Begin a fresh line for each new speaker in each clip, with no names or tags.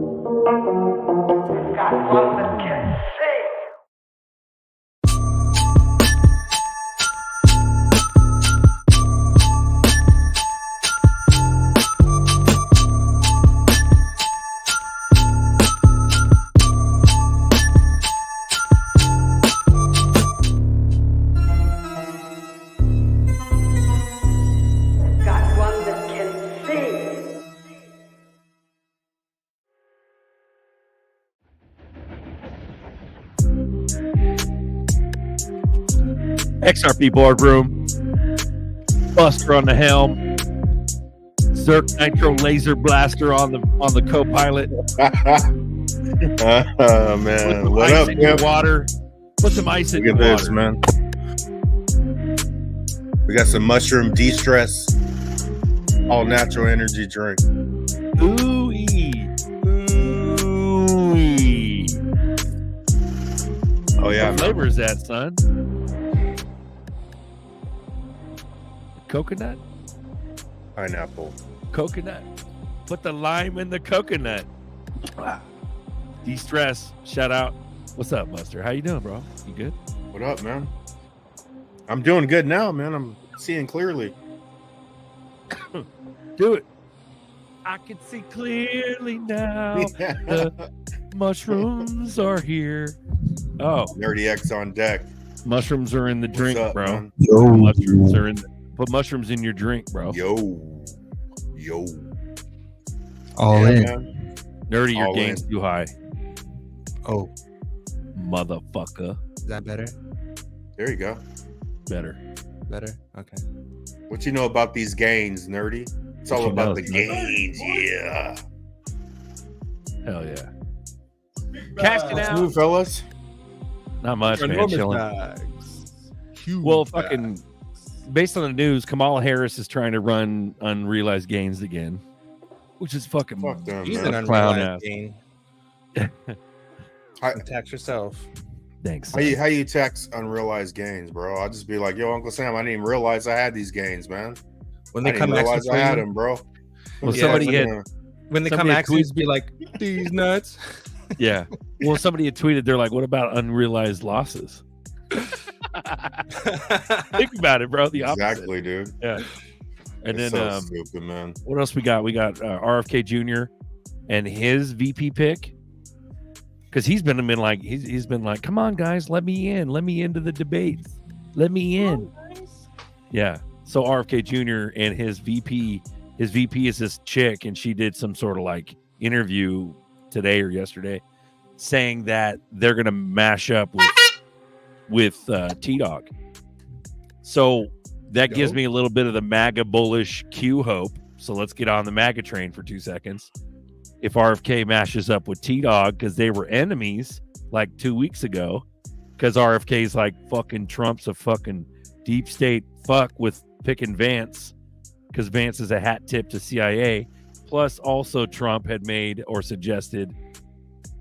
Got one that can sing. Got one that can sing.
XRP Boardroom, Buster on the helm, ZRK Nitro Laser Blaster on the co-pilot.
Oh man, what
Ice
up,
in your
man?
water. Put some ice in
Look
your
at this,
water.
man. We got some mushroom de-stress, all natural energy drink.
Ooh-wee. Ooh-wee.
Oh yeah,
What
man.
flavor is that, son? Coconut?
Pineapple.
Coconut. Put the lime in the coconut. De-stress. Shout out. What's up, Buster? How you doing, bro? You good?
What up, man? I'm doing good now, man. I'm seeing clearly.
Do it. I can see clearly now. The mushrooms are here. Oh,
Nerdy X on deck.
mushrooms are in the drink,
What's up,
bro.
man?
Mushrooms are in. Put mushrooms in your drink, bro.
Yo.
All
Yeah,
in.
man.
Nerdy, your
All
game's too high,
Oh,
motherfucker.
is that better?
There you go.
Better.
Better? Okay.
What you know about these gains, Nerdy? It's
What
all
you
about
know,
the
son?
gains, yeah.
Hell yeah. Casting
What's
out.
new, fellas?
Not much, man.
Enormous
Chilling.
bags. Huge
Well,
bags.
fucking. Based on the news, Kamala Harris is trying to run unrealized gains again, which is fucking.
Fuck them,
He's
man.
an
Clown
unrealized
ass.
gain.
I-
Tax yourself.
Thanks.
How you tax unrealized gains, bro? I'll just be like, yo, Uncle Sam, I didn't even realize I had these gains, man.
When
I
they
didn't
come
realize
asking
I
for
had
you,
them, bro.
Well,
Yeah,
somebody
when
had.
when they come
somebody
asking you, just be like, these nuts.
Yeah. Well, somebody had tweeted, they're like, what about unrealized losses? Think about it, bro. The opposite.
Exactly, dude.
Yeah. And
It's
then
so stupid, man.
what else we got? We got RFK Jr. and his VP pick. Because he's been like, he's been like, come on, guys, let me into the debates. Let me in. Yeah. So RFK Jr. and his VP is this chick, and she did some sort of like interview today or yesterday saying that they're gonna mash up with T-Dog. So that gives me a little bit of the MAGA bullish Q hope. So let's get on the MAGA train for 2 seconds. If RFK mashes up with T-Dog, because they were enemies like 2 weeks ago, because RFK's like, fucking Trump's a fucking deep state fuck with picking Vance, because Vance is a hat tip to CIA. Plus, also Trump had made or suggested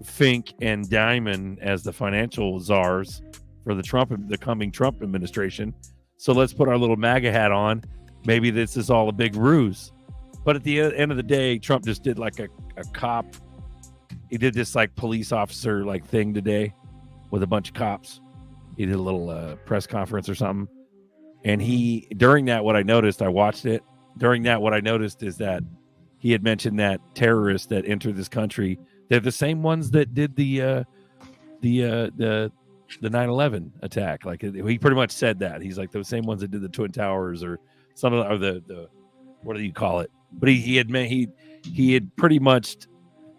Fink and Diamond as the financial czars for the coming Trump administration. So let's put our little MAGA hat on. Maybe this is all a big ruse. But at the end of the day, Trump just did like a cop. He did this like police officer like thing today with a bunch of cops. He did a little press conference or something. And during that, what I noticed, I watched it. During that, what I noticed is that he had mentioned that terrorists that entered this country, they're the same ones that did the 9/11 attack. Like he pretty much said that. He's like the same ones that did the Twin Towers or some of the what do you call it? But he had pretty much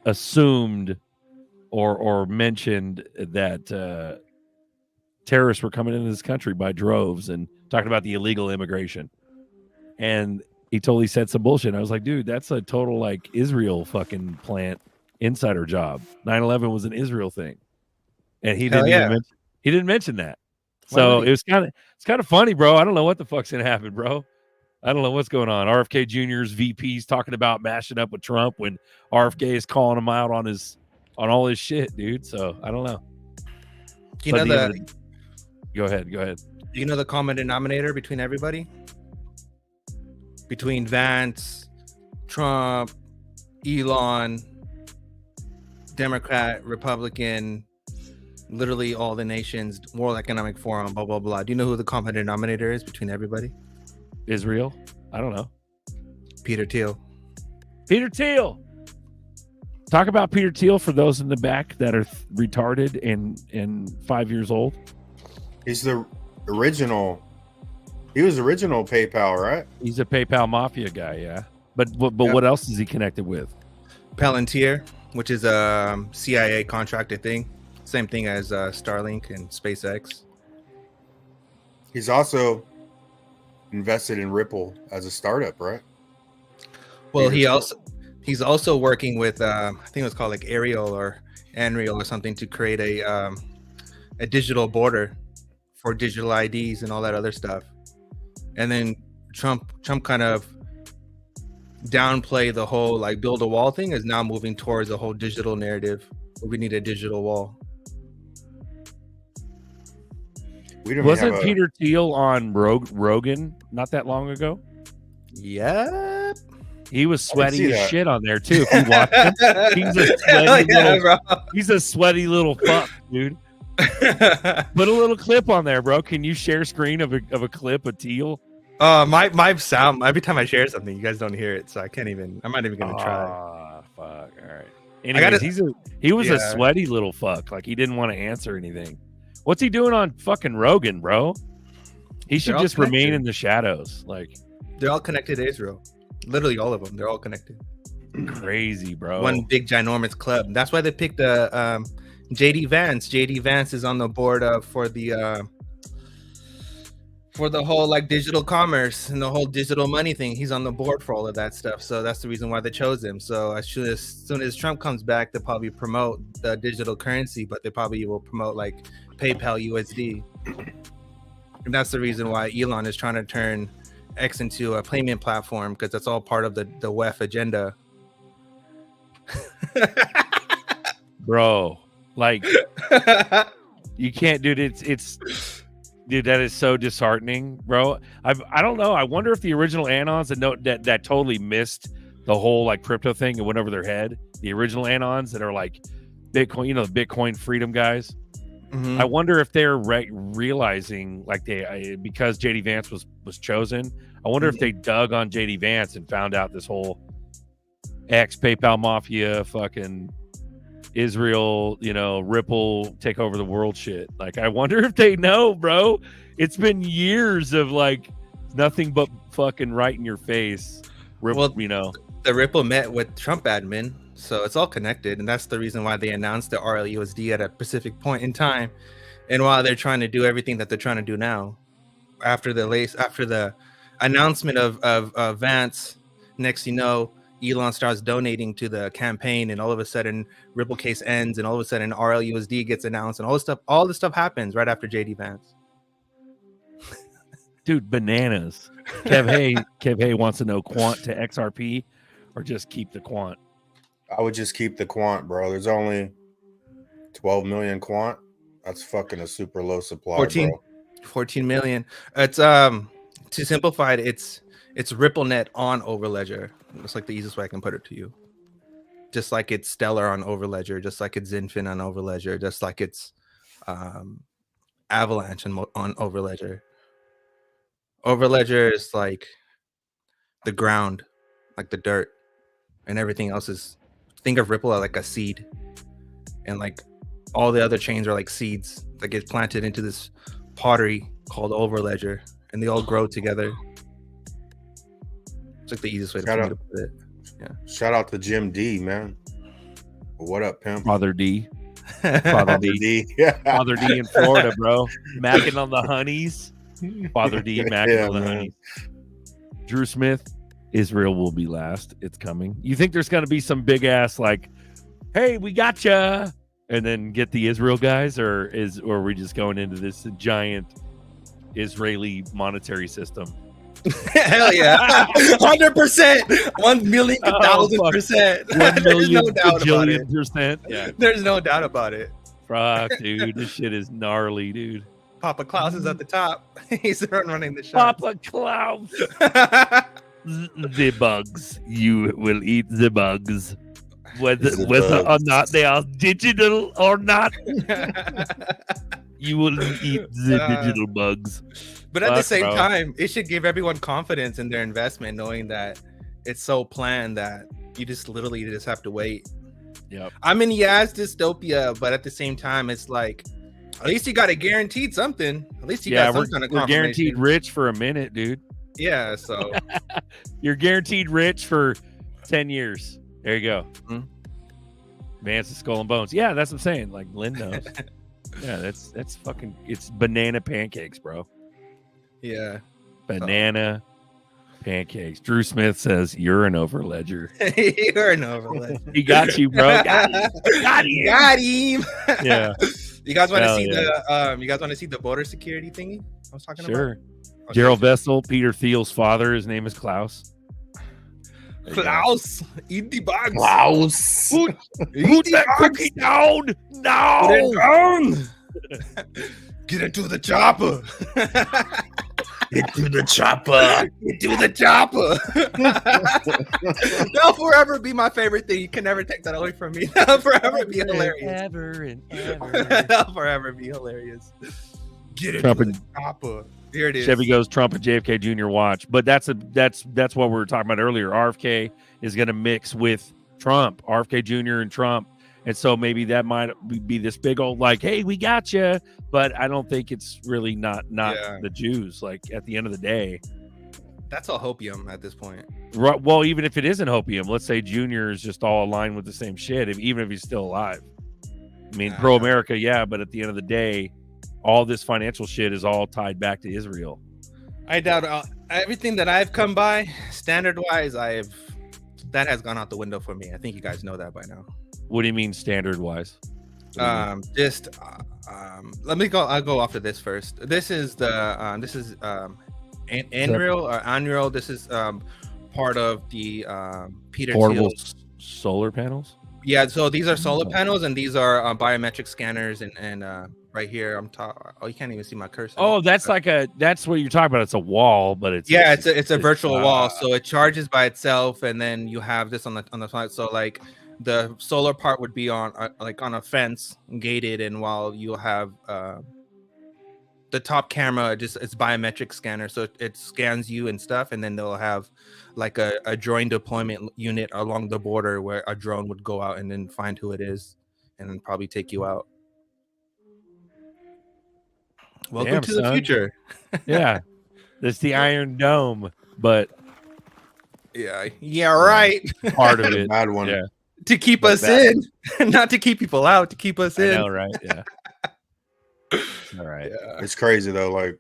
assumed or mentioned that terrorists were coming into this country by droves and talking about the illegal immigration. And he totally said some bullshit. I was like, dude, that's a total like Israel fucking plant insider job. 9/11 was an Israel thing. And he didn't mention that. So it's kind of funny, bro. I don't know what the fuck's gonna happen, bro. I don't know what's going on. RFK Jr.'s VP's talking about mashing up with Trump when RFK is calling him out on all his shit, dude. So I don't know. Go ahead.
You know the common denominator between everybody? Between Vance, Trump, Elon, Democrat, Republican, literally all the nations, World Economic Forum, blah blah blah. Do you know who the common denominator is between everybody?
Israel? I don't know.
Peter Thiel.
Peter Thiel. Talk about Peter Thiel for those in the back that are retarded and 5 years old.
He's the original. He was original PayPal, right?
He's a PayPal mafia guy, yeah. But
Yep.
what else is he connected with?
Palantir, which is a CIA contracted thing. Same thing as Starlink and SpaceX.
He's also invested in Ripple as a startup, right?
Well,
Peter Thiel.
he's also working with I think it was called like Ariel or Unreal or something to create a digital border for digital IDs and all that other stuff. And then Trump kind of downplay the whole like build a wall thing, is now moving towards a whole digital narrative where we need a digital wall.
We don't
Wasn't
have a,
Peter Thiel on Rogan not that long ago?
Yep.
He was sweating
see
his
that.
shit on there too. If you watch him, he's a sweaty little,
bro.
he's a sweaty little fuck, dude. Put a little clip on there, bro. Can you share screen of a clip of Thiel?
My sound, every time I share something, you guys don't hear it, so I'm not even gonna try.
Ah, fuck. All right. Anyways, he was a sweaty little fuck. Like he didn't want to answer anything. What's he doing on fucking Rogan, bro? He should
all
just remain
connected.
in the shadows. Like
They're all connected to Israel. Literally all of them. They're all connected.
crazy, bro.
One big ginormous club. That's why they picked JD Vance. JD Vance is on the board for the whole like digital commerce and the whole digital money thing. He's on the board for all of that stuff. So that's the reason why they chose him. So as soon as Trump comes back, they'll probably promote the digital currency, but they probably will promote like PayPal USD. And that's the reason why Elon is trying to turn X into a payment platform, because that's all part of the WEF agenda.
Bro, like you can't, dude. It's dude, that is so disheartening, bro. I don't know. I wonder if the original Anons that totally missed the whole like crypto thing and went over their head. The original Anons that are like Bitcoin, the Bitcoin freedom guys.
Mhm.
I wonder if they're realizing like because JD Vance was chosen. I wonder if they dug on JD Vance and found out this whole PayPal mafia, fucking Israel, Ripple take over the world shit. Like, I wonder if they know, bro. It's been years of like nothing but fucking right in your face.
Well, the Ripple met with Trump admin, so it's all connected, and that's the reason why they announced the RLUSD at a specific point in time, and while they're trying to do everything that they're trying to do now, after the announcement of Vance, next Elon starts donating to the campaign, and all of a sudden Ripple case ends, and all of a sudden RLUSD gets announced, and all this stuff happens right after JD Vance.
Dude, bananas. Kev Hay wants to know Quant to XRP or just keep the Quant.
I would just keep the Quant, bro. There's only 12 million Quant. That's fucking a super low supply,
14 million. It's to simplify it, it's RippleNet on Overledger. It's like the easiest way I can put it to you. Just like it's Stellar on Overledger, just like it's Zinfin on Overledger, just like it's Avalanche on Overledger. Overledger is like the ground, like the dirt, and everything else is, think of Ripple as like a seed, and like all the other chains are like seeds that get planted into this pottery called Overledger, and they all grow together. It's like the easiest way to put it. Yeah.
Shout out to Jim D, man. What up, pimp?
Father D.
Father D. Yeah.
Father D in Florida, bro. Macking on the honeys. Father D macking on the honeys. Drew Smith, Israel will be last. It's coming. You think there's going to be some big ass like, hey, we got ya, and then get the Israel guys, or are we just going into this giant Israeli monetary system?
Hell yeah. 100%. 1 million, 1,000%.
1 million,
no doubt about it.
%. Yeah.
There's no doubt about it.
Fuck, dude. This shit is gnarly, dude.
Papa Klaus is at the top. He's running the show.
Papa Klaus. The bugs. You will eat the bugs.
Is it,
whether or not they are digital or not, you will eat the digital bugs.
But at the
Fuck,
same
bro.
time, it should give everyone confidence in their investment, knowing that it's so planned that you just have to wait.
Yep.
I mean, yeah, it's dystopia, but at the same time, it's like at least you got it guaranteed something. At least you got some kind of
we're guaranteed
confirmation.
rich for a minute, dude.
Yeah, so
You're guaranteed rich for 10 years. There you go.
Mhm.
Vance is Skull and Bones. Yeah, that's what I'm saying. Like Lynn knows. Yeah, that's fucking. It's banana pancakes, bro.
yeah.
Banana pancakes. Drew Smith says you're an overledger.
You're an overlay.
He got you, bro. Got him.
Got him.
Yeah,
You guys want to
Hell
see
yeah.
the you guys want to see the border security thingy I was talking
sure.
about? Okay.
Gerald Vessel, Peter Thiel's father. His name is Klaus. There you go.
Klaus, eat the bugs.
Klaus.
Eat
Put
the
that
bugs.
cookie down.
Put
No.
it down. Get into the chopper.
Get to the chopper.
Get to the chopper. That'll forever be my favorite thing. You can never take that away from me. That'll forever be hilarious.
Ever and ever.
That'll forever be hilarious. Get into
Trump
the
and-
chopper. Here it is.
Chevy goes Trump and JFK Jr. watch, but that's what we were talking about earlier. RFK is going to mix with Trump, RFK Jr. and Trump, and so maybe that might be this big old like, hey, we got you. But I don't think it's really not
Yeah.
the Jews. Like at the end of the day,
That's all hopium at this point.
right, well, even if it isn't hopium, let's say Jr. is just all aligned with the same shit, even if he's still alive. I mean,
Yeah,
pro America, yeah, but at the end of the day, all this financial shit is all tied back to Israel.
I doubt everything that I've come by, standard wise, that has gone out the window for me. I think you guys know that by now.
What do you mean standard wise?
Let me go. I'll go off of this first. This is Anreal or Unreal. This is part of the Peter
Portable
Thiel.
solar panels.
Yeah, so these are solar panels and these are biometric scanners and right here I'm talking. Oh, you can't even see my cursor.
Oh, that's what you're talking about. It's a wall, but it's
it's a virtual wall, so it charges by itself, and then you have this on the side. So like the solar part would be on on a fence, gated, and while you have the top camera, it's biometric scanner, so it scans you and stuff, and then they'll have like a drone deployment unit along the border where a drone would go out and then find who it is, and then probably take you out. Welcome
Damn,
to the
son.
future.
Yeah, that's the Iron Dome, but
Yeah, right.
part of it.
Bad one.
Yeah,
To keep
But
us
that-
in, not to keep people out, to keep us
I
in.
know, right? Yeah. All right.
Yeah.
It's crazy though, like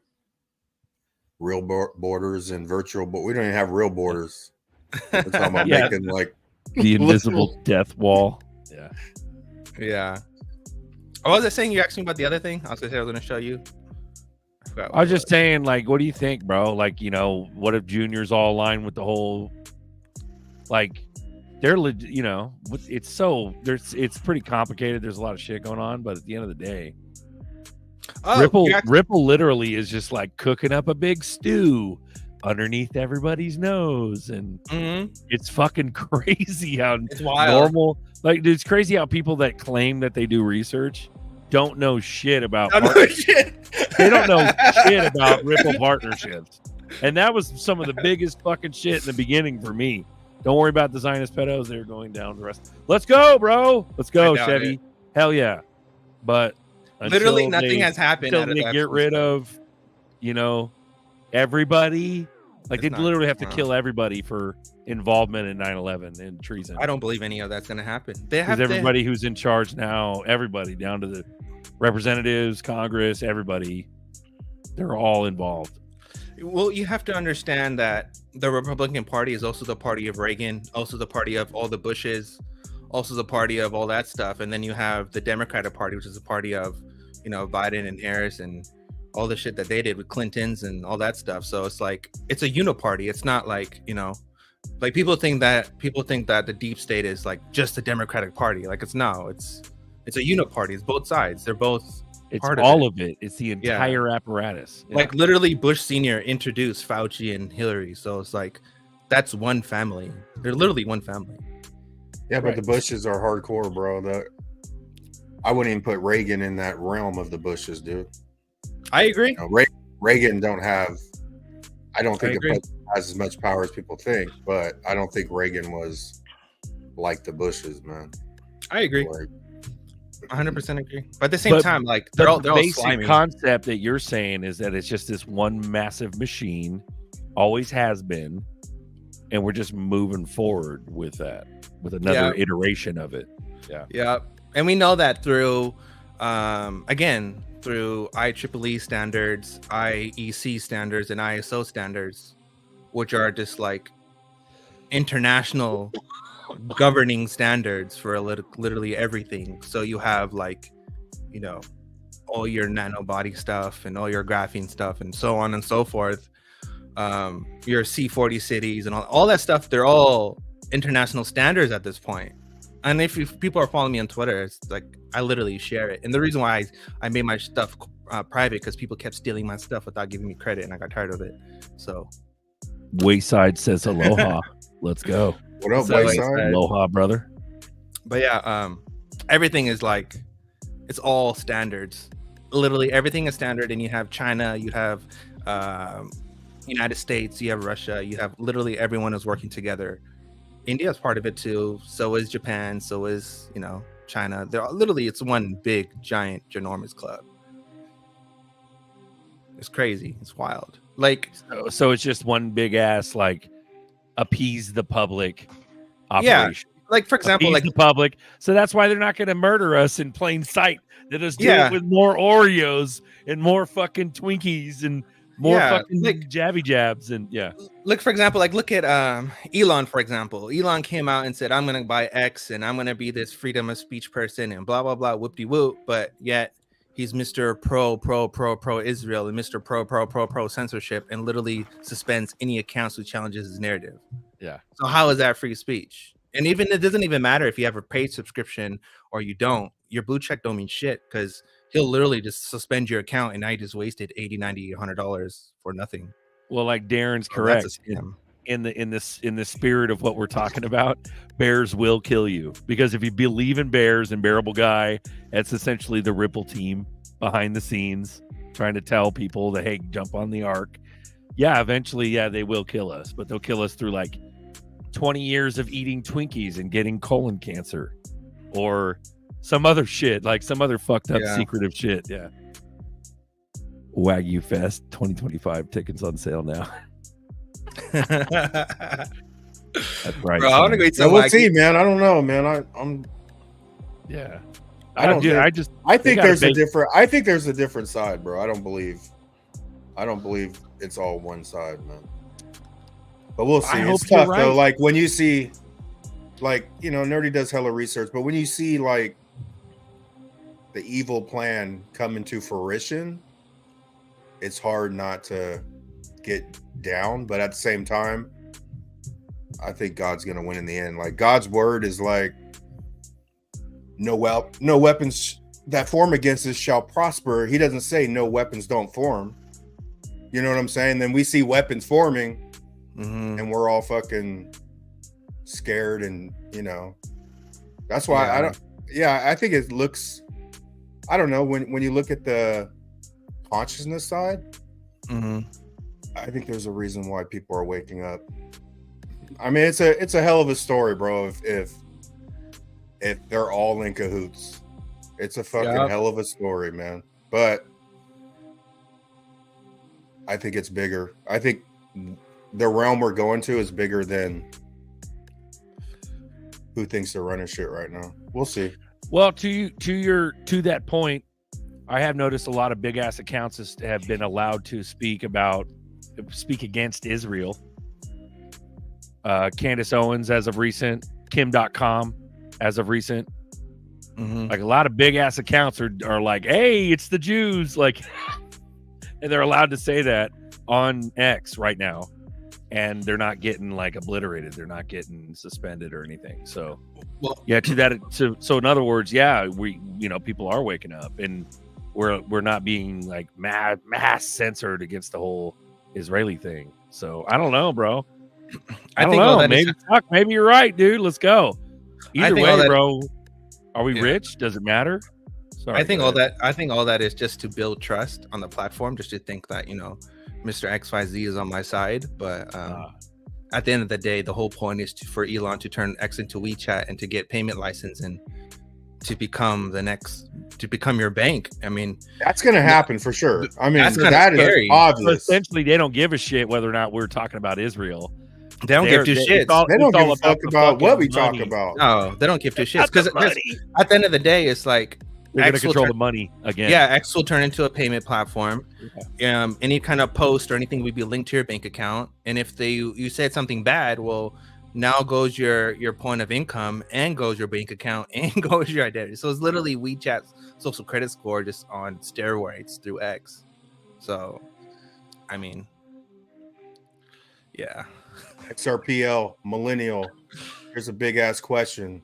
real borders and virtual, but we don't even have real borders. We're talking about
Yeah.
making like
The invisible death wall. Yeah.
Yeah. Oh, what was I saying? You asked me about the other thing? I was going to show you. I forgot what
I was
it
just saying, like, what do you think, bro? Like, what if Junior's all aligned with the whole, like, it's pretty complicated. There's a lot of shit going on, but at the end of the day,
Oh,
Ripple literally is just like cooking up a big stew underneath everybody's nose, and
Mhm.
it's fucking crazy how
It's wild.
normal. Like, it's crazy how people that claim that they do research don't know shit about.
I know shit.
They don't know shit about Ripple partnerships, and that was some of the biggest fucking shit in the beginning for me. Don't worry about the Zionist pedos; they're going down the rest. Let's go, bro. Let's go,
I doubt
Chevy.
it.
Hell yeah! But
Literally
until
nothing
they-
has happened.
until
out of
they
that
get rid
stuff.
of, everybody. Like,
It's
they
not-
literally have to
no.
kill everybody for involvement in 9/11 and treason.
I don't believe any of that's going to happen. They have
Because
to.
everybody who's in charge now, everybody down to the representatives, Congress, everybody, they're all involved.
Well, you have to understand that the Republican Party is also the party of Reagan, also the party of all the Bushes, also the party of all that stuff. And then you have the Democratic Party, which is the party of, Biden and Harris and all the shit that they did with Clintons and all that stuff. So it's like, it's a uniparty. It's not like, like people think that the deep state is like just the Democratic Party. Like it's a uniparty. It's both sides. They're both
It's
part
all
of
of it. It's the entire apparatus. Yeah.
like literally Bush Sr. introduced Fauci and Hillary. So it's like, that's one family. They're literally one family.
Yeah, but
Right.
the Bushes are hardcore, bro. I wouldn't even put Reagan in that realm of the Bushes, dude.
I agree.
You know, Reagan don't have. I don't think
I
the
agree.
president has as much power as people think, but I don't think Reagan was like the Bushes, man.
I agree.
Like,
100% agree. But at the same
But
time, like
the
they're all
basic
slimy.
concept that you're saying is that it's just this one massive machine, always has been, and we're just moving forward with that, with another iteration of it.
Yeah, and we know that through, again, through IEEE standards, IEC standards, and ISO standards, which are just like international governing standards for literally everything. So you have like, you know, all your nanobody stuff and all your graphene stuff and so on and so forth. Your C40 cities and all that stuff, they're all international standards at this point. And if people are following me on Twitter, it's like I literally share it. And the reason why I made my stuff private, because people kept stealing my stuff without giving me credit, and I got tired of it. So
Wayside says aloha. Let's go.
what up,
So,
Wayside?
Aloha, brother.
But yeah, everything is like, it's all standards. Literally everything is standard. And you have China, you have United States, you have Russia, you have literally everyone is working together. India is part of it too. So is Japan. So is, you know, China. They're literally, it's one big, giant, ginormous club. It's crazy. It's wild. Like,
So it's just one big ass, like, appease the public operation.
like for example,
Appease
like
the public. So that's why they're not going to murder us in plain sight. They just do
Yeah.
it with more Oreos and more fucking Twinkies and more fucking
like,
jabby jabs. And
look, for example, like look at Elon, for example. Elon came out and said, I'm going to buy X and I'm going to be this freedom of speech person and blah, blah, blah, whoop-de-whoop. But yet he's Mr. Pro Israel and Mr. Pro censorship, and literally suspends any accounts who challenges his narrative.
Yeah.
So how is that free speech? And even it doesn't even matter if you have a paid subscription or you don't. Your blue check don't mean shit, because he'll literally just suspend your account and now you just wasted $80, $90, $100 for nothing.
Well, like Darren's
So
correct.
that's a scam.
In the spirit of what we're talking about, bears will kill you, because if you believe in bears and Bearable Guy, that's essentially the Ripple team behind the scenes trying to tell people that, hey, jump on the ark. Yeah, eventually, they will kill us, but they'll kill us through like 20 years of eating Twinkies and getting colon cancer or some other shit, like some other fucked up secretive shit. Yeah. Wagyu Fest 2025 tickets on sale now. That's right.
Bro, I want to go eat some
We'll
Wagyu.
see, man. I don't know, man. I think there's a different side, bro. I don't believe it's all one side, man. But we'll see. It's tough though. Like when you see, like, you know, Nerdy does hella research, but when you see like the evil plan come into fruition, it's hard not to get down. But at the same time, I think God's gonna win in the end. Like God's word is like, no weapons that form against us shall prosper. He doesn't say no weapons don't form. You know what I'm saying? Then we see weapons forming, and we're all fucking scared, and you know, that's why I think it looks, I don't know, when you look at the consciousness side, I think there's a reason why people are waking up. I mean, it's a hell of a story, bro. If they're all in cahoots, it's a fucking hell of a story, man. But I think it's bigger. I think the realm we're going to is bigger than who thinks they're running shit right now. We'll see.
Well, to that point, I have noticed a lot of big ass accounts have been allowed to speak against Israel. Candace Owens as of recent, Kim.com as of recent. Like a lot of big ass accounts are like, hey, it's the Jews, like, and they're allowed to say that on X right now, and they're not getting like obliterated, they're not getting suspended or anything. So so in other words, we, you know, people are waking up, and we're not being like mass censored against the whole Israeli thing. So I don't know, bro. I don't know. Maybe you're right, dude. Let's go. Either way, bro. Are we rich? Does it matter? Sorry,
I think all that is just to build trust on the platform, just to think that, you know, Mr. XYZ is on my side. But at the end of the day, the whole point is for Elon to turn X into WeChat and to get payment license and to become your bank. I mean,
that's going to happen for sure. I mean,
that is
obvious.
But essentially, they don't give a shit whether or not we're talking about Israel.
They don't give two shits.
They don't give a fuck about what we talk about.
No, they don't give two shits because at the end of the day, it's like
they're going to control the money again.
Yeah, X will turn into a payment platform. Any kind of post or anything would be linked to your bank account, and if you said something bad, well, now goes your point of income, and goes your bank account, and goes your identity. So it's literally WeChat's social credit score just on steroids through X. So, I mean, yeah.
XRPL millennial. Here's a big ass question.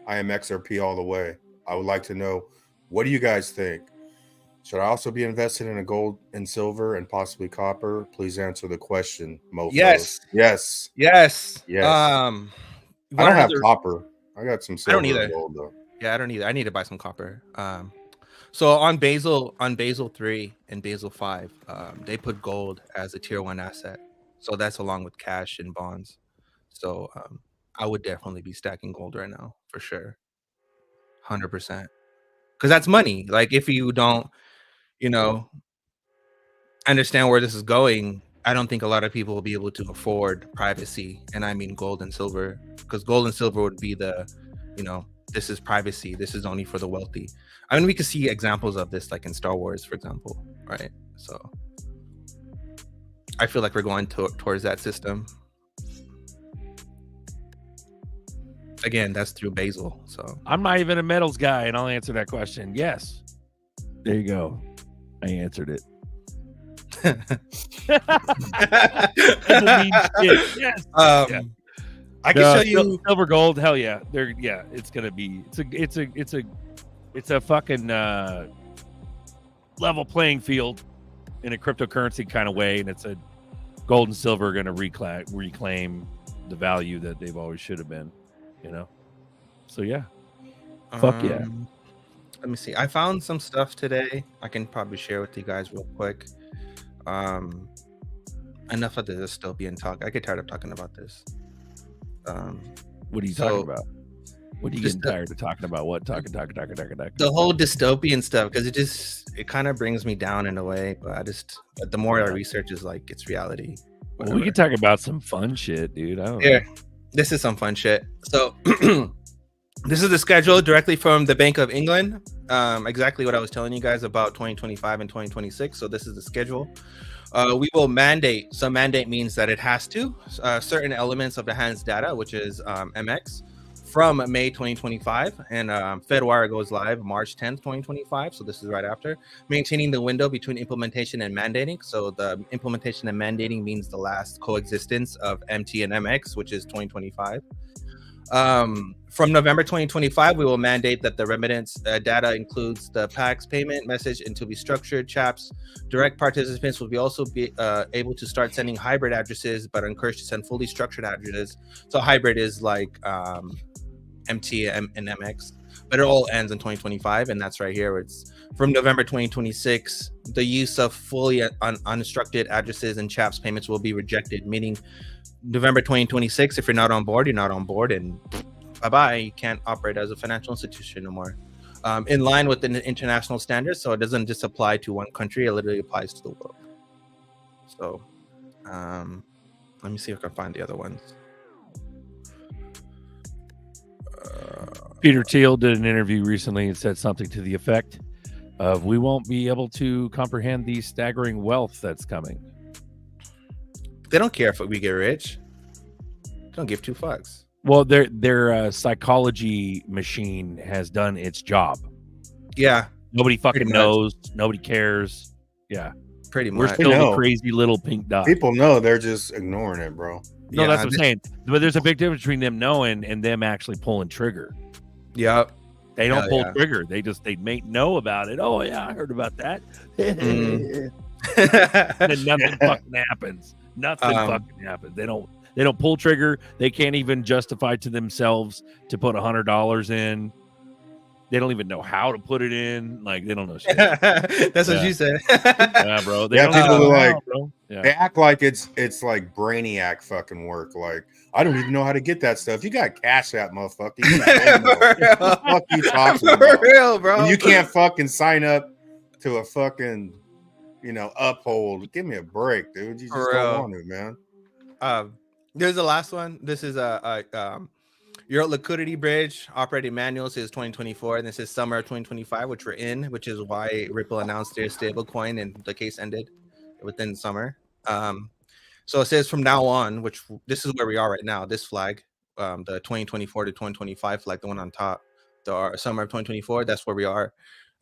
I am XRP all the way. I would like to know, what do you guys think? Should I also be invested in a gold and silver and possibly copper? Please answer the question, mofos.
Yes.
I don't have copper. I got some silver.
I don't either.
And gold, though.
Yeah, I don't either. I need to buy some copper. So on Basel 3 and Basel 5, they put gold as a tier 1 asset. So that's along with cash and bonds. So I would definitely be stacking gold right now for sure. 100%. Because that's money. Like, if you don't, understand where this is going, I don't think a lot of people will be able to afford privacy. And I mean gold and silver, because gold and silver would be the, this is privacy. This is only for the wealthy. I mean, we could see examples of this, like in Star Wars, for example, right? So I feel like we're going towards that system. Again, that's through Basel. So
I'm not even a metals guy, and I'll answer that question. Yes. There you go. I answered it. Yes.
I can show you
silver, gold. Hell yeah. It's gonna be. It's a fucking level playing field in a cryptocurrency kind of way, and it's a gold and silver are gonna reclaim the value that they've always should have been. So yeah. Fuck yeah.
Let me see. I found some stuff today. I can probably share with you guys real quick. Enough of this dystopian talk. I get tired of talking about this.
What are you talking about? What are you getting tired of talking about? What talking?
The whole dystopian stuff, because it kind of brings me down in a way. But the more I research, is like it's reality.
Well, we can talk about some fun shit, dude. I don't know.
This is some fun shit. So this is the schedule directly from the Bank of England. Exactly what I was telling you guys about 2025 and 2026. So this is the schedule. We will mandate. So mandate means that it has to certain elements of the hands data, which is MX, from May 2025, and Fedwire goes live March 10th, 2025. So this is right after. Maintaining the window between implementation and mandating. So the implementation and mandating means the last coexistence of MT and MX, which is 2025. From November 2025, we will mandate that the remittance data includes the PAX payment message and to be structured. Chaps direct participants will also be able to start sending hybrid addresses, but are encouraged to send fully structured addresses. So hybrid is like MT and MX, but it all ends in 2025, and that's right here. It's from November 2026. The use of fully unstructured addresses and Chaps payments will be rejected, meaning November 2026, if you're not on board, you're not on board, and bye-bye. You can't operate as a financial institution no more. In line with the international standards, so it doesn't just apply to one country, it literally applies to the world. So let me see if I can find the other ones.
Peter Thiel did an interview recently and said something to the effect of, we won't be able to comprehend the staggering wealth that's coming.
They don't care if we get rich. They don't give two fucks.
Well, their psychology machine has done its job.
Yeah.
Nobody fucking knows. Nobody cares. Yeah.
Pretty much.
We're still the crazy little pink dot.
People know, they're just ignoring it, bro.
No, that's what I'm saying. But there's a big difference between them knowing and them actually pulling trigger.
Yeah.
They don't pull trigger. They may know about it. Oh yeah, I heard about that. And then nothing fucking happens. Nothing fucking happens. They don't pull trigger. They can't even justify to themselves to put $100 in. They don't even know how to put it in. Like, they don't know shit.
That's what you said.
Yeah, bro. They don't
people
know
are
how,
like,
bro. Yeah.
they act like it's like brainiac fucking work. Like, I don't even know how to get that stuff. You got Cash App, motherfucker. You what the fuck you talking about?
For real, bro.
And you can't fucking sign up to a fucking, uphold. Give me a break, dude. You just don't want it, man.
There's the last one. This is Euro liquidity bridge operating manual says 2024, and this is summer of 2025, which we're in, which is why Ripple announced their stable coin and the case ended within summer. So it says from now on, which this is where we are right now, this flag, the 2024 to 2025 flag, the one on top, the summer of 2024, that's where we are.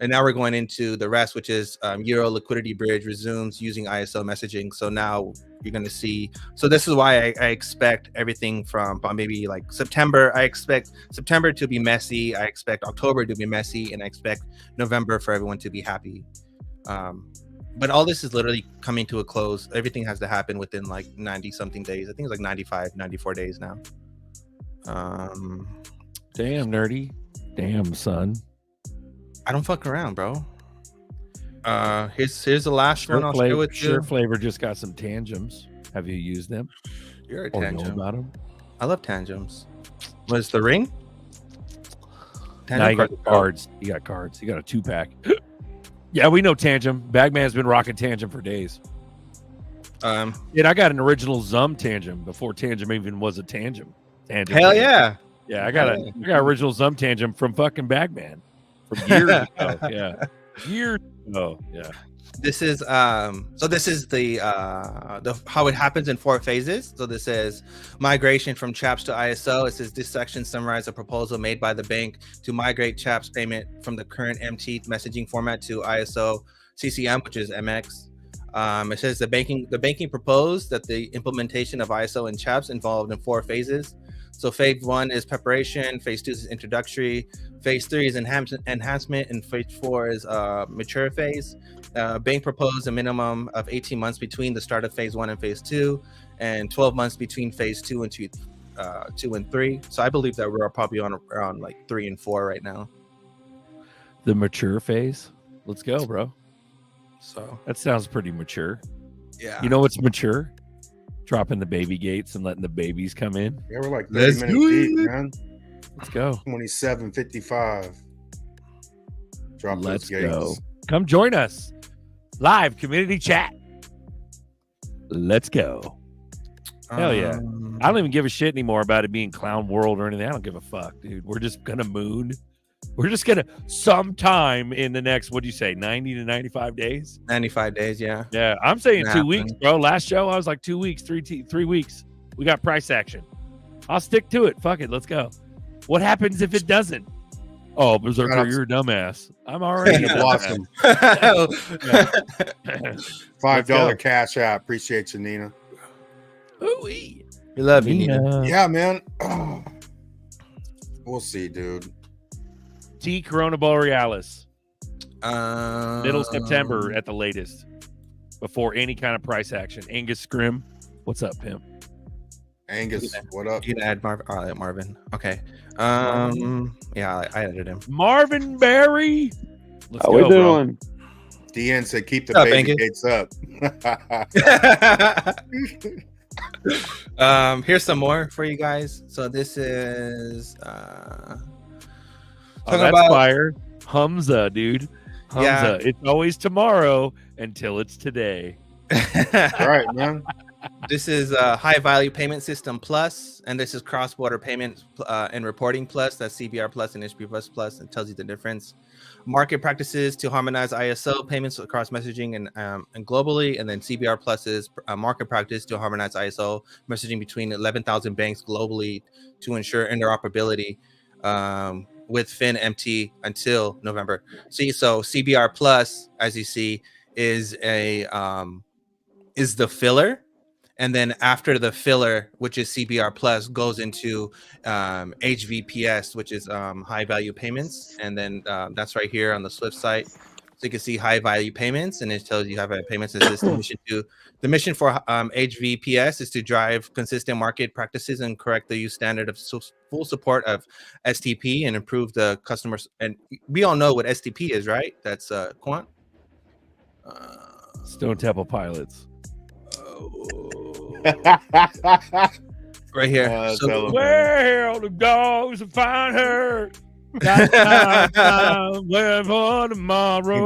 And now we're going into the rest, which is Euro liquidity bridge resumes using ISO messaging. So now you're going to see. So this is why I expect everything from maybe like September. I expect September to be messy. I expect October to be messy. And I expect November for everyone to be happy. But all this is literally coming to a close. Everything has to happen within like 90 something days. I think it's like 95, 94 days now.
Damn, nerdy. Damn, son.
I don't fuck around, bro. Here's the last one I'll share with you.
Sure Flavor just got some tangems. Have you used them?
You're a
or know
tangem.
about them?
I love tangems. Was the ring?
Now you got cards. You got cards. You got a 2-pack. Yeah, we know tangem. Bagman's been rocking tangem for days. And I got an original Zum tangem before tangem even was a tangem.
Hell yeah.
Yeah, I got original Zum tangem from fucking Bagman. From years ago, yeah, years ago, yeah.
This is so this is the how it happens in 4 phases. So this is migration from CHAPS to ISO. It says this section summarizes a proposal made by the bank to migrate CHAPS payment from the current MT messaging format to ISO CCM, which is MX. It says the banking proposed that the implementation of ISO and CHAPS involved in 4 phases. So phase 1 is preparation, phase 2 is introductory, phase 3 is enhancement, and phase 4 is mature phase. Bank proposed a minimum of 18 months between the start of phase 1 and phase 2, and 12 months between phase 2 and 2 and 3. So I believe that we're probably on around like 3 and 4 right now.
The mature phase. Let's go, bro.
So
that sounds pretty mature.
Yeah.
You know what's mature? Dropping the baby gates and letting the babies come in.
Yeah, we're like 30 minutes deep, man.
Let's go.
27:55. Drop
Let's
those gates.
go. Come join us. Live community chat. Let's go. Hell yeah. I don't even give a shit anymore about it being clown world or anything. I don't give a fuck, dude. We're just gonna moon. We're just gonna sometime in the next, what'd you say, 90 to 95 days?
95 days, yeah.
Yeah, I'm saying 2 weeks, bro. Last show I was like 2 weeks, 3 weeks. We got price action. I'll stick to it. Fuck it. Let's go. What happens if it doesn't? Oh, Berserker, you're a dumbass. I'm already a
awesome. $5 cash app. Appreciate you, Nina.
Ooh-wee.
We love you, Nina.
Yeah, man. We'll see, dude.
T Corona Borealis. Middle September at the latest. Before any kind of price action. Angus Scrim. What's up, pimp?
Angus, what up?
You can add Marvin. Oh, Marvin. Okay. Yeah, I added him.
Marvin Berry. Let's
How
go,
we doing?
DN said keep the baby gates up.
Here's some more for you guys. So this is
that's fire. Humza, dude. Humza.
Yeah.
It's always tomorrow until it's today.
All right, man.
This is High Value Payment System Plus, and this is Cross Border Payment and Reporting Plus. That's CBR Plus and HP Plus. It tells you the difference. Market practices to harmonize ISO payments across messaging and globally, and then CBR Plus is market practice to harmonize ISO messaging between 11,000 banks globally to ensure interoperability with FinMT until November. See, so CBR Plus, as you see, is the filler. And then after the filler, which is CBR Plus, goes into HVPS, which is high value payments. And then that's right here on the Swift site. So you can see high value payments, and it tells you high value payments is the mission for HVPS is to drive consistent market practices and correct the use standard of full support of STP and improve the customers. And we all know what STP is, right? That's Quant.
Stone Temple Pilots.
Right here. So,
well, the dogs will find her. Got time left for tomorrow.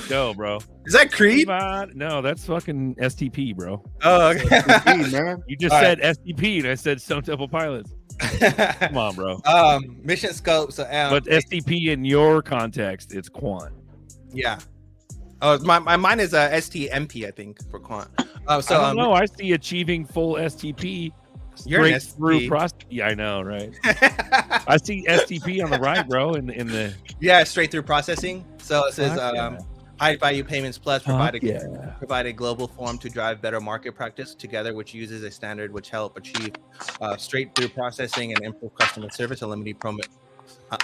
Go, bro.
Is that Creed?
No, that's fucking STP, bro.
Oh, okay.
STP, man.
You just said STP, and I said Stone Temple Pilots. Come on, bro.
Mission scope. So,
but STP in your context, it's Quant.
Yeah. Oh, mine is STMP, I think, for Quant. So
I don't know. I see achieving full STP.
Straight
through process. Yeah, I know, right? I see STP on the right, bro. In the
straight through processing. So it says high value payments plus provide a global form to drive better market practice together, which uses a standard which help achieve straight through processing and improve customer service and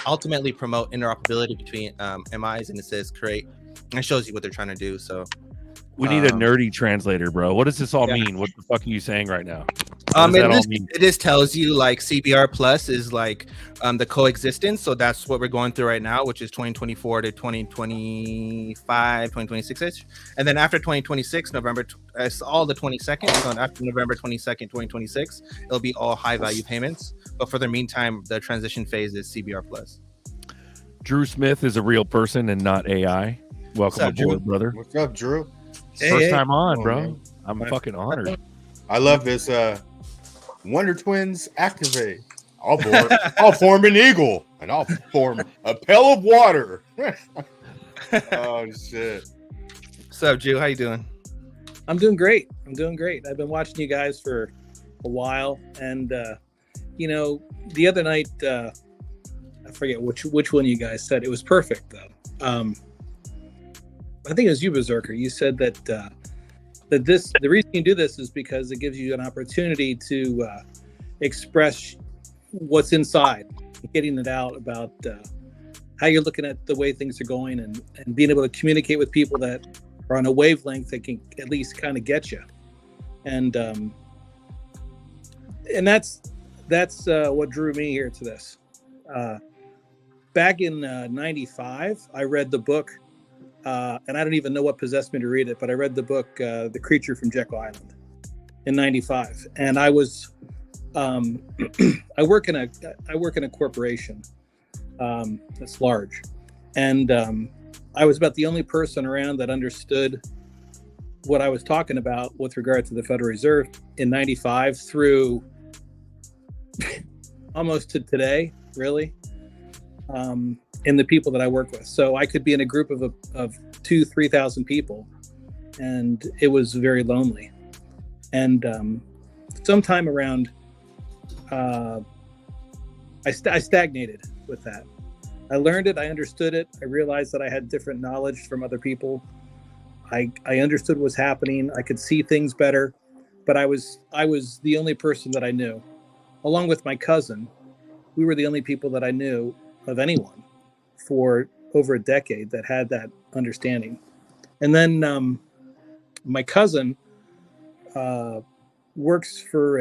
ultimately promote interoperability between MIs. And it says create, and it shows you what they're trying to do. So
we need a nerdy translator, bro. What does this all mean? What the fuck are you saying right now?
It just tells you like CBR plus is like the coexistence. So that's what we're going through right now, which is 2024 to 2025, 2026 ish. And then after 2026, November, it's all the 22nd. So after November 22nd, 2026, it'll be all high value payments. But for the meantime, the transition phase is CBR plus.
Drew Smith is a real person and not AI. Welcome aboard,
Drew?
Brother.
What's up, Drew?
First time on, bro.
Man.
I'm fucking honored.
I love this. Wonder Twins activate. I'll form an eagle, and I'll form a pail of water. Oh shit!
What's up, Drew? How you doing?
I'm doing great. I've been watching you guys for a while, and the other night, I forget which one you guys said it was perfect though. I think it was you, Berserker. You said that the reason you do this is because it gives you an opportunity to express what's inside, getting it out about how you're looking at the way things are going, and being able to communicate with people that are on a wavelength that can at least kind of get you. And that's what drew me here to this. Back in '95, I read the book. And I don't even know what possessed me to read it, but I read the book, The Creature from Jekyll Island in '95. And I was, I work in a corporation that's large. And I was about the only person around that understood what I was talking about with regard to the Federal Reserve in '95 through almost to today, really. In the people that I work with. So I could be in a group of 2,000-3,000 people, and it was very lonely. And sometime around, I stagnated with that. I learned it, I understood it, I realized that I had different knowledge from other people. I understood what was happening, I could see things better, but I was the only person that I knew. Along with my cousin, we were the only people that I knew of anyone for over a decade that had that understanding. And then my cousin works for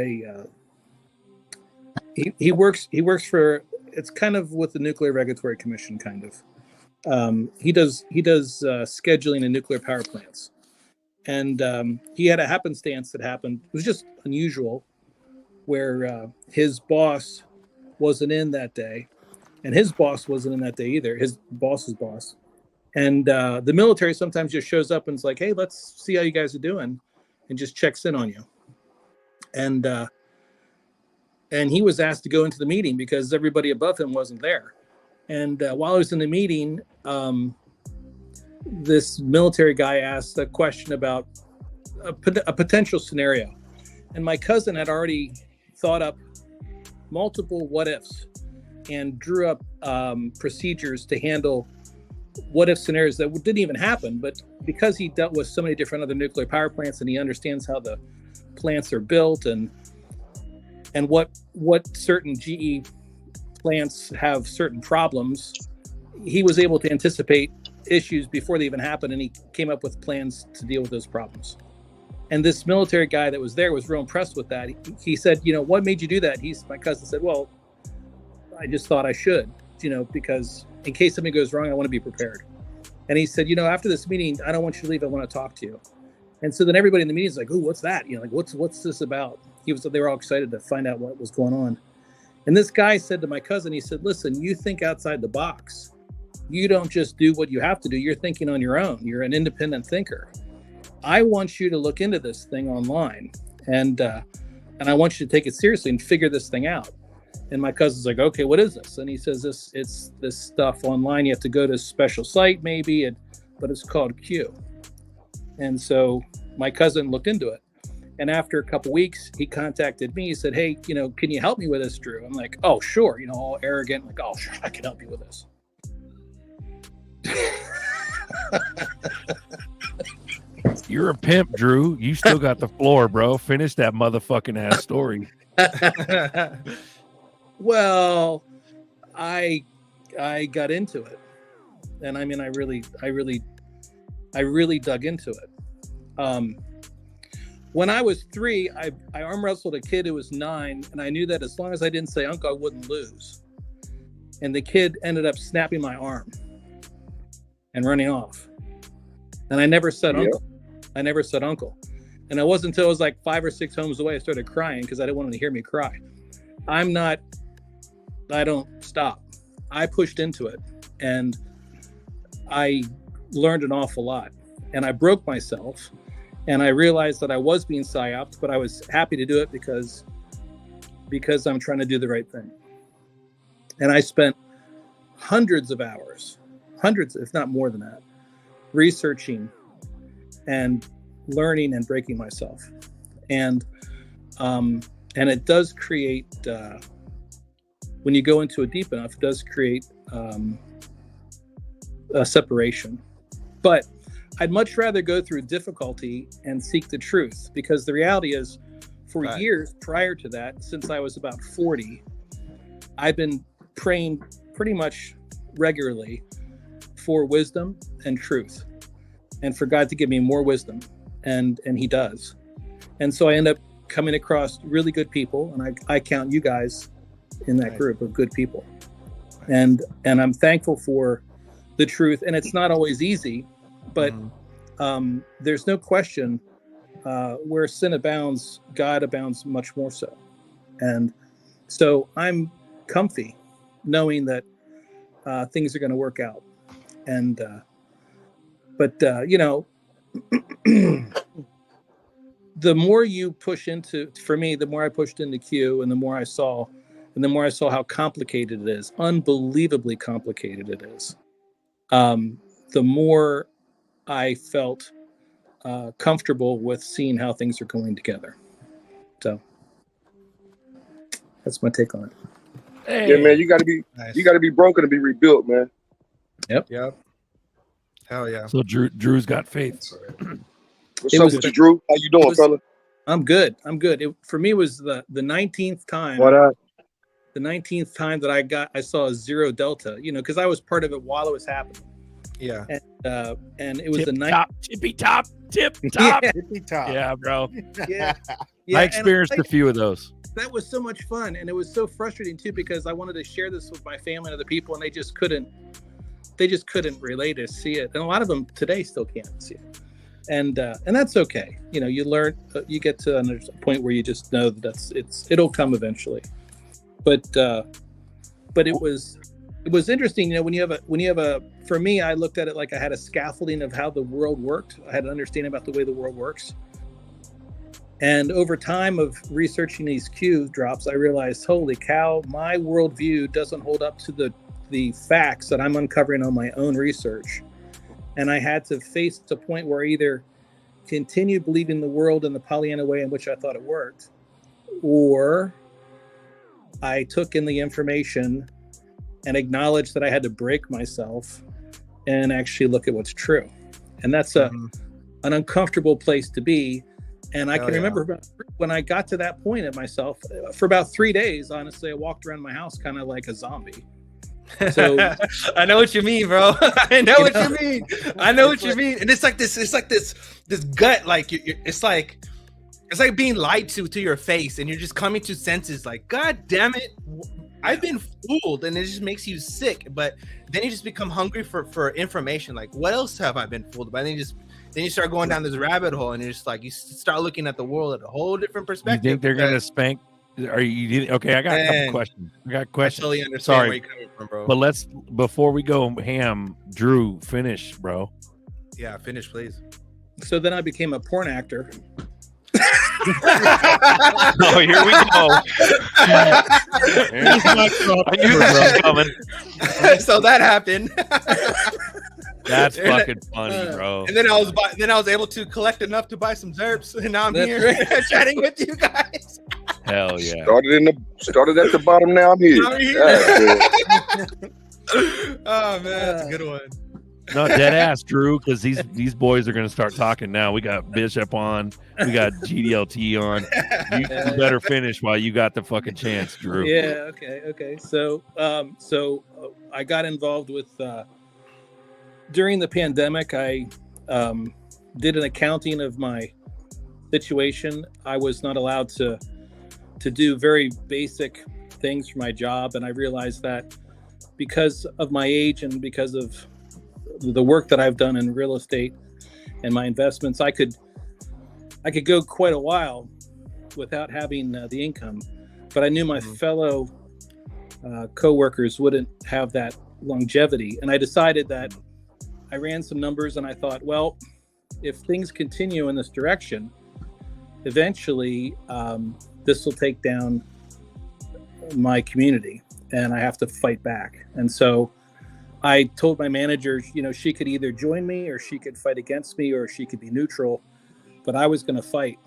he works for, it's kind of with the Nuclear Regulatory Commission, kind of. He does scheduling in nuclear power plants. And he had a happenstance that happened. It was just unusual, where his boss wasn't in that day. And his boss wasn't in that day either, his boss's boss. And the military sometimes just shows up and is like, hey, let's see how you guys are doing, and just checks in on you. And he was asked to go into the meeting because everybody above him wasn't there. And while I was in the meeting, this military guy asked a question about a potential scenario. And my cousin had already thought up multiple what ifs and drew up procedures to handle what if scenarios that didn't even happen. But because he dealt with so many different other nuclear power plants, and he understands how the plants are built and what certain GE plants have certain problems, he was able to anticipate issues before they even happened, and he came up with plans to deal with those problems. And this military guy that was there was real impressed with that. He said, what made you do that? My cousin said, well, I just thought I should, because in case something goes wrong, I want to be prepared. And he said, after this meeting, I don't want you to leave. I want to talk to you. And so then everybody in the meeting is like, "Ooh, what's that? What's this about?" They were all excited to find out what was going on. And this guy said to my cousin, he said, "Listen, you think outside the box. You don't just do what you have to do. You're thinking on your own. You're an independent thinker. I want you to look into this thing online, and I want you to take it seriously and figure this thing out." And my cousin's like, "Okay, what is this?" And he says, "It's this stuff online. You have to go to a special site, maybe, but it's called Q." And so my cousin looked into it. And after a couple weeks, he contacted me. He said, "Hey, can you help me with this, Drew?" I'm like, "Oh, sure." All arrogant, like, "Oh, sure, I can help you with this."
You're a pimp, Drew. You still got the floor, bro. Finish that motherfucking ass story.
Well, I got into it, and I mean, I really dug into it. When I was 3, I arm wrestled a kid who was 9, and I knew that as long as I didn't say uncle, I wouldn't lose. And the kid ended up snapping my arm and running off. And I never said uncle. I never said uncle. And it wasn't until I was like 5 or 6 homes away I started crying because I didn't want him to hear me cry. I don't stop. I pushed into it, and I learned an awful lot. And I broke myself, and I realized that I was being psyoped, but I was happy to do it because I'm trying to do the right thing. And I spent hundreds of hours, if not more than that, researching and learning and breaking myself. And it does create, when you go into it deep enough, it does create a separation. But I'd much rather go through difficulty and seek the truth, because the reality is, for years prior to that, since I was about 40, I've been praying pretty much regularly for wisdom and truth, and for God to give me more wisdom, and he does. And so I end up coming across really good people, and I count you guys in that group of good people. And I'm thankful for the truth, and it's not always easy, but there's no question where sin abounds, God abounds much more so. And so I'm comfy knowing that things are going to work out. And but the more you push into, for me, the more I pushed into Q, and the more I saw how complicated it is, unbelievably complicated it is, the more I felt comfortable with seeing how things are going together. So that's my take on it.
Hey.
Yeah, man, you gotta be broken to be rebuilt, man.
Yep.
Hell yeah.
So Drew's got faith.
What's up with you, Drew? How you doing, fella?
I'm good. For me, it was the 19th time.
What up?
The 19th time that I saw a zero delta, because I was part of it while it was happening.
Yeah.
And it was
tippy top.
Tippy top.
Yeah, bro.
Yeah.
I experienced a few of those.
That was so much fun, and it was so frustrating too, because I wanted to share this with my family and other people, and they just couldn't relate or see it. And a lot of them today still can't see it. And that's okay. You learn, you get to a point where you just know that it'll come eventually. But it was interesting, when you have a, for me, I looked at it like I had a scaffolding of how the world worked. I had an understanding about the way the world works. And over time of researching these Q drops, I realized, holy cow, my worldview doesn't hold up to the facts that I'm uncovering on my own research. And I had to face the point where I either continue believing the world in the Pollyanna way in which I thought it worked, or I took in the information and acknowledged that I had to break myself and actually look at what's true. And that's an uncomfortable place to be. And I can remember when I got to that point of myself, for about 3 days, honestly, I walked around my house kind of like a zombie. So
I know what you mean, bro. I know what you mean. I know what you mean. And it's like this gut, like it's like being lied to your face, and you're just coming to senses like, God damn it, I've been fooled, and it just makes you sick. But then you just become hungry for information. Like, what else have I been fooled by? Then you start going down this rabbit hole, and you're just like, you start looking at the world at a whole different perspective.
You think they're gonna spank? Are you okay? I got a couple questions. I
totally understand where you're coming from, bro.
But before we go ham, Drew, finish, bro.
Yeah, finish, please.
So then I became a porn actor.
Oh, here we go. I knew this was coming.
So that happened.
That's fucking funny, bro.
And then I was able to collect enough to buy some ZRPs, and now I'm here chatting with you guys.
Hell yeah!
Started at the bottom. Now I'm here.
Oh man, that's a good one.
No, dead ass, Drew, because these boys are gonna start talking now. We got Bishop on, we got GDLT on. You better finish while you got the fucking chance, Drew.
Yeah. Okay. So I got involved with during the pandemic. I did an accounting of my situation. I was not allowed to do very basic things for my job, and I realized that because of my age and because of the work that I've done in real estate and my investments, I could go quite a while without having the income. But I knew my fellow co-workers wouldn't have that longevity, and I decided that I ran some numbers, and I thought, well, if things continue in this direction, eventually this will take down my community, and I have to fight back. And so I told my manager, she could either join me, or she could fight against me, or she could be neutral, but I was going to fight,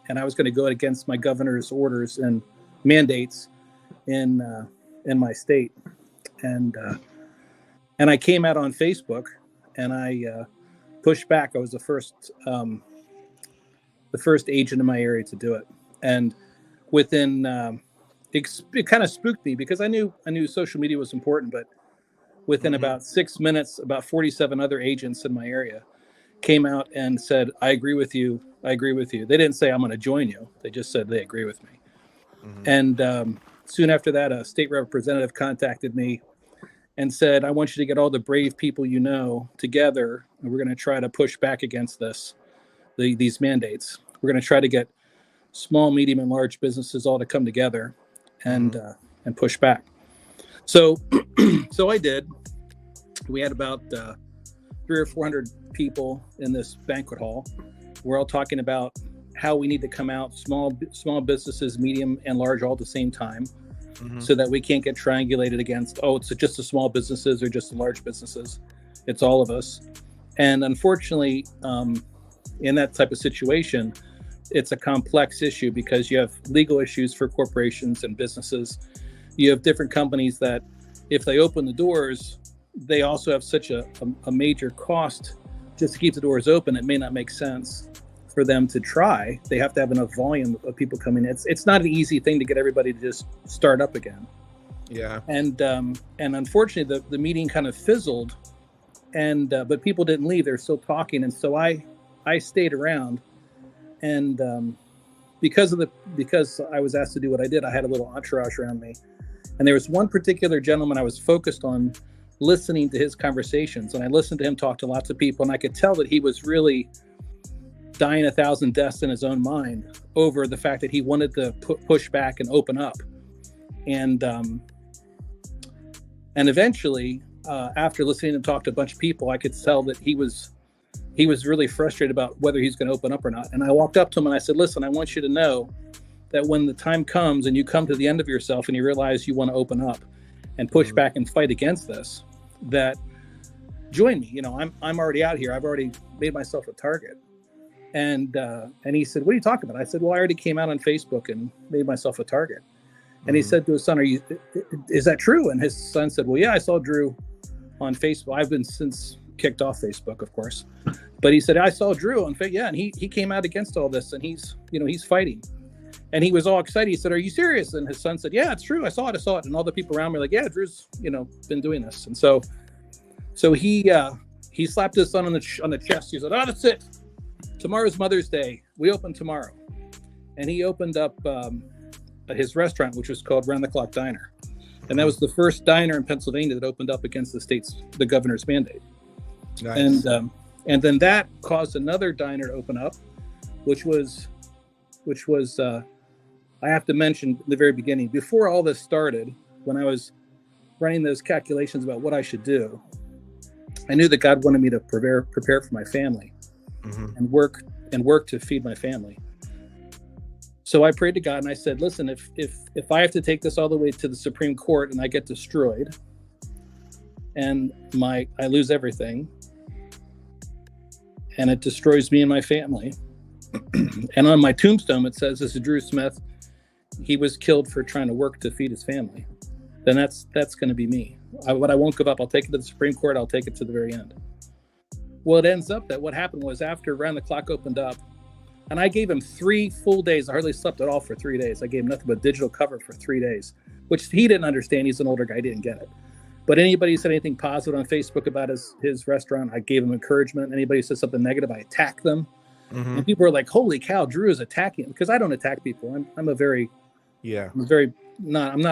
and I was going to go against my governor's orders and mandates in my state. And I came out on Facebook, and I pushed back. I was the first agent in my area to do it. And within it kind of spooked me, because I knew social media was important, but within about 6 minutes, about 47 other agents in my area came out and said, I agree with you. They didn't say, I'm going to join you. They just said they agree with me. And soon after that, a state representative contacted me and said, I want you to get all the brave people you know together, and we're going to try to push back against these mandates. We're going to try to get small, medium, and large businesses all to come together and push back. So I did. We had about 300 or 400 people in this banquet hall. We're all talking about how we need to come out, small businesses, medium and large, all at the same time, so that we can't get triangulated against, it's just the small businesses or just the large businesses. It's all of us. And unfortunately, in that type of situation, it's a complex issue, because you have legal issues for corporations and businesses. You have different companies that, if they open the doors, they also have such a major cost just to keep the doors open. It may not make sense for them to try. They have to have enough volume of people coming in. It's not an easy thing to get everybody to just start up again.
Yeah.
And unfortunately, the meeting kind of fizzled, but people didn't leave. They're still talking, and so I stayed around, and because I was asked to do what I did, I had a little entourage around me. And there was one particular gentleman I was focused on listening to his conversations. And I listened to him talk to lots of people, and I could tell that he was really dying 1,000 deaths in his own mind over the fact that he wanted to push back and open up. And eventually, after listening to him talk to a bunch of people, I could tell that he was really frustrated about whether he's going to open up or not. And I walked up to him and I said, listen, I want you to know that when the time comes and you come to the end of yourself and you realize you want to open up and push back and fight against this, that join me. I'm already out here. I've already made myself a target. And he said, what are you talking about? I said, well, I already came out on Facebook and made myself a target. And he said to his son, is that true? And his son said, well, yeah, I saw Drew on Facebook. I've been since kicked off Facebook, of course. But he said, I saw Drew on Facebook. Yeah. And he came out against all this, and he's fighting. And he was all excited. He said, "Are you serious?" And his son said, "Yeah, it's true. I saw it. And all the people around me were like, "Yeah, Drew's, been doing this." And so he slapped his son on the chest. He said, "Oh, that's it. Tomorrow's Mother's Day. We open tomorrow." And he opened up his restaurant, which was called Round the Clock Diner. And that was the first diner in Pennsylvania that opened up against the governor's mandate.
Nice.
And then that caused another diner to open up, which was I have to mention in the very beginning, before all this started, when I was running those calculations about what I should do, I knew that God wanted me to prepare for my family and work to feed my family. So I prayed to God and I said, "Listen, if I have to take this all the way to the Supreme Court and I get destroyed and I lose everything and it destroys me and my family, and on my tombstone it says, this is Drew Smith, he was killed for trying to work to feed his family," then that's going to be me. I won't give up. I'll take it to the Supreme Court. I'll take it to the very end. Well, it ends up that what happened was after Round the Clock opened up, and I gave him 3 full days. I hardly slept at all for 3 days. I gave him nothing but digital cover for 3 days, which he didn't understand. He's an older guy. He didn't get it. But anybody who said anything positive on Facebook about his restaurant, I gave him encouragement. Anybody who said something negative, I attacked them. And people were like, "Holy cow, Drew is attacking," because I don't attack people. I'm not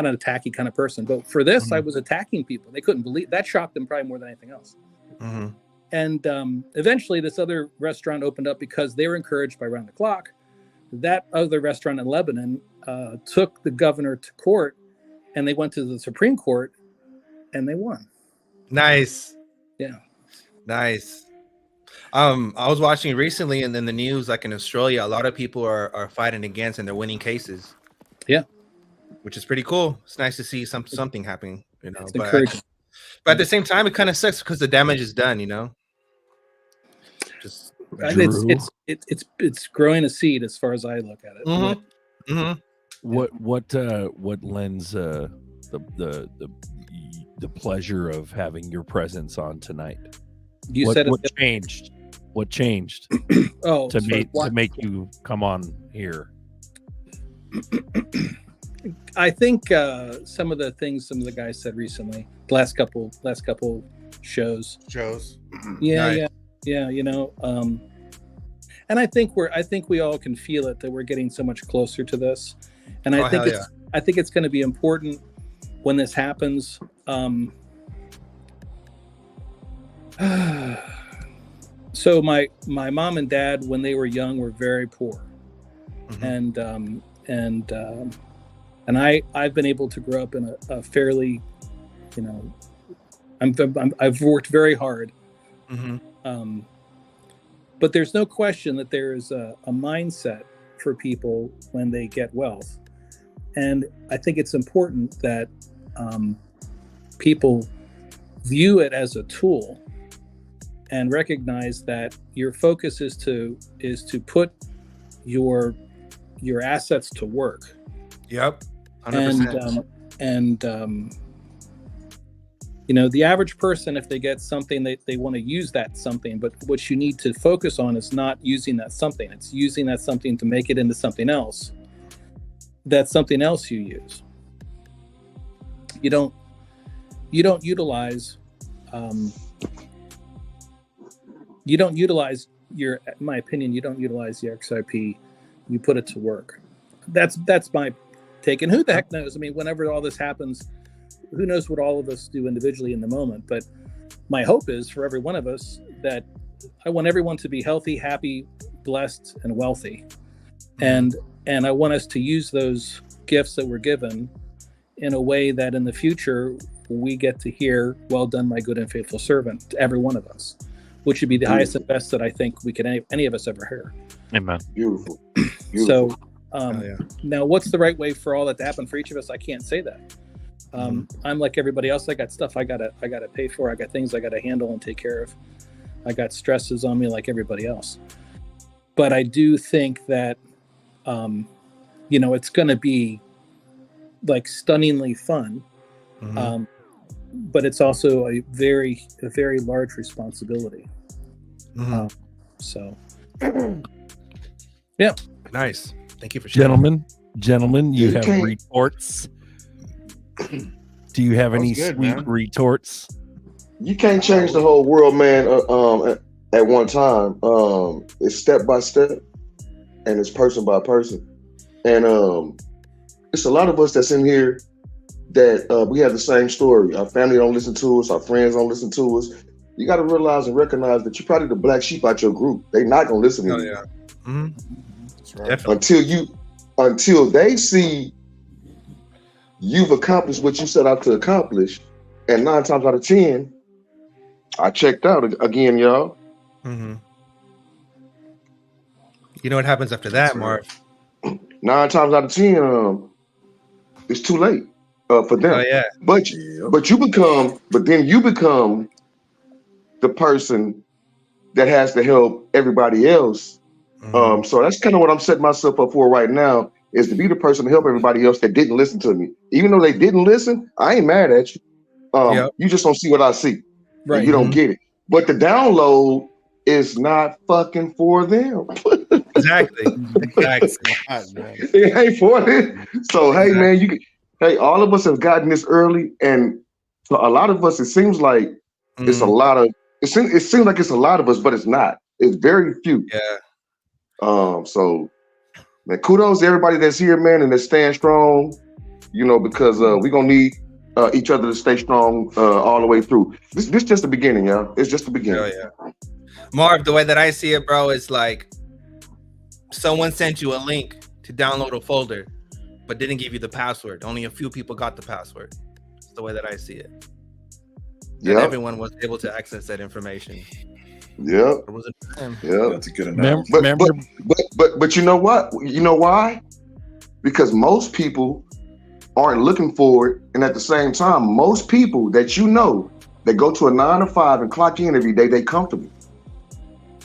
an attacky kind of person. But for this, I was attacking people. They couldn't believe that. Shocked them probably more than anything else. And eventually this other restaurant opened up because they were encouraged by Round the Clock. That other restaurant in Lebanon took the governor to court, and they went to the Supreme Court and they won.
Nice.
Yeah.
Nice. I was watching recently and in the news, like in Australia, a lot of people are fighting against and they're winning cases.
Yeah.
Which is pretty cool. It's nice to see something happening,
But
at the same time, it kind of sucks because the damage is done, Just
it's growing a seed as far as I look at it.
What lends the pleasure of having your presence on tonight? What changed to make you come on here?
I think some of the guys said recently, the last couple shows. Yeah. And I think we all can feel it, that we're getting so much closer to this. And I think it's going to be important when this happens. So my mom and dad, when they were young, were very poor, and I've been able to grow up in a fairly, I've worked very hard, but there's no question that there's a mindset for people when they get wealth, and I think it's important that people view it as a tool and recognize that your focus is to put your assets to work.
Yep. 100%.
And the average person, if they get something, they want to use that something, but what you need to focus on is not using that something. It's using that something to make it into something else. That's something else you use. You don't utilize in my opinion, you don't utilize the XRP, you put it to work. That's my take. And who the heck knows? I mean, whenever all this happens, who knows what all of us do individually in the moment. But my hope is for every one of us that I want everyone to be healthy, happy, blessed, and wealthy. And I want us to use those gifts that we're given in a way that in the future we get to hear, "Well done, my good and faithful servant," to every one of us, which would be the highest and best that I think we could any of us ever hear.
Amen.
Beautiful.
So now what's the right way for all that to happen for each of us? I can't say that. I'm like everybody else. I got stuff I gotta pay for. I got things I gotta handle and take care of. I got stresses on me like everybody else. But I do think that it's gonna be like stunningly fun. But it's also a very large responsibility. So yeah.
Nice. Thank you for sharing.
Gentlemen, Gentlemen, you
You
have
can't-
retorts. Do you have
That was
any
good,
sweet
man.
retorts?
You can't change the whole world, man. At one time, it's step by step, and it's person by person, and it's a lot of us that's in here that we have the same story. Our family don't listen to us. Our friends don't listen to us. You got to realize and recognize that you're probably the black sheep out your group. They're not gonna listen to
Oh
you
yeah. Mm-hmm.
That's right.
Definitely.
until they see you've accomplished what you set out to accomplish. And 9 times out of 10, I checked out again, y'all.
Mm-hmm. You know what happens after that, Marv?
9 times out of 10, it's too late for them.
Oh yeah.
But then you become the person that has to help everybody else.
Mhm.
So that's kind of what I'm setting myself up for right now, is to be the person to help everybody else that didn't listen to me. Even though they didn't listen, I ain't mad at you.
Yep.
You just don't see what I see.
Right.
And you don't get it. But the download is not fucking for them.
Exactly. Exactly.
God, man.
It ain't for them. So hey man, all of us have gotten this early, and for a lot of us, it seems like it's a
Mhm.
lot of it seems like it's a lot of us, but it's not. It's very few.
Yeah.
So man, kudos to everybody that's here, man, and that's staying strong, because we're gonna need each other to stay strong all the way through. This just the beginning, y'all. It's just the beginning.
Oh yeah. Marv, the way that I see it, bro, is like someone sent you a link to download a folder, but didn't give you the password. Only a few people got the password. That's the way that I see it. And
Yeah.
everyone was able to access that information.
Yeah.
It wasn't for them.
Yeah.
That's a good
Remember,
analogy.
But you know what? You know why? Because most people aren't looking for it, and at the same time, most people that that go to a 9 to 5 and clock in every day, they comfortable.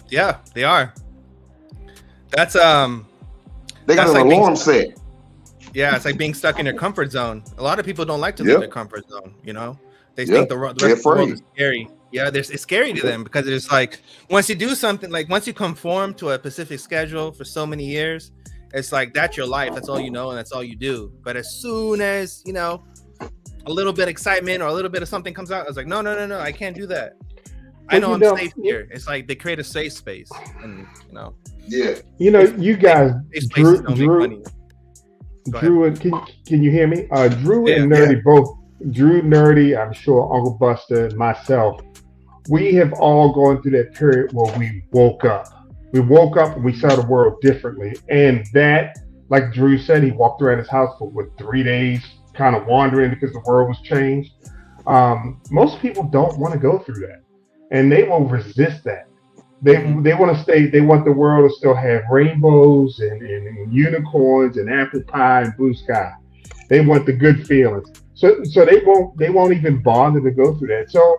Yeah, they are. That's
They got
That's
an
like being
alarm
stuck-
set.
yeah, it's like being stuck in their comfort zone. A lot of people don't like to
Yep.
leave their comfort zone, They
Yep.
think the rest
They're
of the world
afraid.
is scary. Yeah, it's scary to them because it's like once you do something, like once you conform to a specific schedule for so many years, it's like that's your life. That's all you know and that's all you do. But as soon as, a little bit of excitement or a little bit of something comes out, I was like, no, I can't do that. I know I'm safe here. It's like they create a safe space, and
Yeah.
You guys,
safe spaces don't make money. Go ahead.
Drew, and can you hear me? Drew and
Yeah.
Nerdy both. Drew, Nerdy, I'm sure Uncle Buster, and myself, we have all gone through that period where we woke up. We woke up and we saw the world differently. And that, like Drew said, he walked around his house for 3 days, kind of wandering because the world was changed. Most people don't want to go through that, and they will resist that. They want to stay. They want the world to still have rainbows and unicorns and apple pie and blue sky. They want the good feelings. So they won't even bother to go through that. So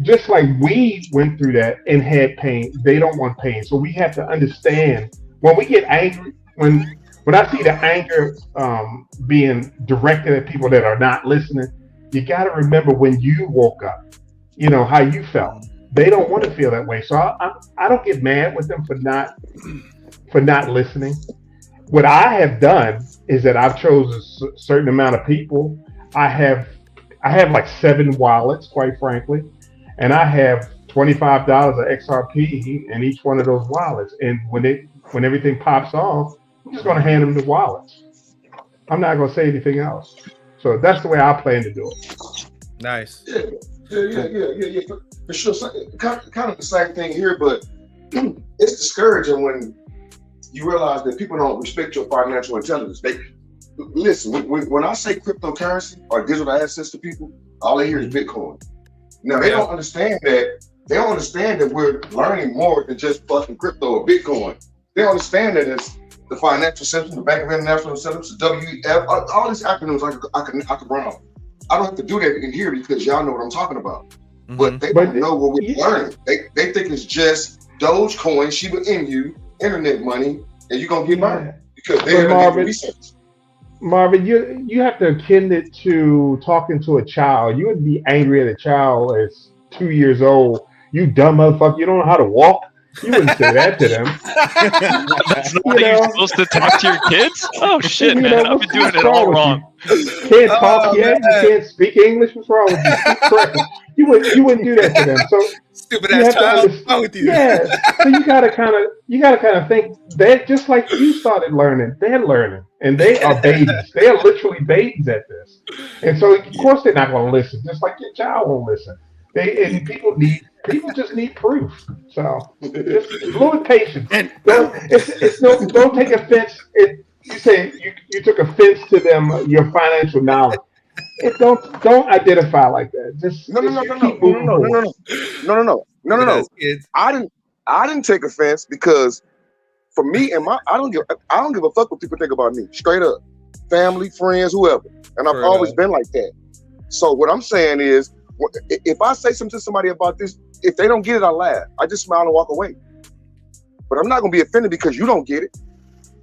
just like we went through that and had pain, they don't want pain. So we have to understand when we get angry, when I see the anger being directed at people that are not listening, you got to remember when you woke up, how you felt. They don't want to feel that way. So I don't get mad with them for not listening. What I have done is that I've chosen a certain amount of people. I have like 7 wallets, quite frankly, and I have $25 of XRP in each one of those wallets. And when everything pops off, I'm just going to hand them the wallets. I'm not going to say anything else. So that's the way I plan to do it.
Nice.
Yeah. For sure. So, kind of the same thing here, but it's discouraging when you realize that people don't respect your financial intelligence. Listen, when I say cryptocurrency or digital assets to people, all they hear is Bitcoin. Now they don't understand that. They don't understand that we're learning more than just fucking crypto or Bitcoin. They don't understand that it's the financial system, the Bank of International Settlements, the WEF, all these acronyms I can run off. I don't have to do that in here because y'all know what I'm talking about.
Mm-hmm.
But they don't know what we're learning. They think it's just Dogecoin, Shiba Inu, internet money, and you're gonna get money because they're doing research.
Marvin, you have to akin it to talking to a child. You would be angry at a child as 2 years old. You dumb motherfucker, you don't know how to walk. You wouldn't say that to them.
That's not how you're supposed to talk to your kids? Oh, shit, man. I've been doing it all wrong.
You can't talk yet. You can't speak English. What's wrong with you? Speak correctly. You wouldn't do that to them. So
stupid ass child. What's wrong with you?
Yeah. So you gotta kind of think that just like you started learning, they're learning, and they are babies. They are literally babies at this, and so of course they're not going to listen. Just like your child won't listen. People just need proof. So just a little patience. Don't take offense. You say you took offense to them, your financial knowledge. Don't identify like that.
No. I didn't take offense because for me and I don't give a fuck what people think about me. Straight up, family, friends, whoever, and I've always been like that. So what I'm saying is, if I say something to somebody about this, if they don't get it, I laugh. I just smile and walk away. But I'm not gonna be offended because you don't get it.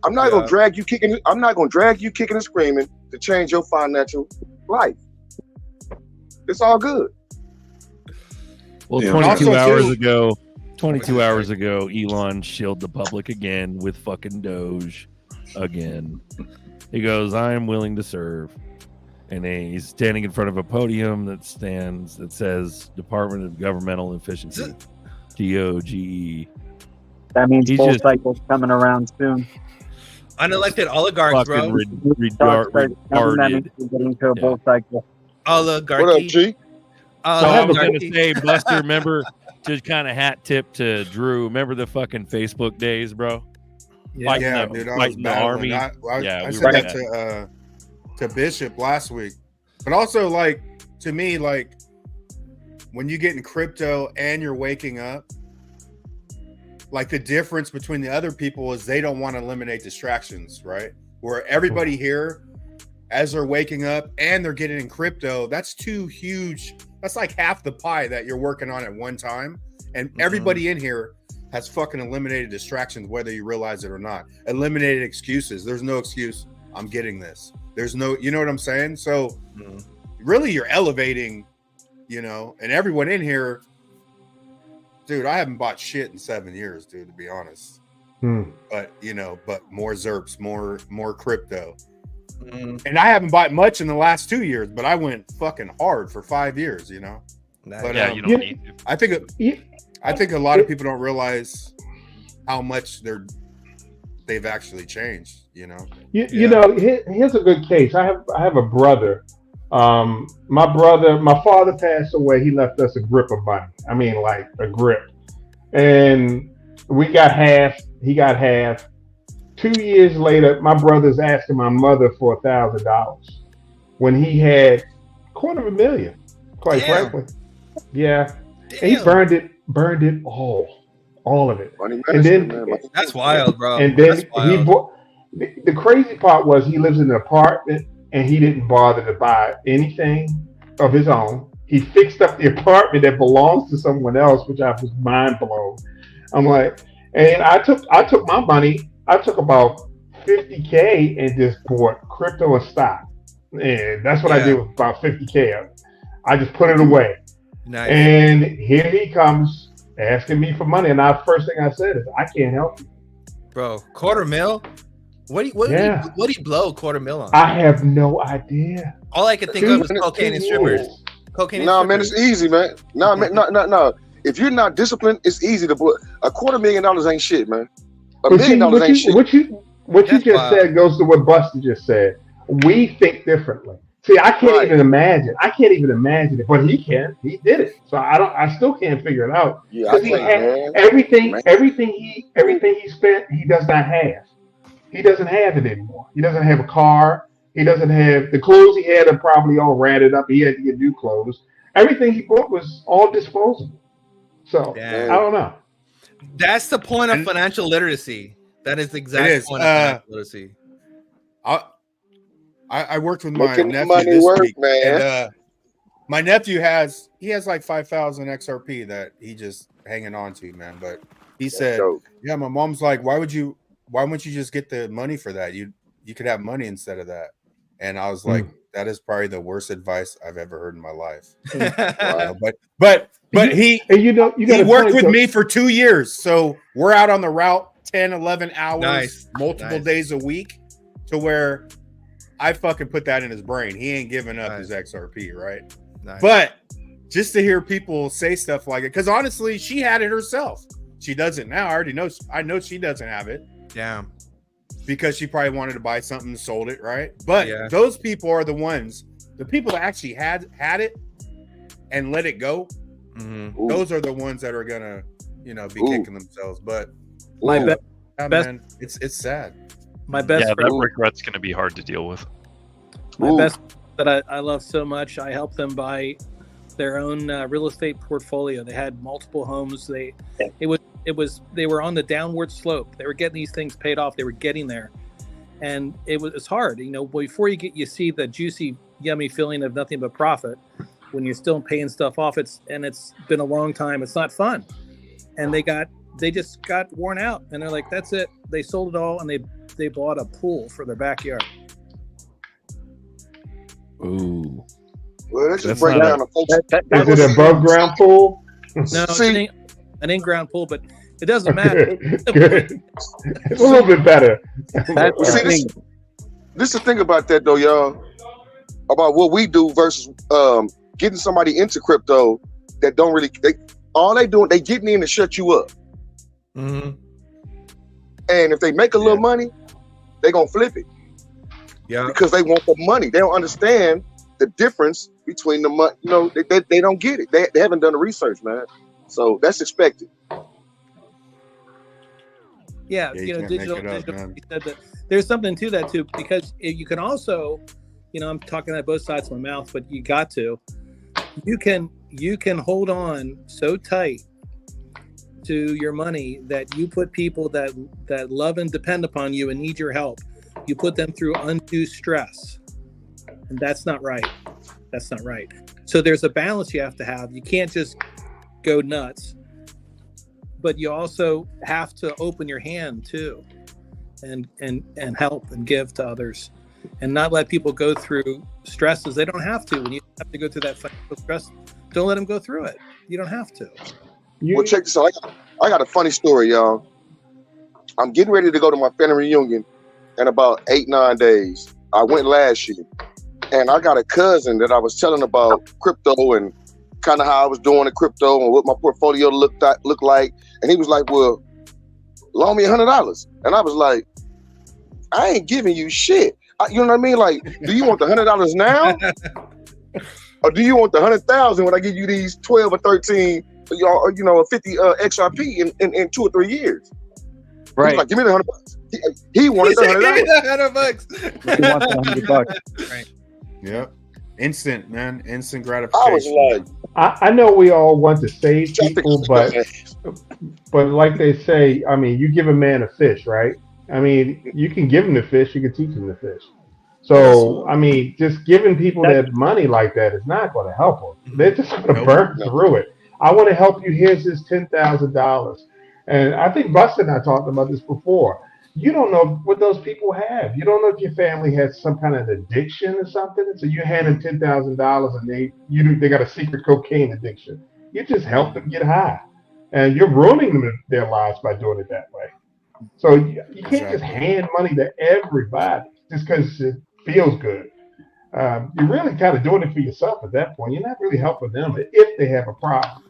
I'm not gonna drag you kicking. I'm not gonna drag you kicking and screaming to change your financial life. It's all good.
Well, 22 hours ago, Elon shilled the public again with fucking Doge again. He goes, "I'm willing to serve," and he's standing in front of a podium that says Department of Governmental Efficiency, DOGE.
That means bull cycle's coming around soon.
Unelected oligarchs, bro.
Retarded. Getting to a bull cycle.
Oligarchy.
What up, G?
I was going to say, Buster, remember, just kind of hat tip to Drew. Remember the fucking Facebook days, bro?
Yeah, dude. I was
the army.
I said that to Bishop last week. But also, like, to me, like, when you get in crypto and you're waking up, like, the difference between the other people is they don't want to eliminate distractions, right? Where everybody here, as they're waking up and they're getting in crypto, that's too huge. That's like half the pie that you're working on at one time. And everybody in here has fucking eliminated distractions, whether you realize it or not. Eliminated excuses. There's no excuse. I'm getting this. There's no, you know what I'm saying? So really you're elevating, and everyone in here, dude, I haven't bought shit in 7 years, dude, to be honest. But, but more ZERPs, more crypto. And I haven't bought much in the last 2 years, but I went fucking hard for 5 years, But
you don't need to.
I think a lot of people don't realize how much they've actually changed,
Here's a good case. I have a brother. My father passed away. He left us a grip of money. I mean, like a grip. And we got half. He got half. 2 years later, my brother's asking my mother for $1,000 when he had $250,000, quite frankly. Yeah. And he burned it all of it. And then
that's wild, bro.
And then he bought. The crazy part was he lives in an apartment and he didn't bother to buy anything of his own. He fixed up the apartment that belongs to someone else, which I was mind blown. I'm like, and I took my money. I took about $50K and just bought crypto and stock. And that's what I did with about $50K. I just put it away. Nice. And here he comes asking me for money. And the first thing I said is, I can't help you.
Bro, $250,000? What do you blow $250,000 on?
I have no idea.
All I could think of was cocaine and strippers.
Man, it's easy, man. No. If you're not disciplined, it's easy to blow. $250,000 ain't shit, man. $1 million ain't shit.
What you just said goes to what Buster just said. We think differently. See, I can't even imagine. I can't even imagine it, but he can. He did it. So I still can't figure it out.
Yeah,
everything he spent, he does not have. He doesn't have it anymore. He doesn't have a car. He doesn't have the clothes he had are probably all ratted up. He had to get new clothes. Everything he bought was all disposable. So I don't know.
That's the point of financial literacy. That is the exact point of financial literacy.
I worked with my nephew this week, man. And, my nephew has like 5,000 XRP that he just hanging on to, man. But he said, "Yeah, my mom's like, why wouldn't you just get the money for that? You could have money instead of that." And I was like, that is probably the worst advice I've ever heard in my life. But But he worked with me for 2 years. So we're out on the route 10, 11 hours, multiple days a week, to where I fucking put that in his brain. He ain't giving up his XRP, right? But just to hear people say stuff like it, because honestly, she had it herself. She doesn't now. I already know. I know she doesn't have it.
Yeah.
Because she probably wanted to buy something and sold it, right? But those people are the ones, the people that actually had it and let it go. Mm-hmm. Those are the ones that are gonna, be kicking themselves. But man, it's sad.
My best friend, that regret's gonna be hard to deal with.
My best that I love so much, I helped them buy their own real estate portfolio. They had multiple homes. They were on the downward slope. They were getting these things paid off. They were getting there, and it's hard. Before you see the juicy, yummy feeling of nothing but profit, when you're still paying stuff off, it's been a long time. It's not fun, and they just got worn out, and they're like, that's it. They sold it all, and they bought a pool for their backyard.
Ooh.
Well, let's just break down the folks.
Is it above ground pool?
No, it ain't an in-ground pool, but it doesn't matter.
Good. It's a little bit better.
This is the thing about that, though, y'all, about what we do versus getting somebody into crypto that don't really. They getting in to shut you up.
Mm-hmm.
And if they make a little money, they gonna flip it.
Yeah,
because they want the money. They don't understand the difference between the money. They don't get it. They haven't done the research, man. So that's expected.
Yeah, digital. Said that there's something to that too, because you can also, I'm talking out both sides of my mouth, but you can hold on so tight to your money that you put people that love and depend upon you and need your help. You put them through undue stress, and that's not right. That's not right. So there's a balance you have to have. You can't just go nuts, but you also have to open your hand too, and help and give to others, and not let people go through stresses they don't have to. When you have to go through that financial stress, don't let them go through it. You don't have to.
Well, check this out. I got a funny story, y'all. I'm getting ready to go to my family reunion in about 8-9 days. I went last year, and I got a cousin that I was telling about crypto and kind of how I was doing the crypto and what my portfolio looked like. And he was like, "Well, loan me $100." And I was like, "I ain't giving you shit." You know what I mean? Like, do you want the $100 now, or do you want the 100,000 when I give you these 12 or 13, 50 XRP in 2 or 3 years?
Right.
He was like, "Give me the $100." He wanted the $100.
He wants the $100.
Right.
Yep. Instant, man. Instant gratification.
I was like,
I know we all want to save people, but like they say, I mean, you give a man a fish, right? I mean, you can give him the fish, you can teach him the fish. So, I mean, just giving people that money like that is not going to help them. They're just going to burn through it. I want to help you. Here's this $10,000. And I think Buster and I talked about this before. You don't know what those people have. You don't know if your family has some kind of addiction or something. So you hand them $10,000 and they got a secret cocaine addiction. You just help them get high, and you're ruining their lives by doing it that way. So you can't just hand money to everybody just because it feels good. You're really kind of doing it for yourself at that point. You're not really helping them if they have a problem.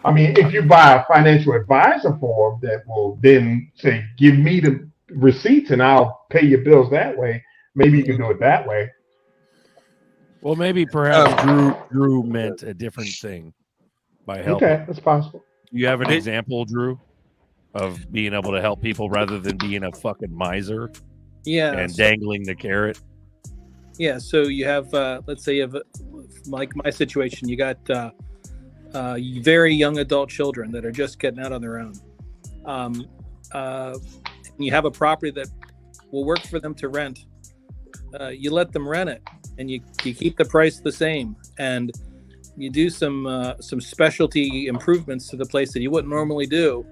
I mean, if you buy a financial advisor for them that will then say, "Give me the receipts and I'll pay your bills that way," maybe you can do it that way.
Well, maybe perhaps Drew meant a different thing by helping.
Okay, that's possible.
You have an example, Drew, of being able to help people rather than being a fucking miser, and dangling the carrot.
Yeah. So you have, let's say, you have like my situation. You got very young adult children that are just getting out on their own. You have a property that will work for them to rent. You let them rent it, and you keep the price the same, and you do some specialty improvements to the place that you wouldn't normally do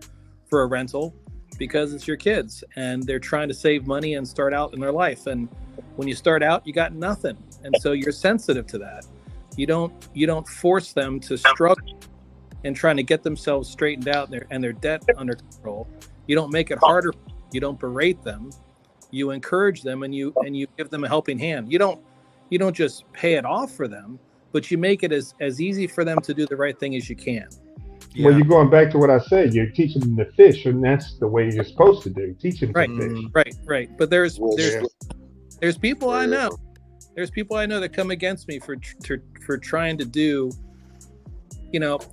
for a rental, because it's your kids and they're trying to save money and start out in their life. And when you start out, you got nothing, and so you're sensitive to that. You don't force them to struggle and trying to get themselves straightened out and their debt under control. You don't make it harder. You don't berate them. You encourage them, and you give them a helping hand. You don't just pay it off for them, but you make it as easy for them to do the right thing as you can.
Yeah. Well, you're going back to what I said. You're teaching them to fish, and that's the way you're supposed to do. Teach them to fish.
Right. But there's people I know. There's people I know that come against me for trying to do,
that's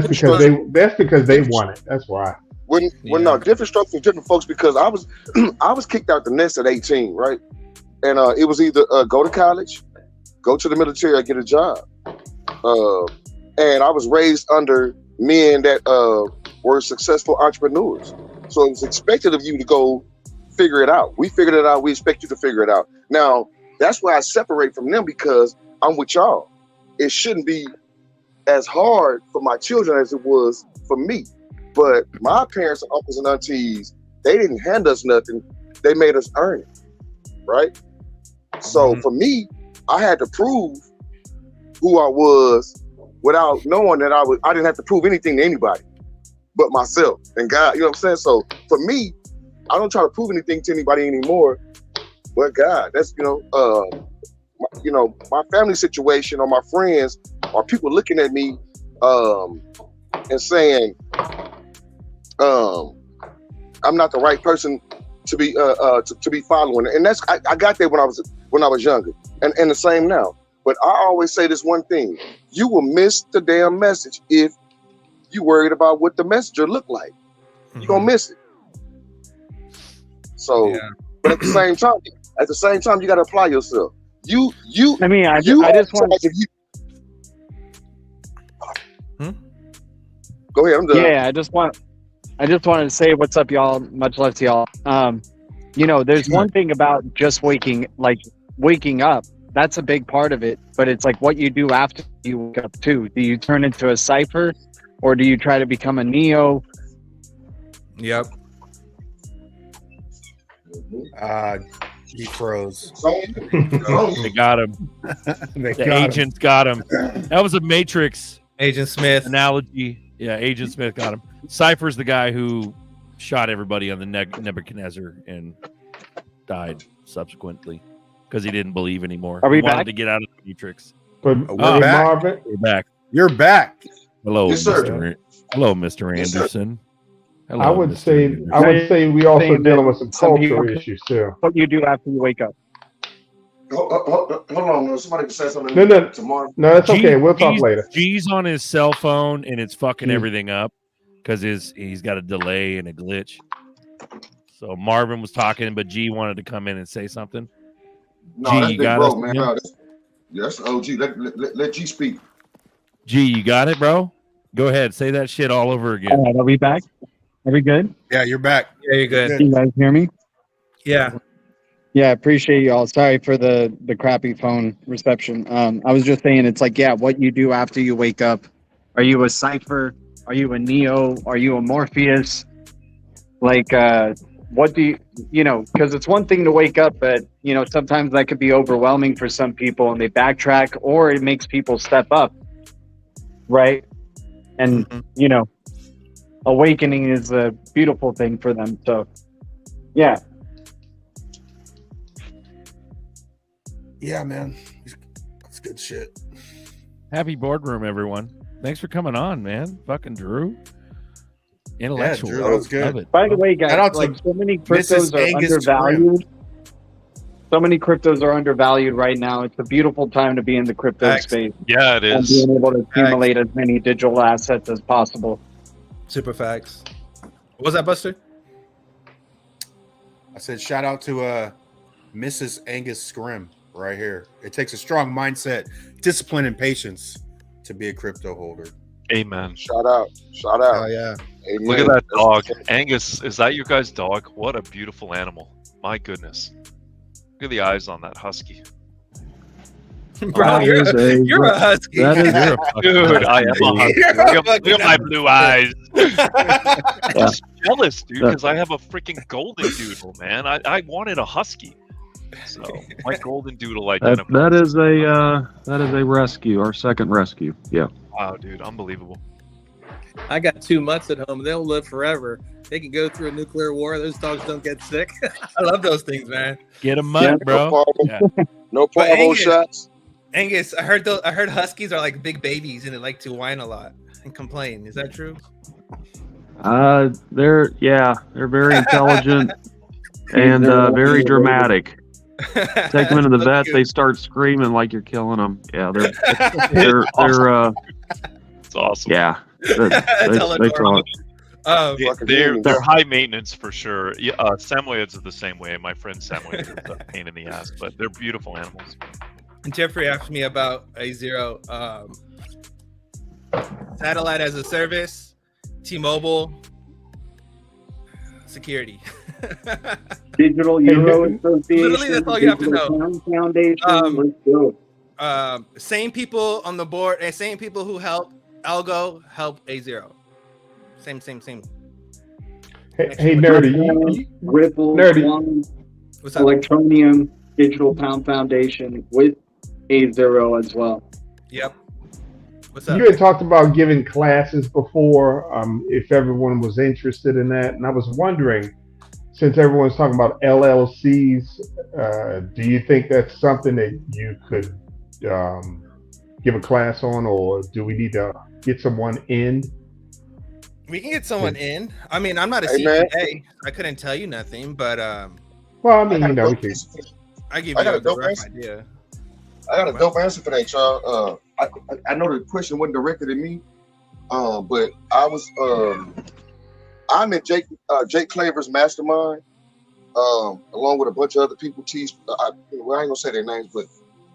because they want it. That's why.
No, different strokes for different folks, because I was kicked out the nest at 18, right? And it was either go to college, go to the military, or get a job. And I was raised under men that were successful entrepreneurs. So it was expected of you to go figure it out. We figured it out. We expect you to figure it out. Now, that's why I separate from them, because I'm with y'all. It shouldn't be as hard for my children as it was for me. But my parents and uncles and aunties, they didn't hand us nothing. They made us earn it, right? So for me, I had to prove who I was without knowing that I didn't have to prove anything to anybody but myself and God. You know what I'm saying? So for me, I don't try to prove anything to anybody anymore but God. That's, my family situation or my friends or people looking at me and saying, I'm not the right person to be following. And that's I got there when I was younger, and the same now. But I always say this one thing: you will miss the damn message if you worried about what the messenger looked like. You're gonna miss it. So, but at the same time, you gotta apply yourself. I just want to. Go ahead. I'm done.
Yeah, I just wanted to say what's up, y'all. Much love to y'all. There's one thing about just waking up. That's a big part of it, but it's like what you do after you wake up too. Do you turn into a cipher, or do you try to become a neo?
Yep.
He froze.
They got him. The agents got him. That was a Matrix.
Agent Smith
analogy. Yeah, Agent Smith got him. Cypher's the guy who shot everybody on the Nebuchadnezzar and died subsequently because he didn't believe anymore.
Are we
he
back?
wanted to get out of the Matrix.
We're back.
Marvin.
We're back.
You're back.
Hello,
Yes, sir.
Hello, Mr.
Yes,
Anderson. Hello,
I would
Mr.
say
Anderson.
we also dealing with some cultural issues too.
What you do after you wake up?
Hold on, somebody can say something.
No,
tomorrow.
No, that's okay. We'll talk later.
G's on his cell phone and it's fucking everything up because he's got a delay and a glitch. So Marvin was talking, but G wanted to come in and say something.
No,
G,
that's
you
big
got
bro,
us,
man. No, that's OG. Let G speak.
G, you got it, bro? Go ahead. Say that shit all over again.
All right, are we back? Are we good?
Yeah, you're back.
Yeah, you're good.
Can you guys hear me?
Yeah.
Yeah, appreciate y'all. Sorry for the crappy phone reception. I was just saying, it's like, what you do after you wake up. Are you a cipher? Are you a neo? Are you a Morpheus? Like, what do you because it's one thing to wake up, but, sometimes that could be overwhelming for some people and they backtrack, or it makes people step up. Right? And, awakening is a beautiful thing for them. So, yeah.
Yeah, man. That's good shit.
Happy boardroom, everyone. Thanks for coming on, man. Fucking Drew. Intellectual.
Yeah, Drew, that was good.
Love it.
By the way, guys, so many cryptos are undervalued. So many cryptos are undervalued right now. It's a beautiful time to be in the crypto space.
Yeah, it is.
And being able to accumulate as many digital assets as possible.
Super facts. What was that, Buster?
I said shout out to Mrs. Angus Scrim right here. It takes a strong mindset, discipline, and patience to be a crypto holder.
Amen.
Shout out.
Oh, yeah.
Amen.
Look at that dog. Angus, is that your guys' dog? What a beautiful animal. My goodness. Look at the eyes on that husky.
Bro, you're a husky.
Dude, I am a husky. Look at my blue eyes. I'm just jealous, dude, because I have a freaking golden doodle, man. I wanted a husky. So like golden doodle, like
that is a rescue, our second rescue. Yeah.
Wow, dude, unbelievable.
I got 2 mutts at home. They'll live forever. They can go through a nuclear war. Those dogs don't get sick.
I love those things, man.
Get a mutt, bro.
No parvo shots.
Angus, I heard huskies are like big babies and they like to whine a lot and complain. Is that true?
They're very intelligent and very dramatic. Take them into the vet, they start screaming like you're killing them. Yeah, they're
it's awesome.
Yeah, they talk.
They're high maintenance for sure. Yeah, Samoyeds are the same way. My friend Samoyed is a pain in the ass, but they're beautiful animals.
And Jeffrey asked me about A0 satellite as a service, T-Mobile, security.
Digital Euro Association.
Literally, that's all you have to know.
Foundation. Let's go.
Same people on the board, and same people who help Algo help A0. Same.
Hey, Nerdy.
Ripple,
Nerdy.
What's up?
Electronium, Digital Pound Foundation with A0 as well.
Yep. What's up?
You had talked about giving classes before, if everyone was interested in that. And I was wondering, since everyone's talking about LLCs, do you think that's something that you could give a class on, or do we need to get someone in?
We can get someone in. I mean, I'm not a CPA. I couldn't tell you nothing, but
well, I mean, you know,
I give you a rough idea.
I got a dope answer for that, y'all. I know the question wasn't directed at me, but I'm in Jake Claver's mastermind, along with a bunch of other people. I ain't gonna say their names, but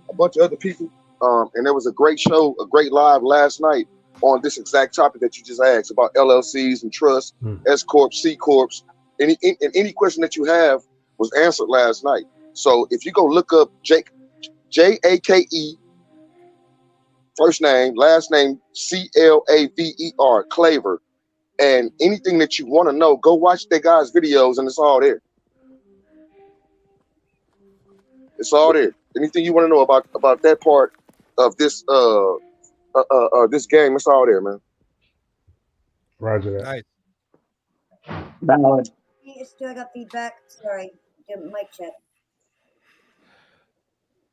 a bunch of other people. And there was a great show, a great live last night on this exact topic that you just asked about LLCs and trusts, S corps, C corps. Any question that you have was answered last night. So if you go look up Jake, J-A-K-E, first name, last name, C-L-A-V-E-R, Claver, and anything that you want to know, go watch that guy's videos and it's all there. It's all there. Anything you want to know about that part of this this game, it's all there, man.
Roger that.
Nice.
Valid.
Still got feedback. Sorry, mic check.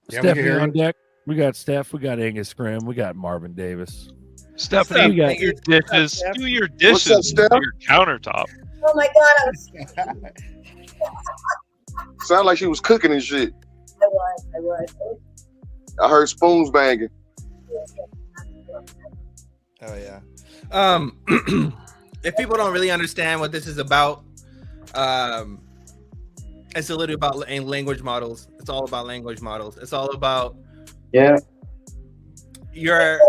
Stephanie on deck. We got Steph. We got Angus Grimm. We got Marvin Davis.
Stephanie,
we got
do your dishes.
What's up, Steph?
On your countertop.
Oh my God,
Sound like she was cooking and shit.
I was.
I heard spoons banging.
Oh yeah. If people don't really understand what this is about, it's a little about language models. It's all about language models. It's all about your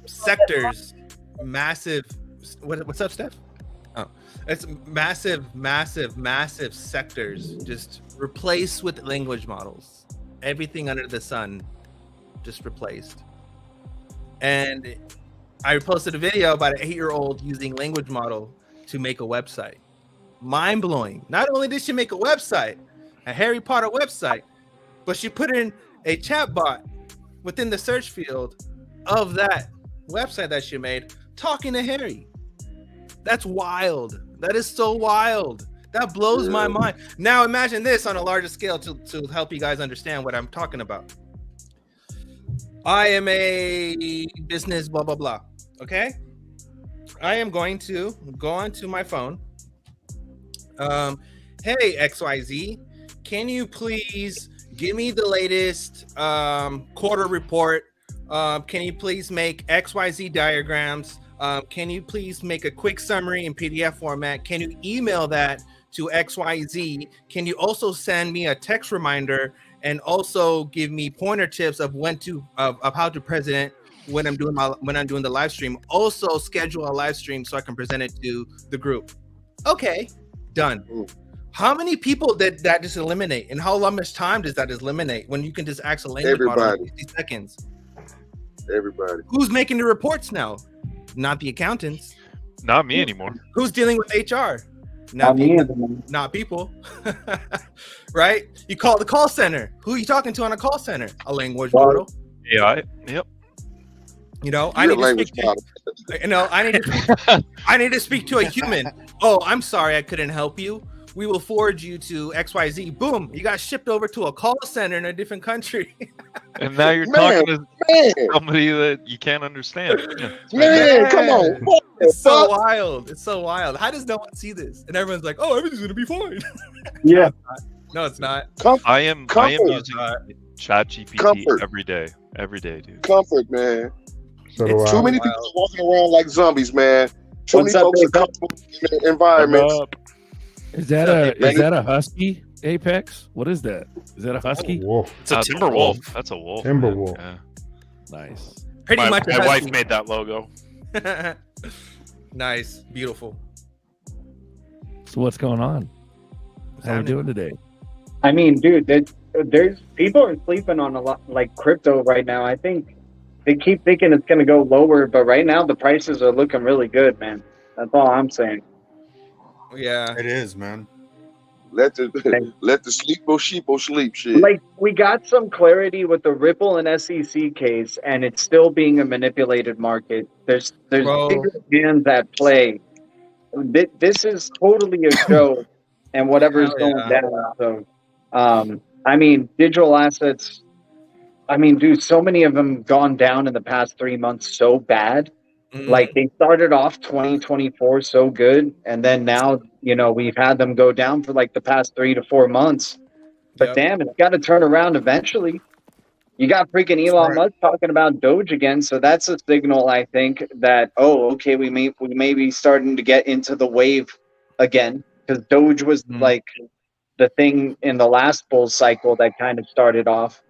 sectors, massive. What's up, Steph? Oh, it's massive sectors just replaced with language models. Everything under the sun just replaced. And I posted a video about an 8-year-old using language model to make a website. Mind blowing. Not only did she make a website, a Harry Potter website, but she put in a chatbot within the search field of that website that she made, talking to Harry. That's wild. That is so wild. That blows my mind. Now imagine this on a larger scale to help you guys understand what I'm talking about. I am a business blah blah blah. Okay, I am going to go onto my phone. Hey XYZ, can you please give me the latest quarter report? Can you please make XYZ diagrams? Can you please make a quick summary in PDF format? Can you email that to XYZ? Can you also send me a text reminder and also give me pointer tips of when to of how to present when I'm doing the live stream? Also schedule a live stream so I can present it to the group. Okay, done. How many people did that just eliminate, and how much time does that eliminate when you can just ask a language model in 60 seconds?
Everybody.
Who's making the reports now? Not the accountants.
Not me anymore.
Who's dealing with HR? not people. Right? You call the call center. Who are you talking to on a call center? A language model.
Yeah. Yep.
You know, I need to speak to, I need to speak to a human. Oh, I'm sorry, I couldn't help you. We will forward you to XYZ. Boom, you got shipped over to a call center in a different country.
And now you're talking to somebody that you can't understand.
Man, come on.
It's so wild. It's so wild. How does no one see this? And everyone's like, oh, everything's gonna be fine.
Yeah.
No, it's not.
I am using ChatGPT every day, dude.
Comfort, man.
So
too many people are walking around like zombies, man. Too many folks are comfortable in the environment.
Is that a husky, Apex? What is that? Is that a husky?
Wolf.
It's a timber wolf.
That's a wolf.
Timberwolf.
Yeah.
Nice.
Pretty much.
My wife made that logo.
Nice, beautiful.
So what's going on? How are we doing today?
I mean, dude, there's people are sleeping on a lot like crypto right now. I think they keep thinking it's going to go lower, but right now the prices are looking really good, man. That's all I'm saying.
Yeah,
it is, man.
Let the sleepo sheepo sleep. Shit.
Like we got some clarity with the Ripple and SEC case, and it's still being a manipulated market. There's bigger hands at play. This is totally a show, and whatever's going down. So, I mean, digital assets. I mean, dude, so many of them gone down in the past 3 months so bad. Like they started off 2024 so good, and then now, you know, we've had them go down for like the past 3 to 4 months. But damn, it's got to turn around eventually. You got freaking Elon Musk talking about Doge again, so that's a signal, I think, that okay, we may be starting to get into the wave again, because Doge was like the thing in the last bull cycle that kind of started off,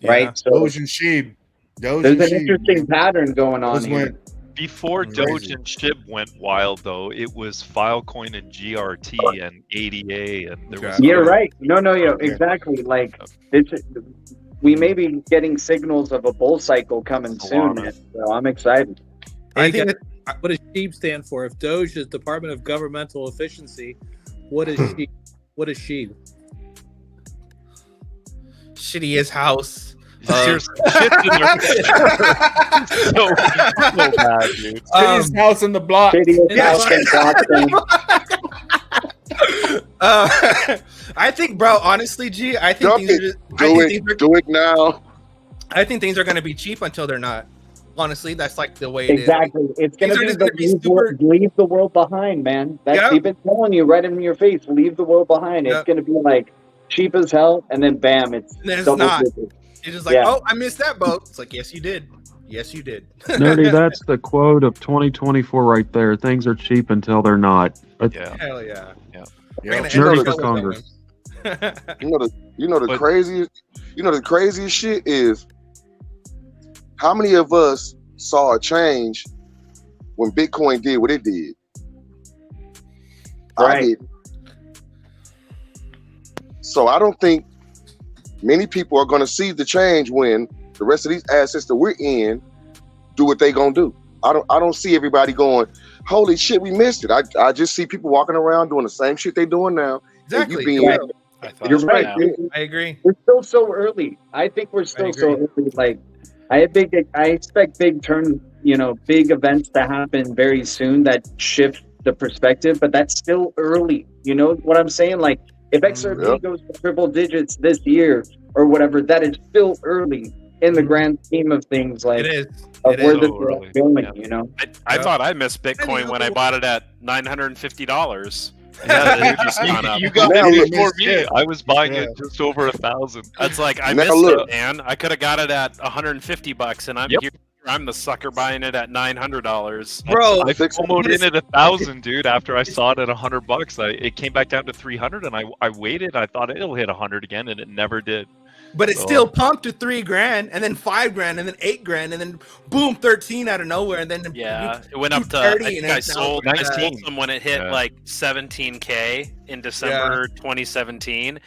right? So
Doge and Sheeb.
There's an interesting pattern going on here.
Before Doge and SHIB went wild, though, it was Filecoin and GRT and ADA, and there was.
You're right. No, exactly. Like we may be getting signals of a bull cycle coming soon, man, so I'm excited.
I think what does SHIB stand for? If Doge is Department of Governmental Efficiency, what is SHIB? What is SHIB?
Shittiest house.
Seriously, shit's in their so bad, dude.
Shittiest house in the block.
I think, bro. Honestly, G, I think
do it now.
I think things are going to be cheap until they're not. Honestly, that's like the way it is.
Exactly. It's going to be leave the world behind, man. We've been telling you right in your face, leave the world behind. It's going to be like cheap as hell, and then bam, it's
not. It's just like, oh, I missed that boat. It's like, yes, you did. Yes, you did.
Nerdy, that's the quote of 2024 right there. Things are cheap until they're not.
Yeah.
Hell yeah.
Nerdy for Congress.
You know the craziest shit is how many of us saw a change when Bitcoin did what it did?
Right.
I didn't. So I don't think many people are going to see the change when the rest of these assets that we're in do what they gonna do. I don't see everybody going, holy shit, we missed it. I just see people walking around doing the same shit they're doing now.
Exactly.
You're right.
I agree.
We're still so early. I think we're still so early. Like I expect big events to happen very soon that shift the perspective, but that's still early. You know what I'm saying? Like if XRP goes to triple digits this year or whatever, that is still early in the grand scheme of things. Like
it is.
Where this is going, you know.
I thought I missed Bitcoin when I bought it at $950. Yeah,
you got it before me. I was buying it just over 1,000.
That's like I missed it, man. I could have got it at $150, and I'm here. I'm the sucker buying it at $900.
Bro,
I FOMO'd in at 1,000, dude. After I saw it at $100, it came back down to 300, and I waited. I thought it'll hit 100 again, and it never did.
But it still pumped to $3,000, and then $5,000, and then $8,000, and then boom, 13 out of nowhere, and then
it went up to. I think I sold some when it hit like 17K in December 2017,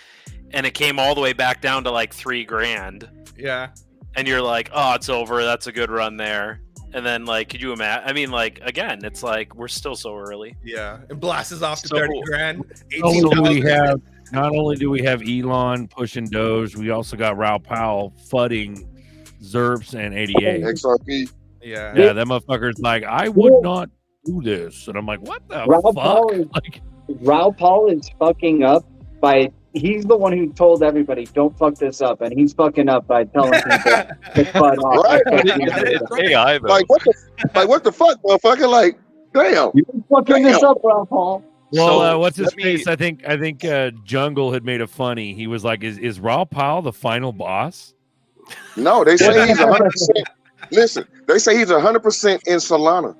and it came all the way back down to like $3,000.
Yeah.
And you're like, oh, it's over. That's a good run there. And then, like, could you imagine? I mean, like, again, it's like we're still so early.
Yeah, and blasts off to 30 grand.
Not only do we have Elon pushing Doge, we also got Raoul Powell fudding ZERPs and ADA.
XRP.
Yeah,
that motherfucker's like, I would not do this, and I'm like, what the fuck?
Raoul Paul is fucking up by. He's the one who told everybody, "Don't fuck this up," and he's fucking up by telling people to fuck off.
Right? AI, like what the fuck, motherfucker? Like, damn,
you fucking this up, Raoul Paul.
Well, what's his face? I think Jungle had made a funny. He was like, "Is Raoul Powell the final boss?"
No, they say he's 100%. Listen, they say he's 100% in Solana.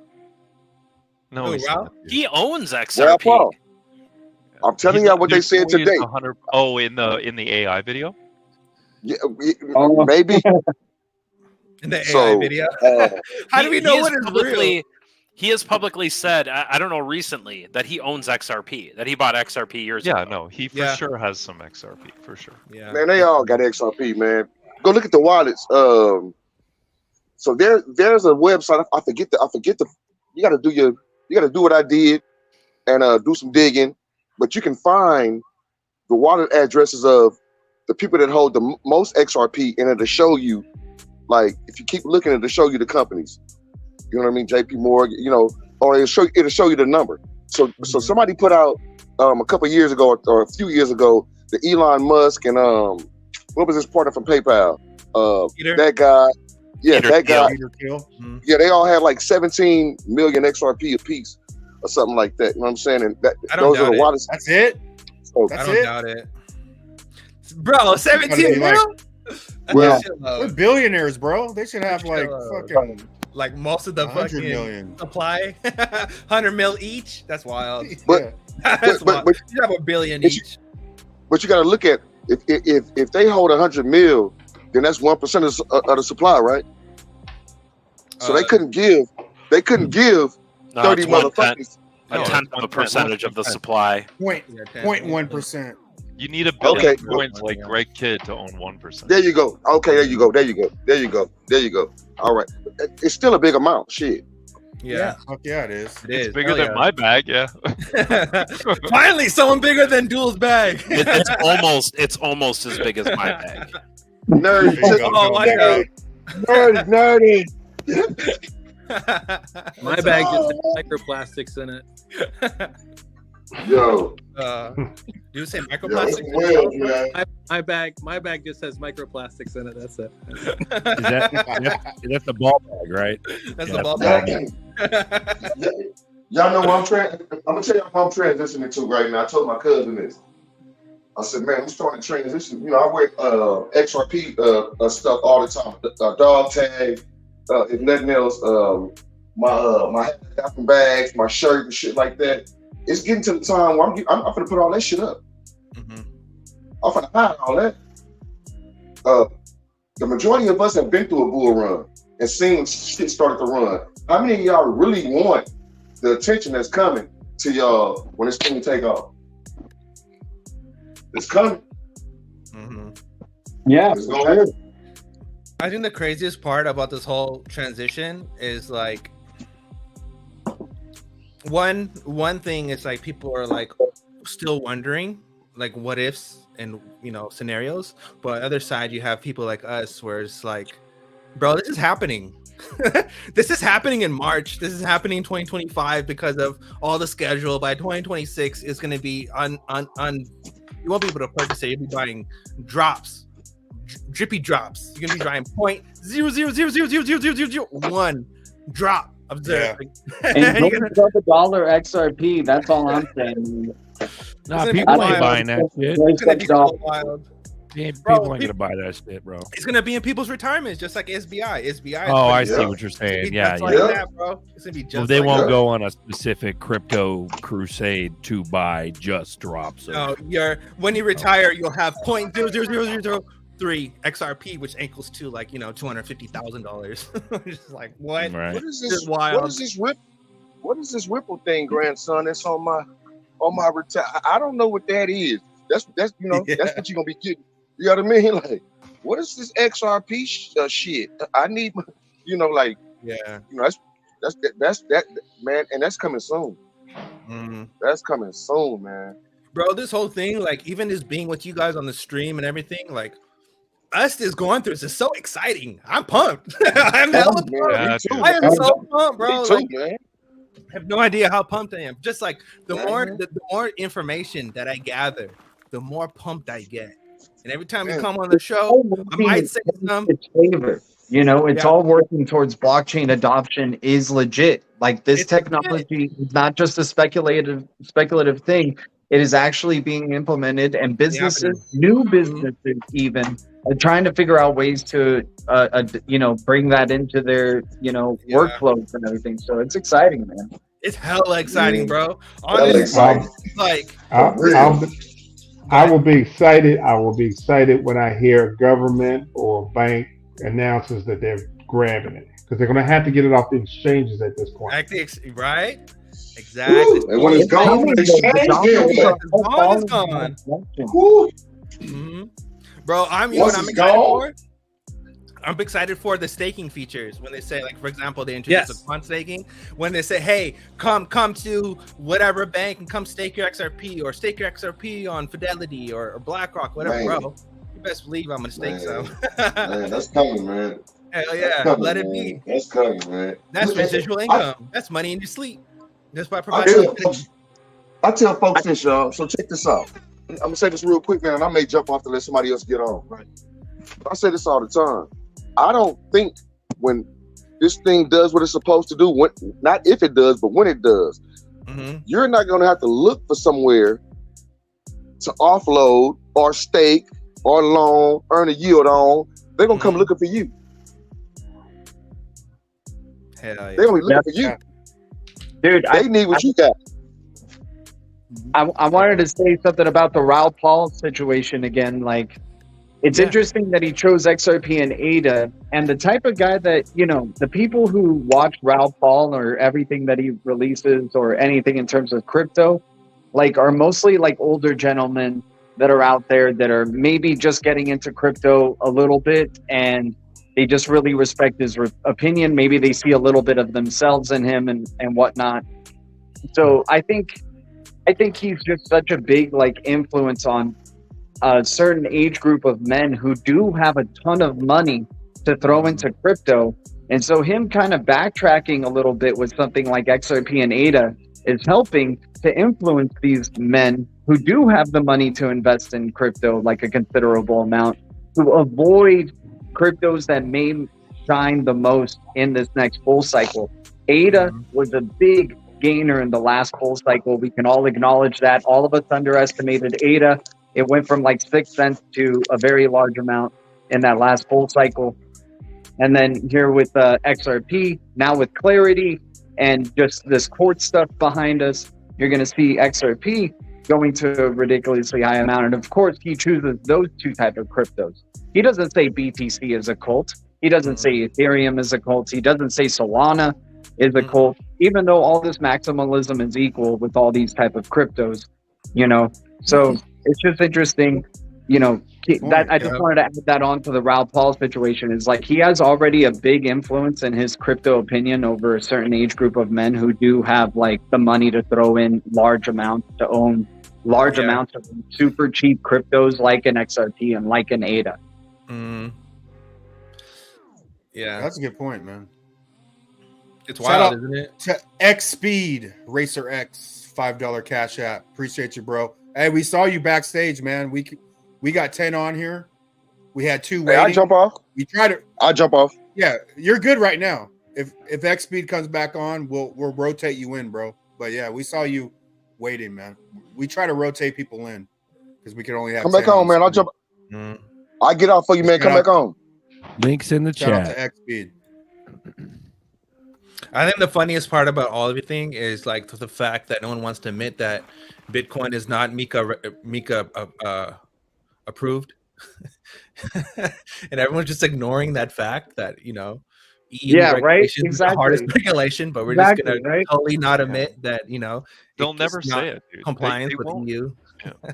No,
he owns XRP.
Raoul Paul. I'm telling you what they said today.
Oh, in the AI video?
Yeah, maybe.
In the AI video? How do we know what is real?
He has publicly said, I don't know, recently, that he owns XRP, that he bought XRP years ago.
Yeah, no, he for sure has some XRP, for sure.
Yeah,
man, they all got XRP, man. Go look at the wallets. So there's a website. I forget the. You got to do what I did and do some digging. But you can find the wallet addresses of the people that hold the most XRP, and it'll show you, like, if you keep looking, it'll show you the companies. You know what I mean? JP Morgan, you know, or it'll show you the number. So somebody put out a couple years ago or a few years ago, the Elon Musk and what was his partner from PayPal? That guy. Yeah, that guy.
Mm-hmm.
Yeah, they all had like 17 million XRP apiece. Or something like that, you know what I'm saying? And those are the wallets.
That's it.
So
I don't doubt it, bro. 17 mil.
Well,
we're billionaires, bro. They should have like fucking
like most of the
100
fucking
million
supply, 100 mil each. That's wild.
But
you have a billion each.
But you got to look at if they hold 100 mil, then that's 1% of the supply, right? So they couldn't give 30 motherfuckers.
A tenth of a percentage of the supply.
0.1%.
You need a billion coins like Greg Kidd to own 1%.
There you go. Okay, there you go. All right. It's still a big amount. Shit.
Yeah.
Fuck yeah, it is.
It's bigger than my bag, yeah.
Finally, someone bigger than Duel's bag.
It's almost as big as my bag.
Nerdy.
Oh my god.
Nerdy.
My bag just has microplastics in it.
Yo.
Do you say microplastics?
My bag just has microplastics in it. That's it.
That's the ball bag, right?
That's the ball bag.
Y'all know what I'm gonna tell y'all what I'm transitioning to right now. I told my cousin this. I said, man, I'm starting to transition. You know, I wear XRP stuff all the time. Dog tag. If nothing else, my African bags, my shirt and shit like that. It's getting to the time where I'm gonna put all that shit up.
Mm-hmm.
I'm gonna hide all that. The majority of us have been through a bull run and seen when shit started to run. How many of y'all really want the attention that's coming to y'all when it's going to take off? It's coming.
Mm-hmm.
Yeah.
It's gonna happen.
I think the craziest part about this whole transition is like one thing is like people are like still wondering like what ifs and scenarios, but other side you have people like us where it's like, bro, this is happening. This is happening in March. This is happening in 2025 because of all the schedule. By 2026 it's going to be you won't be able to purchase it. You'll be buying drops. Drippy drops. You're gonna be buying 0.000000001 drop of ZRK.
And don't drop $1 XRP. That's all I'm saying.
Nah, people ain't buying that shit.
It's gonna be so wild.
Yeah, people ain't gonna buy that shit, bro.
It's gonna be in people's retirements, just like SBI. SBI.
Oh, I see what you're saying. Yeah,
like that, bro. It's gonna be just.
Well, they
like
won't
that.
go on a specific crypto crusade to buy just drops.
No, when you retire, you'll have 0.00003 XRP, which equals to like $250,000. Just like what?
Right.
What is this? What is this Ripple thing, grandson? That's on my retire. I don't know what that is. That's that's what you're gonna be getting. You know what I mean? Like, what is this XRP shit? I need, like,
Yeah.
You know, that's that man, and that's coming soon. That's coming soon, man.
Bro, this whole thing, like even just being with you guys on the stream and everything, like us just going through this is so exciting. I'm pumped. I'm hella pumped.
Yeah,
I am so pumped, bro.
Me too,
Like,
man.
I have no idea how pumped I am. Just like the more information that I gather, the more pumped I get. And every time you come on the show, I might say something.
You know, it's all working towards blockchain adoption is legit. Like this technology is not just a speculative thing. It is actually being implemented, and businesses, new businesses, even are trying to figure out ways to, bring that into their, workflows and everything. So it's exciting, man.
It's hella exciting, bro. Honestly, like
I will be excited. I will be excited when I hear a government or bank announces that they're grabbing it, because they're going to have to get it off the exchanges at this point.
Right? Exactly.
And when it's gone,
it's gone. Bro, I'm excited for the staking features. When they say, like, for example, they introduce the Quant staking. When they say, hey, come to whatever bank and come stake your XRP, or stake your XRP on Fidelity or BlackRock, whatever, bro. You best believe I'm gonna stake some.
Man, that's coming, man.
Hell yeah,
coming,
let it
man.
be.
That's coming, man.
That's residual income. That's money in your sleep. That's why
I tell folks this, y'all. So check this out. I'm gonna say this real quick, man, and I may jump off to let somebody else get on. Right? But I say this all the time. I don't think when this thing does what it's supposed to do, not if it does, but when it does, you're not gonna have to look for somewhere to offload or stake or loan, earn a yield on. They're gonna come looking for you.
Hell yeah.
They're gonna be looking for you.
Dude,
they need what you got.
I wanted to say something about the Raoul Paul situation again. Like, it's interesting that he chose XRP and ADA, and the type of guy that, the people who watch Raoul Paul or everything that he releases or anything in terms of crypto, like, are mostly like older gentlemen that are out there that are maybe just getting into crypto a little bit, and they just really respect his opinion. Maybe they see a little bit of themselves in him and whatnot. So I think he's just such a big influence on a certain age group of men who do have a ton of money to throw into crypto. And so him kind of backtracking a little bit with something like XRP and ADA is helping to influence these men who do have the money to invest in crypto, like a considerable amount, to avoid cryptos that may shine the most in this next bull cycle. ADA was a big gainer in the last bull cycle. We can all acknowledge that. All of us underestimated ADA. It went from 6 cents to a very large amount in that last bull cycle. And then here with XRP, now with clarity and just this court stuff behind us, you're going to see XRP going to a ridiculously high amount. And of course, he chooses those two type of cryptos. He doesn't say BTC is a cult. He doesn't say Ethereum is a cult. He doesn't say Solana is a cult, even though all this maximalism is equal with all these type of cryptos, So it's just interesting, that I just wanted to add that on to the Raoul Paul situation. Is he has already a big influence in his crypto opinion over a certain age group of men who do have the money to throw in large amounts, to own large amounts of super cheap cryptos like an XRP and like an ADA.
Yeah, that's a good point, man.
It's wild, isn't it?
To X Speed Racer X $5 Cash App. Appreciate you, bro. Hey, we saw you backstage, man. We got 10 on here. We had 2 waiting.
I jump off.
We try to.
I jump off.
Yeah, you're good right now. If X Speed comes back on, we'll rotate you in, bro. But yeah, we saw you waiting, man. We try to rotate people in because we can only have.
Come back on, man. I'll jump. I get off for you, man. Come back on.
Links in the
Shout out
chat.
to X Speed.
I think the funniest part about all everything is the fact that no one wants to admit that Bitcoin is not Mika approved, and everyone's just ignoring that fact that EU regulation is the hardest regulation, but we're just gonna totally not admit that
they'll never say it.
Compliance with EU.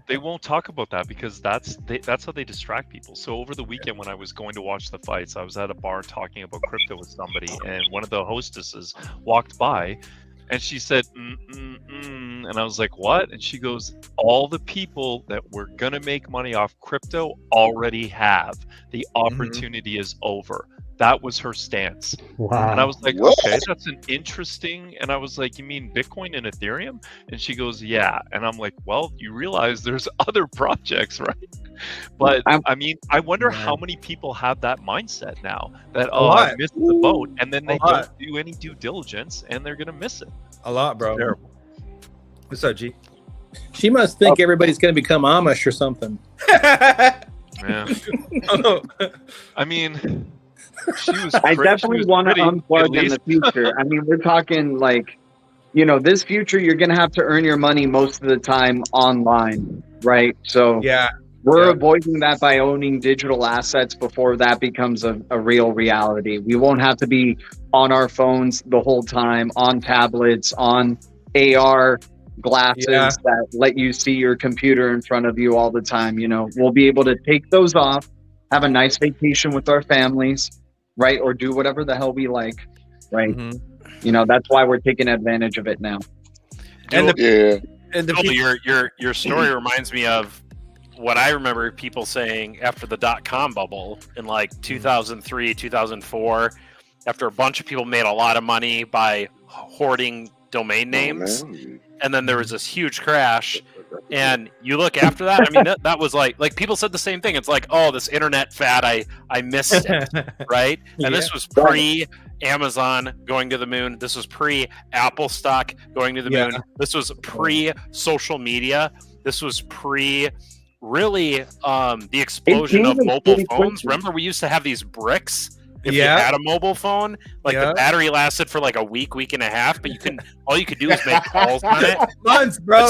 They won't talk about that because that's how they distract people. So over the weekend when I was going to watch the fights, I was at a bar talking about crypto with somebody, and one of the hostesses walked by and she said, and I was like, what? And she goes, all the people that were going to make money off crypto already have. The opportunity is over. That was her stance.
Wow.
And I was like, okay, that's an interesting. And I was like, you mean Bitcoin and Ethereum? And she goes, yeah. And I'm like, well, you realize there's other projects, right? But I mean, I wonder how many people have that mindset now that, I missed the boat. And then they don't do any due diligence and they're going to miss it.
A lot, bro. Terrible. What's up, G?
She must think everybody's going to become Amish or something.
Yeah. I mean...
I definitely want to unplug in the future. I mean, we're talking like, this future, you're going to have to earn your money most of the time online, right? So we're avoiding that by owning digital assets before that becomes a real reality. We won't have to be on our phones the whole time, on tablets, on AR glasses that let you see your computer in front of you all the time. We'll be able to take those off, have a nice vacation with our families, right? Or do whatever the hell we like, right? That's why we're taking advantage of it now.
And your story reminds me of what I remember people saying after the .com bubble in like 2003, 2004, after a bunch of people made a lot of money by hoarding domain names. And then there was this huge crash. And you look after that, I mean, that was like people said the same thing. It's like, oh, this internet fad, I missed it, right? And this was pre-Amazon going to the moon. This was pre-Apple stock going to the moon. This was pre-social media. This was really the explosion of mobile phones. Remember, we used to have these bricks. If you had a mobile phone, the battery lasted for like a week and a half, but all you could do was make calls on it.
Months, bro.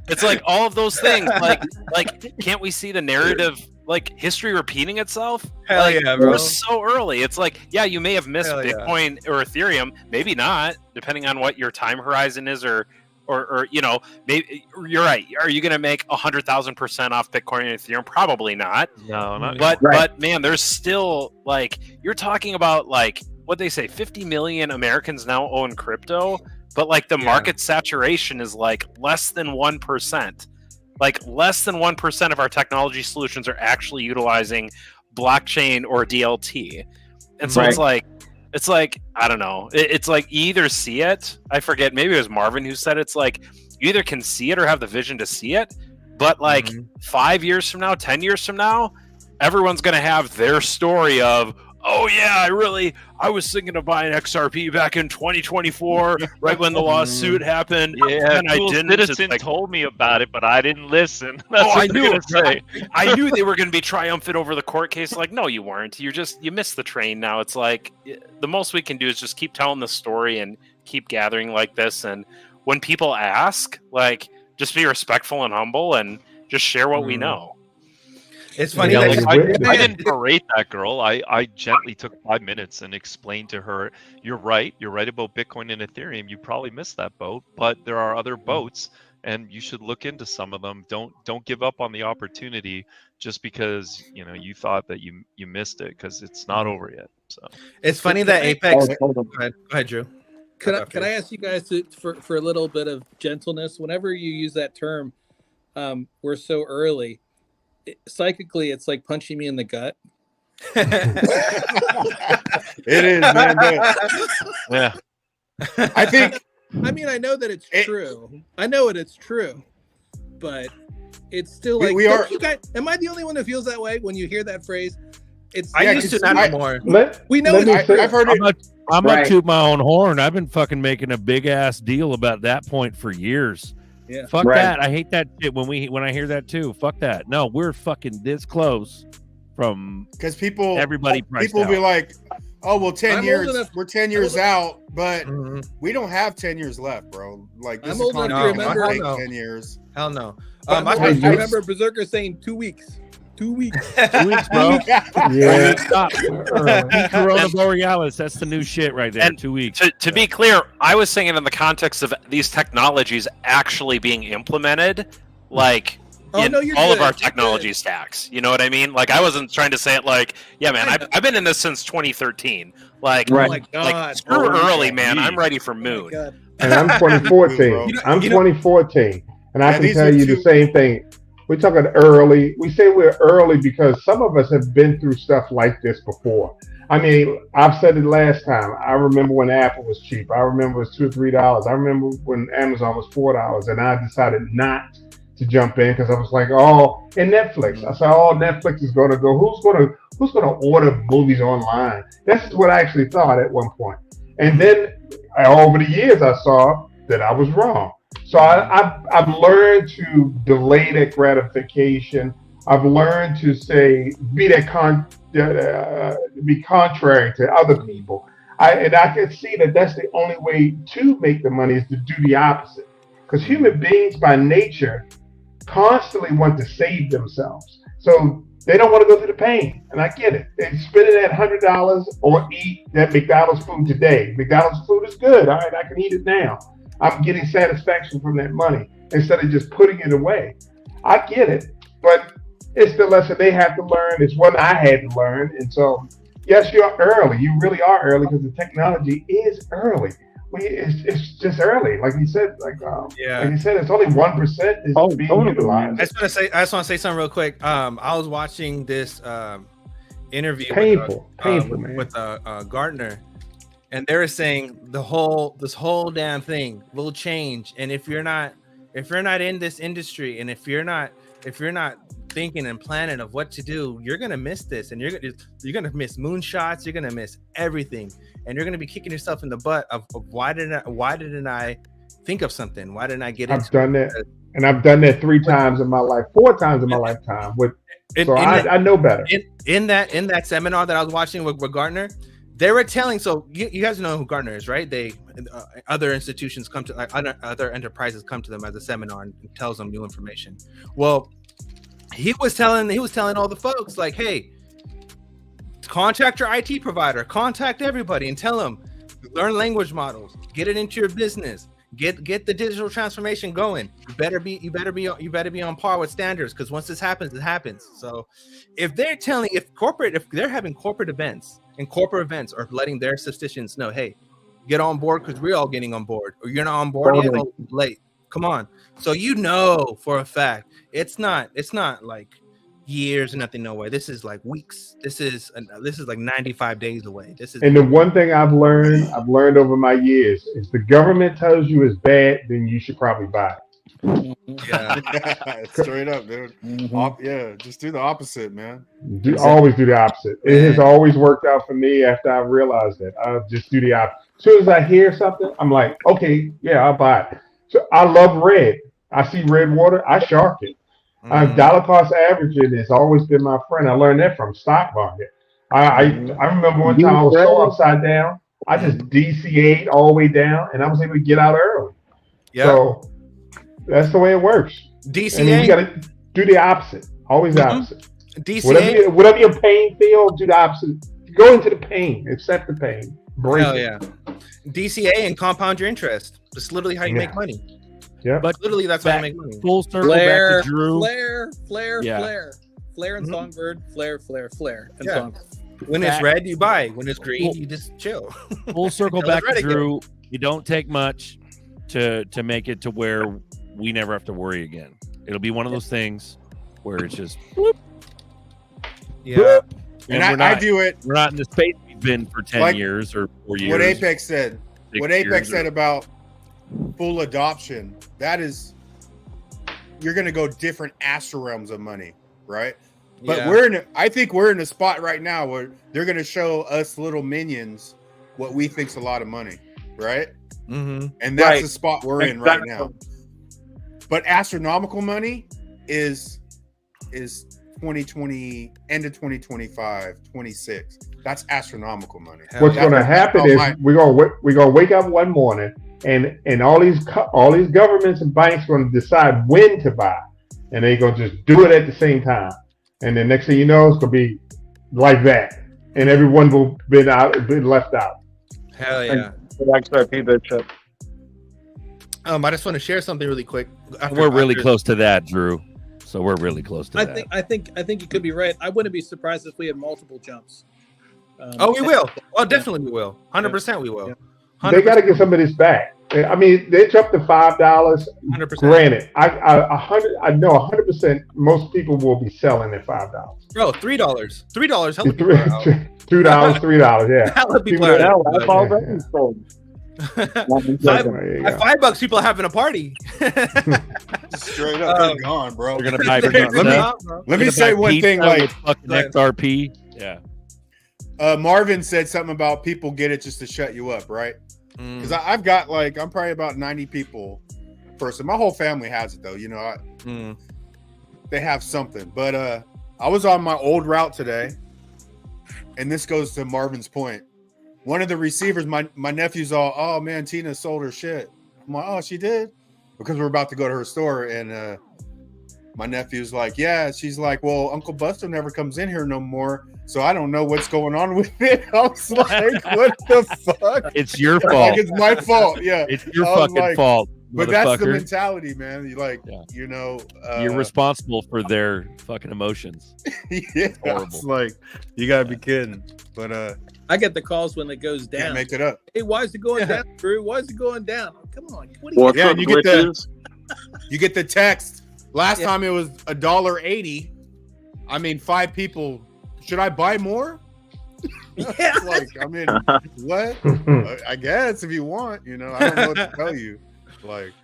It's like all of those things. Like, can't we see the narrative, like history repeating itself?
Hell yeah, bro.
We're so early. It's like, you may have missed Bitcoin or Ethereum, maybe not, depending on what your time horizon is, or maybe you're right. Are you going to make 100,000% off Bitcoin and Ethereum? Probably not.
No, not
but man, there's still you're talking about what they say, 50 million Americans now own crypto, but the market saturation is less than 1%. Less than 1% of our technology solutions are actually utilizing blockchain or DLT, and so it's like, I don't know. It's like you either see it. I forget. Maybe it was Marvin who said it's like you either can see it or have the vision to see it. But 5 years from now, 10 years from now, everyone's going to have their story of, oh yeah, I was thinking of buying XRP back in 2024, right when the lawsuit happened.
Yeah,
and I didn't.
Citizen told me about it, but I didn't listen.
I knew it. I knew they were going to be triumphant over the court case. No, you weren't. You missed the train. Now it's like the most we can do is just keep telling the story and keep gathering like this. And when people ask, just be respectful and humble and just share what we know.
It's funny.
I didn't berate that girl. I gently took 5 minutes and explained to her, you're right about Bitcoin and Ethereum. You probably missed that boat, but there are other boats and you should look into some of them. Don't give up on the opportunity just because you thought that you missed it, because it's not over yet. So
it's funny that Apex. Go ahead, Drew.
Could I ask you guys for a little bit of gentleness? Whenever you use that term, we're so early. Psychically, it's like punching me in the gut.
It is, man.
Yeah.
I think.
I mean, I know that it's true. I know it's true, but it's still like.
We are.
You guys, am I the only one that feels that way when you hear that phrase?
I used to that more.
We know it's true.
I've heard it.
I'm gonna toot my own horn. I've been fucking making a big ass deal about that point for years.
Yeah.
Fuck that. I hate that shit when I hear that too. Fuck that. No, we're fucking this close from
because
everybody
people be like, oh well, 10 years. We're 10 years out, but we don't have 10 years left, bro. This economy cannot take 10 years.
Hell no.
I remember Berserker saying 2 weeks. 2 weeks.
2 weeks, bro. Yeah. Stop. Corona Borealis. That's the new shit right there.
And
2 weeks.
To be clear, I was saying it in the context of these technologies actually being implemented like in
no, you're
all
good.
of our
You're
technology
good.
stacks. You know what I mean? Like, I wasn't trying to say it like, yeah, man, I've been in this since 2013. Like,
Oh my God.
like screw early, man. I'm ready for Moon.
God.
And I'm 2014. I'm 2014, and I can tell you the same thing. We're talking early. We say we're early because some of us have been through stuff like this before. I mean, I've said it last time. I remember when Apple was cheap. I remember it was $2 or $3. I remember when Amazon was $4, and I decided not to jump in because I was like, oh, and Netflix. I said, oh, Netflix is going to go. Who's going to order movies online? That's what I actually thought at one point. And then over the years, I saw that I was wrong. So I've learned to delay that gratification. I've learned to say be contrary to other people. I can see that that's the only way to make the money is to do the opposite. Because human beings by nature constantly want to save themselves. So they don't want to go through the pain. And I get it. They spend that $100 or eat that McDonald's food today. McDonald's food is good. All right, I can eat it now. I'm getting satisfaction from that money instead of just putting it away. I get it. But it's the lesson they have to learn. It's one I had to learn. And so, yes, you're early. You really are early because the technology is early. It's just early, like you said. Like you said, it's only 1% is being utilized.
I just want to say something real quick. I was watching this interview with Gartner, and they were saying this whole damn thing will change. And if you're not in this industry, and if you're not thinking and planning of what to do, you're gonna miss this, and you're gonna miss moonshots. You're gonna miss everything, and you're gonna be kicking yourself in the butt of why didn't I think of something? Why didn't I get into?
I've done that, and I've done that 3 times in my life, 4 times in my lifetime. I know better.
In that seminar that I was watching with Gartner, they were telling. So you guys know who Gartner is, right? They other institutions come to, like other enterprises come to them as a seminar and tells them new information. Well, he was telling all the folks, like, hey, contact your IT provider, contact everybody, and tell them, learn language models, get it into your business, get the digital transformation going. You better be on par with standards, because once this happens, it happens. So if they're having corporate events, and corporate events are letting their statisticians know, hey, get on board because we're all getting on board, or you're not on board yet, oh, late. Come on. So for a fact, it's not like years and nothing, no way. This is like weeks. This is like 95 days away.
And the one thing I've learned over my years is the government tells you it's bad, then you should probably buy it.
Yeah, straight up, dude. Yeah, just do the opposite, man.
Always do the opposite. It has always worked out for me after I realized that. I'll just do the opposite. As soon as I hear something, I'm like, okay, yeah, I'll buy it. So I love red. I see red water, I shark it. Dollar cost averaging has always been my friend. I learned that from stock market. I remember one time I was so upside down, I just DCA'd all the way down, and I was able to get out early. Yeah. So that's the way it works.
DCA.
I mean, you got to do the opposite. Always the opposite.
DCA.
Whatever your pain feels, do the opposite. Go into the pain. Accept the pain. Break it.
Yeah. DCA and compound your interest. That's literally how you make money.
Yeah,
but
literally that's how you make money.
Full circle back to Drew.
Flare and Songbird. Flare and Songbird.
When it's red, you buy. When it's green, you just chill.
Full circle back to Drew. You don't take much to make it to where we never have to worry again. It'll be one of those things where it's just whoop.
Yeah.
Whoop,
and I do it.
We're not in the space we've been for 10 years or 4 years.
What Apex said about full adoption, that is, you're going to go different astral realms of money, right? But I think we're in a spot right now where they're going to show us little minions what we think's a lot of money, right?
Mm-hmm.
And that's the spot we're in right now. But astronomical money is 2020, end of 2025, 26. That's astronomical money.
What's going to happen is we're gonna wake up one morning and all these governments and banks are going to decide when to buy, and they're going to just do it at the same time. And then next thing you know, it's going to be like that, and everyone will be left out.
Hell yeah!
XRP Bishop.
I just want to share something really quick.
We're really close to that, Drew. So we're really close to that.
I think you could be right. I wouldn't be surprised if we had multiple jumps.
We will. Oh, definitely we will. 100% we will. 100%.
They got to get some of this back. I mean, they jumped to $5. 100%. Granted, I know 100%. Most people will be selling at $5.
Bro, $3. $3. Hell,
$2, $3. Yeah.
That would be
I've already sold.
$5, people are having a party.
Straight up, they're gone, bro.
They're gonna buy.
Let me say one thing, like
fucking XRP. Yeah.
Marvin said something about people get it just to shut you up, right? Because I've got I'm probably about 90 people person. My whole family has it though, you know. They have something, but I was on my old route today, and this goes to Marvin's point. One of the receivers, my nephew's all, oh man, Tina sold her shit. I'm like, oh, she did? Because we're about to go to her store, and my nephew's like, yeah. She's like, well, Uncle Buster never comes in here no more, so I don't know what's going on with it. I was like, what the fuck?
It's your fault.
Like, it's my fault. Yeah,
it's your fucking fault.
But that's the mentality, man. You you know,
you're responsible for their fucking emotions.
Yeah, it's like you gotta be kidding. But
I get the calls when it goes down.
Can't make it up.
Hey, why is it going down, Drew? Why is it going down? Come on. What
are you you get the text. Last time it was $1.80. I mean, 5 people. Should I buy more?
Yeah.
I mean, what? I guess if you want, you know, I don't know what to tell you.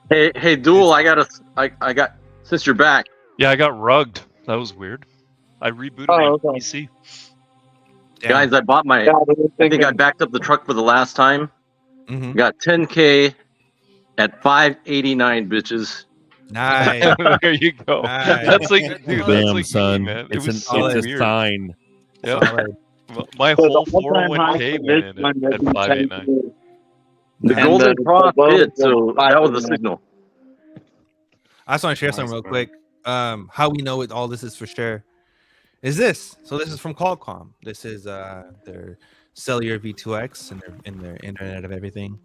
Hey, Duel, I got since you're back.
Yeah, I got rugged. That was weird. I rebooted my PC.
Damn. Guys, I bought my. I think I backed up the truck for the last time. Got 10K at 589, bitches.
Nice.
There you go.
Nice.
That's like, dude,
damn,
that's like
son.
Me, man.
It's
was
a
weird.
sign.
Yeah. My whole 401k went in at 589.
The golden cross did, so that was the signal.
I just want to share something real quick. How we know all this is for sure is this. So this is from Qualcomm. This is their cellular V2X and their Internet of Everything.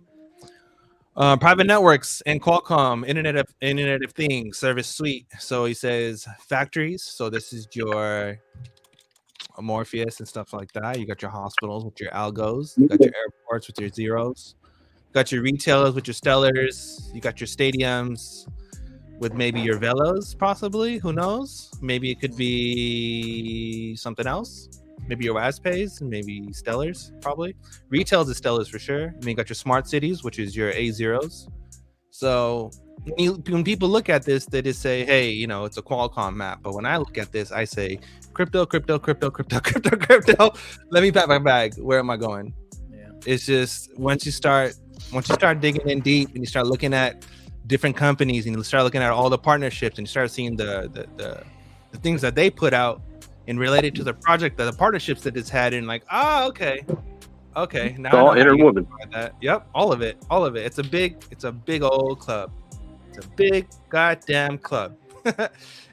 Private networks and Qualcomm Internet of Things service suite. So he says factories. So this is your Morpheus and stuff like that. You got your hospitals with your algos. You got your airports with your zeros. You got your retailers with your stellars. You got your stadiums with maybe your velos, possibly. Who knows? Maybe it could be something else. Maybe your WASPays and maybe stellars, probably. Retails is stellars for sure. And then you got your smart cities, which is your A0s. So when people look at this, they just say, hey, you know, it's a Qualcomm map. But when I look at this, I say crypto, crypto, crypto, crypto, crypto, crypto. Let me pack my bag. Where am I going? Yeah. It's just once you start digging in deep and you start looking at different companies and you start looking at all the partnerships and you start seeing the things that they put out and related to the project, the partnerships that it's had, and like, okay, now
it's all interwoven.
That. Yep, all of it. It's a big old club. It's a big goddamn club.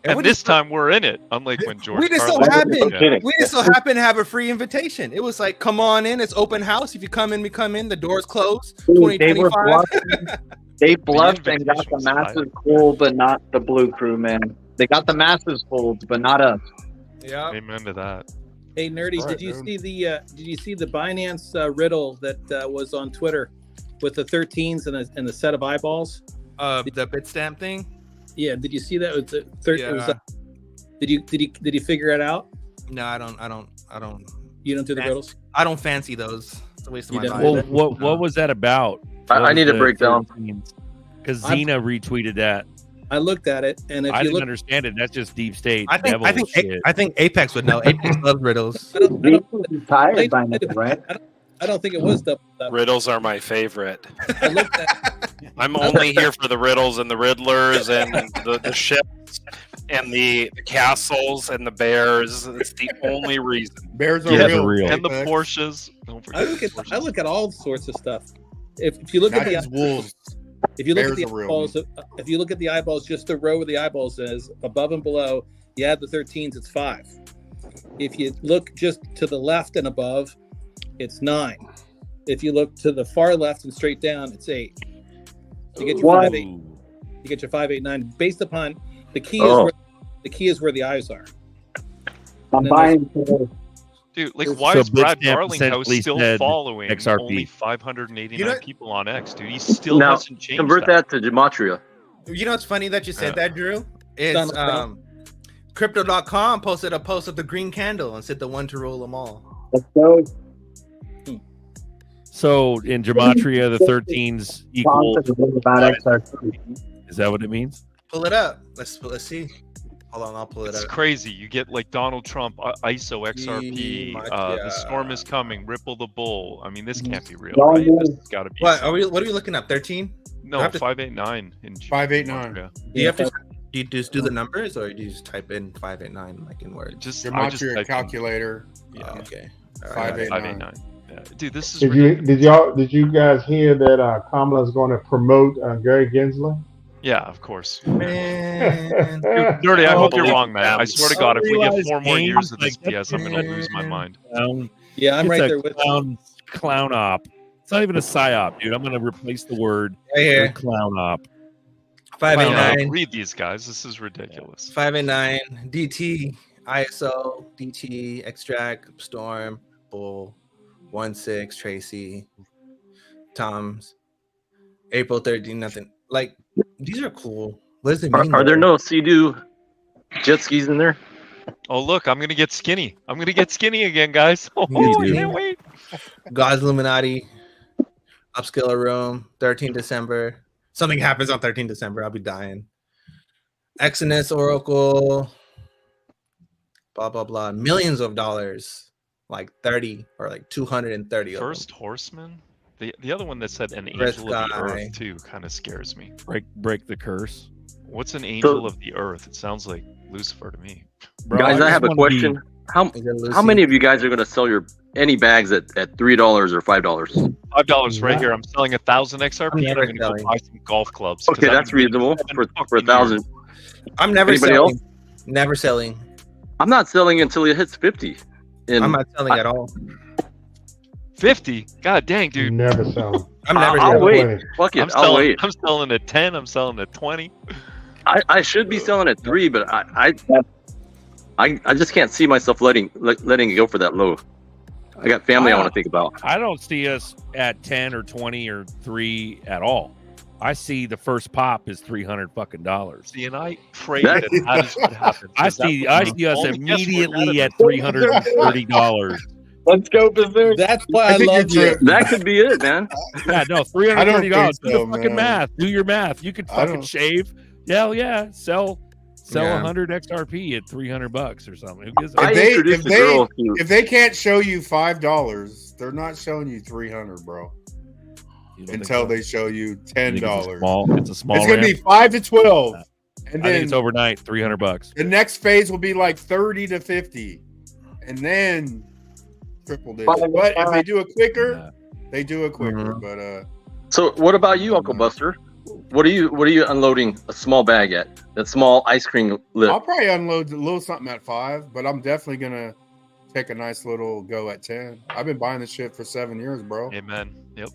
and this time we're in it, unlike when George.
We just so happen to have a free invitation. It was like, come on in. It's open house. If you come in, we come in. The doors closed. 2025.
They bluffed and got the masses full, but not the blue crew, man. They got the masses full, but not us.
Yeah,
amen to that.
Hey, nerdies, did you see the Binance riddle that was on Twitter with the 13s and the set of eyeballs?
The Bitstamp thing.
Yeah, did you see that? It was did you figure it out?
No, I don't.
You don't do the riddles?
I don't fancy those. It's a waste of my time.
Well, what was that about?
I need a breakdown
because Xena retweeted that.
I looked at it, and if
I
you
didn't
look,
understand it. That's just deep state.
I think Apex would know. Apex loves riddles.
I
don't think it was double.
Riddles are my favorite. I'm only here for the riddles and the riddlers and the ships and the castles and the bears. It's the only reason.
Bears are real.
And the Porsches. Don't forget
I look at all sorts of stuff. If you look at the
wolves.
If you look at the eyeballs, if you look at the eyeballs, just the row where the eyeballs says above and below, you add the 13s, it's 5. If you look just to the left and above, it's 9. If you look to the far left and straight down, it's 8. You get your 589 based upon the key is where the eyes are.
I'm buying.
Dude, like, why is Brad Darlinghouse still
said
following
XRP.
only 589 people on X, dude? He still hasn't changed
convert that to gematria.
You know, it's funny that you said that, Drew. It's Crypto.com posted a post of the green candle and said the one to rule them all.
Let's go.
So in gematria, the 13's equal. Is that what it means?
Pull it up. Let's see. Hold on, I'll pull it up.
It's crazy. You get like Donald Trump, ISO, XRP, the storm is coming, Ripple the bull. I mean, this can't be real, right? This has got to be.
What are we looking at? 13?
No, 589 in
589.
Do you have to? Do you just do the numbers, or do you just type in 589 like in Word?
Gematria calculator.
Yeah. Okay.
589.
Yeah. Dude, this is.
Did you guys hear that Kamala is going to promote Gary Gensler?
Yeah, of course.
Man.
Dude, Dirty, I hope you're wrong, man. I swear to God, if we get 4 more years of this BS, I'm going to lose my mind.
Yeah, I'm right there with
clown op. It's not even a psyop, dude. I'm going to replace the word
right here.
with clown op.
589.
Read these guys. This is ridiculous.
589 DT ISO DT extract storm bull 16 Tracy Tom's April 13 nothing. Like, these are cool. What does it mean?
Are there no Sea-Doo jet skis in there?
Oh, look, I'm going to get skinny. I'm going to get skinny again, guys. Oh, I can't wait.
God's Illuminati, Upscaler Room, 13 December. Something happens on 13 December. I'll be dying. Exodus Oracle, blah, blah, blah. Millions of dollars. Like 30 or like 230 of them.
First Horseman? The other one that said an angel of the earth too kind of scares me.
Break the curse.
What's an angel of the earth? It sounds like Lucifer to me.
Bro, guys, I have a question. How many of you guys are going to sell any bags at $3 or $5?
$5 right here. I'm selling 1,000 XRP. I'm going to go buy some golf clubs.
Okay, that's reasonable for 1,000.
I'm never
Anybody
selling.
else?
Never selling.
I'm not selling until it hits 50. And
I'm not selling at all.
50? God dang, dude.
Never sell.
I'm never
I'll
selling.
wait. Fuck it. I'll wait.
I'm selling at 10. I'm selling at 20.
I should be selling at 3, but I just can't see myself letting it go for that low. I got family I want to think about.
I don't see us at 10 or 20 or 3 at all. I see the first pop is $300 fucking dollars.
See, and I pray that is what happens.
I see us immediately at $330.
Let's go, Berserk.
That's why I love you.
That could be it, man.
Yeah, no, $330.
So,
Do the fucking math. Do your math. You could fucking shave. Hell yeah. Sell 100 XRP at $300 or something. Who gives a
if they can't show you $5, they're not showing you $300, bro. Until they show you $10.
It's a small.
It's gonna be 5 to 12, and
I
then
think it's overnight $300.
the next phase will be like 30 to 50, and then triple digit. But if they do it quicker, they do it quicker. But
so what about you, Uncle Buster? What are you unloading a small bag at? That small ice cream lip.
I'll probably unload a little something at 5, but I'm definitely gonna take a nice little go at 10. I've been buying this shit for 7 years, bro.
Amen. Yep.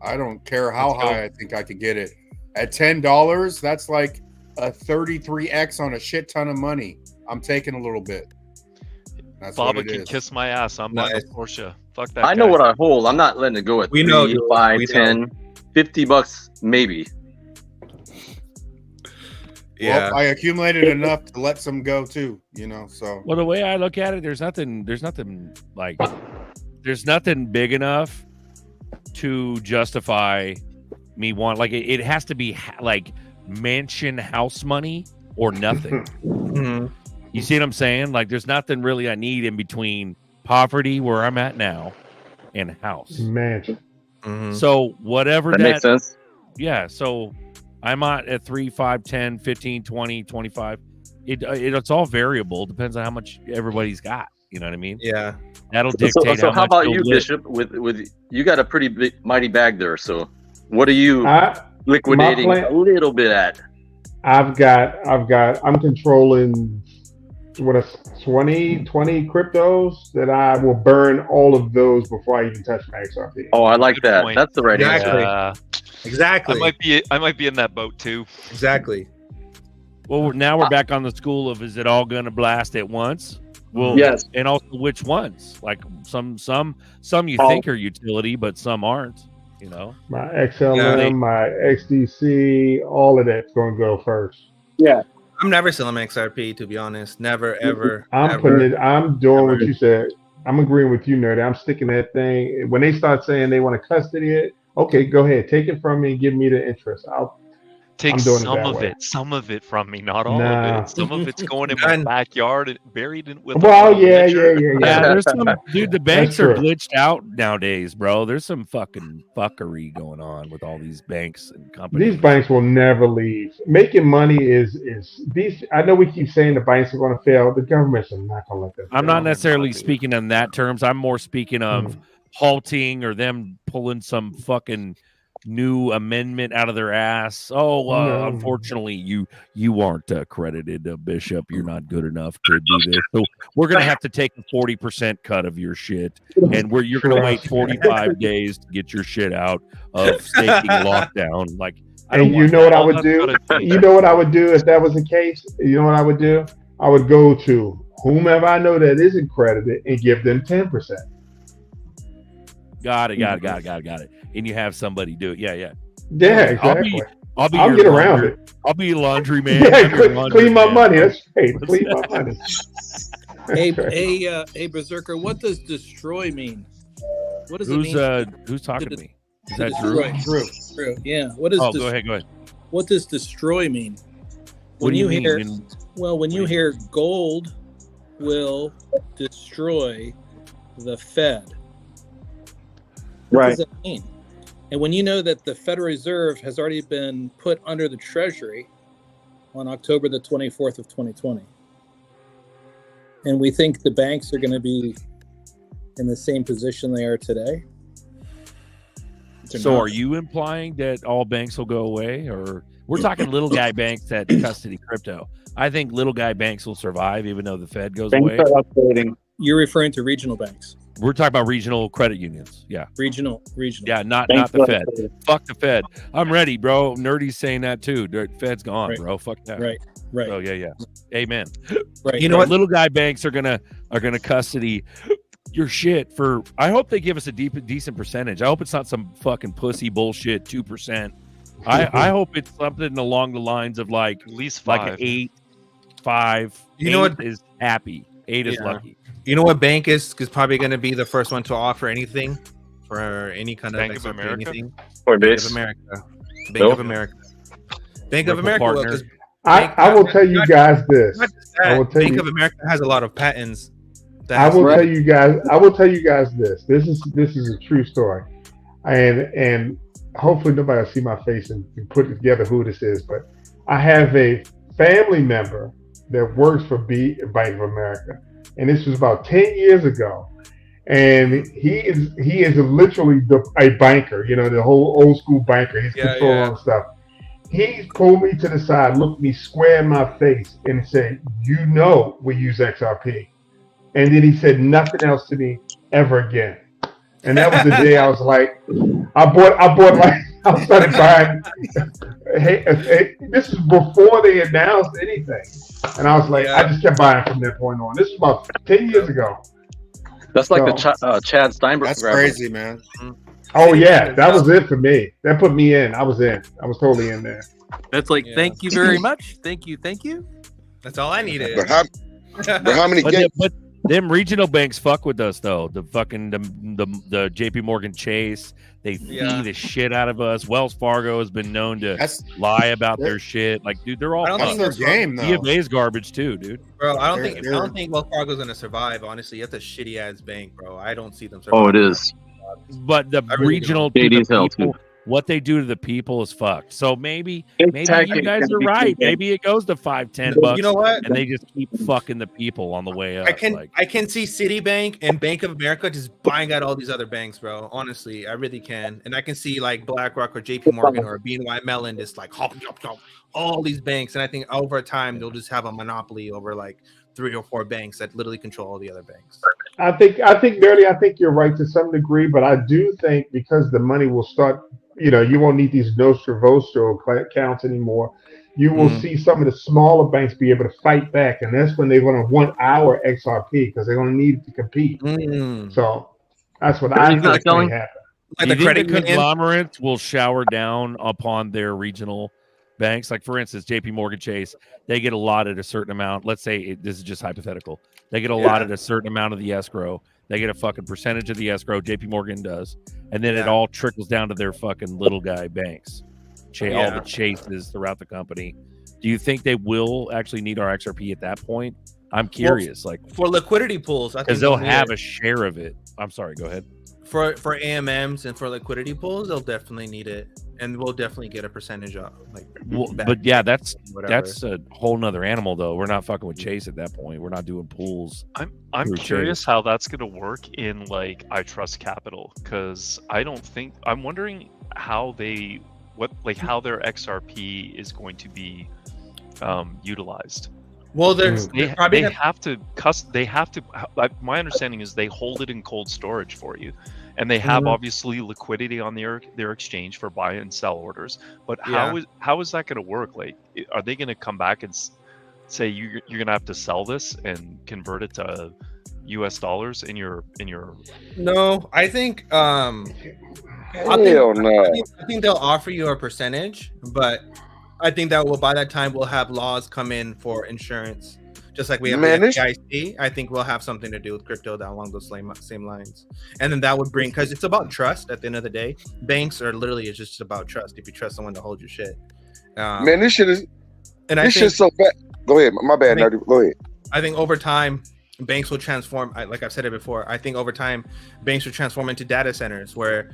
I don't care how high I think I could get it. At $10, that's like a 33x on a shit ton of money. I'm taking a little bit. That's
Baba
what it
can
is.
kiss my ass. I'm buying a Porsche. Fuck that.
I know what I hold. I'm not letting it go at 3, 5, 10, $50 maybe.
Yeah, well, I accumulated enough to let some go too, so.
Well, the way I look at it, there's nothing big enough to justify me it has to be like mansion house money or nothing. You see what I'm saying? Like, there's nothing really I need in between poverty where I'm at now and house
mansion.
So whatever that
makes sense.
Yeah, so I'm at 3, 5, 10, 15, 20, 25. It's all variable. Depends on how much everybody's got. You know what I mean?
Yeah.
That'll dictate
so how about you, Bishop? With you got a pretty big, mighty bag there. So what are you liquidating a little bit at?
I'm controlling 20 cryptos that I will burn all of those before I even touch my XRP.
Oh, I like that. That's the right answer.
Exactly.
I might be in that boat too.
Exactly.
Well, now we're back on the school of, is it all going to blast at once? Well,
Yes.
And also which ones? Like some you think are utility, but some aren't. You know,
my XLM, my XDC, all of that's going to go first.
Yeah.
I'm never selling my XRP, to be honest. Never, ever.
I'm doing what you said. I'm agreeing with you, Nerdy. I'm sticking that thing. When they start saying they want to custody it, okay, go ahead. Take it from me and give me the interest.
Take
I'm doing
some of it from me, not all of it. Some of it's going in my backyard and buried in with.
Yeah. There's some dude. The banks are glitched out nowadays, bro. There's some fucking fuckery going on with all these banks and companies.
These banks will never leave. Making money is these. I know we keep saying the banks are going to fail. The governments are not going to let them.
I'm not necessarily speaking in that terms. I'm more speaking of halting or them pulling some fucking new amendment out of their ass. Unfortunately, you aren't accredited, Bishop. You're not good enough to do this. So we're gonna have to take a 40% cut of your shit, and you're gonna wait 45 days to get your shit out of staking lockdown. Like,
and you know what I would do? You know what I would do if that was the case? You know what I would do? I would go to whomever I know that isn't credited and give them 10%.
Got it. And you have somebody do it. Yeah,
exactly.
I'll
get around it.
I'll be your laundry man.
Clean my money. That's right. Clean my money.
Hey, Berserker, what does destroy mean? What does it mean?
Who's talking to me? Is
that
Drew?
Drew. Yeah. What is?
Go ahead.
What does destroy mean?
What do you hear?
When you hear gold will destroy the Fed. What does that mean? And when you know that the Federal Reserve has already been put under the Treasury on October the 24th of 2020, and we think the banks are going to be in the same position they are today.
So are you implying that all banks will go away, or we're talking little guy banks that custody crypto? I think little guy banks will survive even though the Fed goes away.
You're referring to regional banks.
We're talking about regional credit unions. Yeah.
Regional.
Yeah, not the Fed. Fuck the Fed. I'm ready, bro. Nerdy's saying that too. The Fed's gone, bro. Fuck that.
Right.
Oh yeah. Amen.
Right.
You know what? Little guy banks are gonna custody your shit for. I hope they give us a decent percentage. I hope it's not some fucking pussy bullshit 2%. I hope it's something along the lines of like
at least
5. Like 8, 5. You know what is happy. 8 is lucky.
You know what bank is probably going to be the first one to offer anything for any kind of
Bank of America?
Anything?
Coinbase.
Bank of America. Bank of America.
I will tell you guys this.
Bank of America has a lot of patents.
I will tell you guys this. This is a true story, and hopefully nobody will see my face and put together who this is. But I have a family member that works for Bank of America. And this was about 10 years ago, and he is literally a banker. You know, the whole old school banker. He's controlling stuff. He pulled me to the side, looked me square in my face, and said, "You know, we use XRP." And then he said nothing else to me ever again. And that was the day I was like, I started buying. Hey, this is before they announced anything. And I was like, I just kept buying from that point on. This is about 10 years ago.
That's like the Chad Steinberg.
That's crazy, man.
Oh, yeah. That was it for me. That put me in. I was in. I was totally in there.
That's like, thank you very much. Thank you.
That's all I needed.
But how many
but them regional banks fuck with us, though. The fucking the JP Morgan Chase, they fee the shit out of us. Wells Fargo has been known to lie about their shit. Like, dude, they're all
that's their game, though.
BofA's garbage too, dude.
Bro, I don't think Wells Fargo's gonna survive. Honestly, that's a shitty ass bank, bro. I don't see them surviving.
Oh, it is.
But the regional people, what they do to the people is fucked. So maybe you guys are right. Maybe it goes to $5-10.
You know what?
And they just keep fucking the people on the way up.
I can see Citibank and Bank of America just buying out all these other banks, bro. Honestly, I really can. And I can see like BlackRock or JP Morgan or BNY Mellon just like hop all these banks. And I think over time they'll just have a monopoly over like 3 or 4 banks that literally control all the other banks.
I think Nerdy, I think you're right to some degree, but I do think because the money will start you won't need these Nostra Vostro accounts anymore. You will see some of the smaller banks be able to fight back, and that's when they're going to want our XRP because they're going to need it to compete. So that's what I think may happen.
Like the conglomerates will shower down upon their regional banks. Like, for instance, JP Morgan Chase, they get allotted a certain amount. Let's say this is just hypothetical. They get allotted a certain amount of the escrow. They get a fucking percentage of the escrow. JP Morgan does. And then it all trickles down to their fucking little guy banks. All the chases throughout the company. Do you think they will actually need our XRP at that point? I'm curious.
Well, like for liquidity pools, I think
because they'll have a share of it. I'm sorry. Go ahead.
For AMMs and for liquidity pools, they'll definitely need it, and we'll definitely get a percentage of
but yeah, that's a whole nother animal though. We're not fucking with Chase at that point. We're not doing pools.
I'm curious how that's going to work in like I Trust Capital, because I'm wondering how how their XRP is going to be utilized.
Well, they
have to. My understanding is they hold it in cold storage for you, and they have obviously liquidity on their exchange for buy and sell orders. But how is that going to work? Like, are they going to come back and say you're going to have to sell this and convert it to US dollars in your?
No, I think. I think they'll offer you a percentage, but I think that by that time we'll have laws come in for insurance, just like we have the FDIC. I think we'll have something to do with crypto along those same lines, and then that would bring, because it's about trust. At the end of the day, banks are literally it's just about trust. If you trust someone to hold your shit,
this shit is shit's so bad. Go ahead, my bad. Go ahead.
I think over time, banks will transform. Like I've said it before, I think over time, banks will transform into data centers where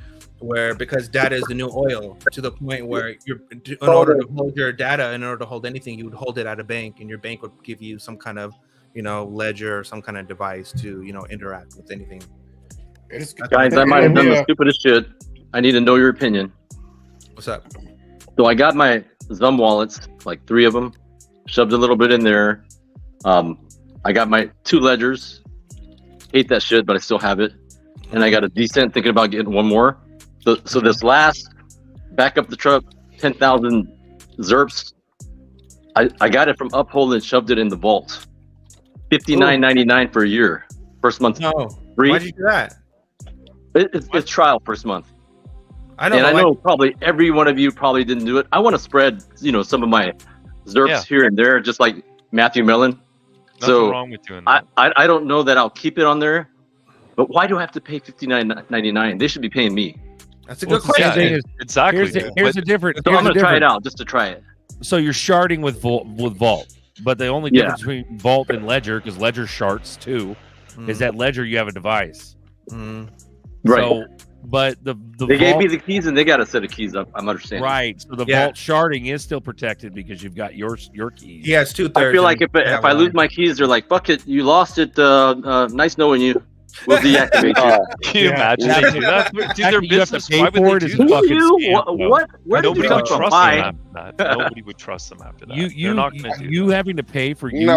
because data is the new oil, to the point where in order to hold your data, in order to hold anything, you would hold it at a bank, and your bank would give you some kind of ledger or some kind of device to interact with anything.
Guys, I might have done the stupidest shit. I need to know your opinion.
What's up?
So I got my Zum wallets, like 3 of them, shoved a little bit in there. I got my 2 ledgers. Hate that shit, but I still have it. And I got a decent, thinking about getting one more. So this last back up the truck, 10,000 ZRPs. I got it from Uphold and shoved it in the vault. $59.99 for a year. First month free.
Why'd you do that?
It's trial first month.
I know.
And I know probably every one of you probably didn't do it. I want to spread, some of my ZRPs here and there, just like Matthew Mellon.
Nothing wrong with doing that.
I don't know that I'll keep it on there, but why do I have to pay $59.99? They should be paying me.
That's a good question.
Yeah, exactly.
Here's a different.
So I'm gonna try it out just to try it.
So you're sharding with Vault, but the only difference between Vault and Ledger, because Ledger shards too, is that Ledger you have a device.
Right.
So, but the
they gave me the keys and they got a set of keys. I'm understanding.
Right. So the Vault sharding is still protected because you've got your keys.
Yeah, it's 2/3.
I feel like if I lose my keys, they're like, "Fuck it, you lost it. Nice knowing you. We'll deactivate you."
Can you imagine they do that? Dude, their business. Why would they do
that? What? Where did you come from?
Nobody would trust them after that. They're not gonna do
you
that.
having to pay for you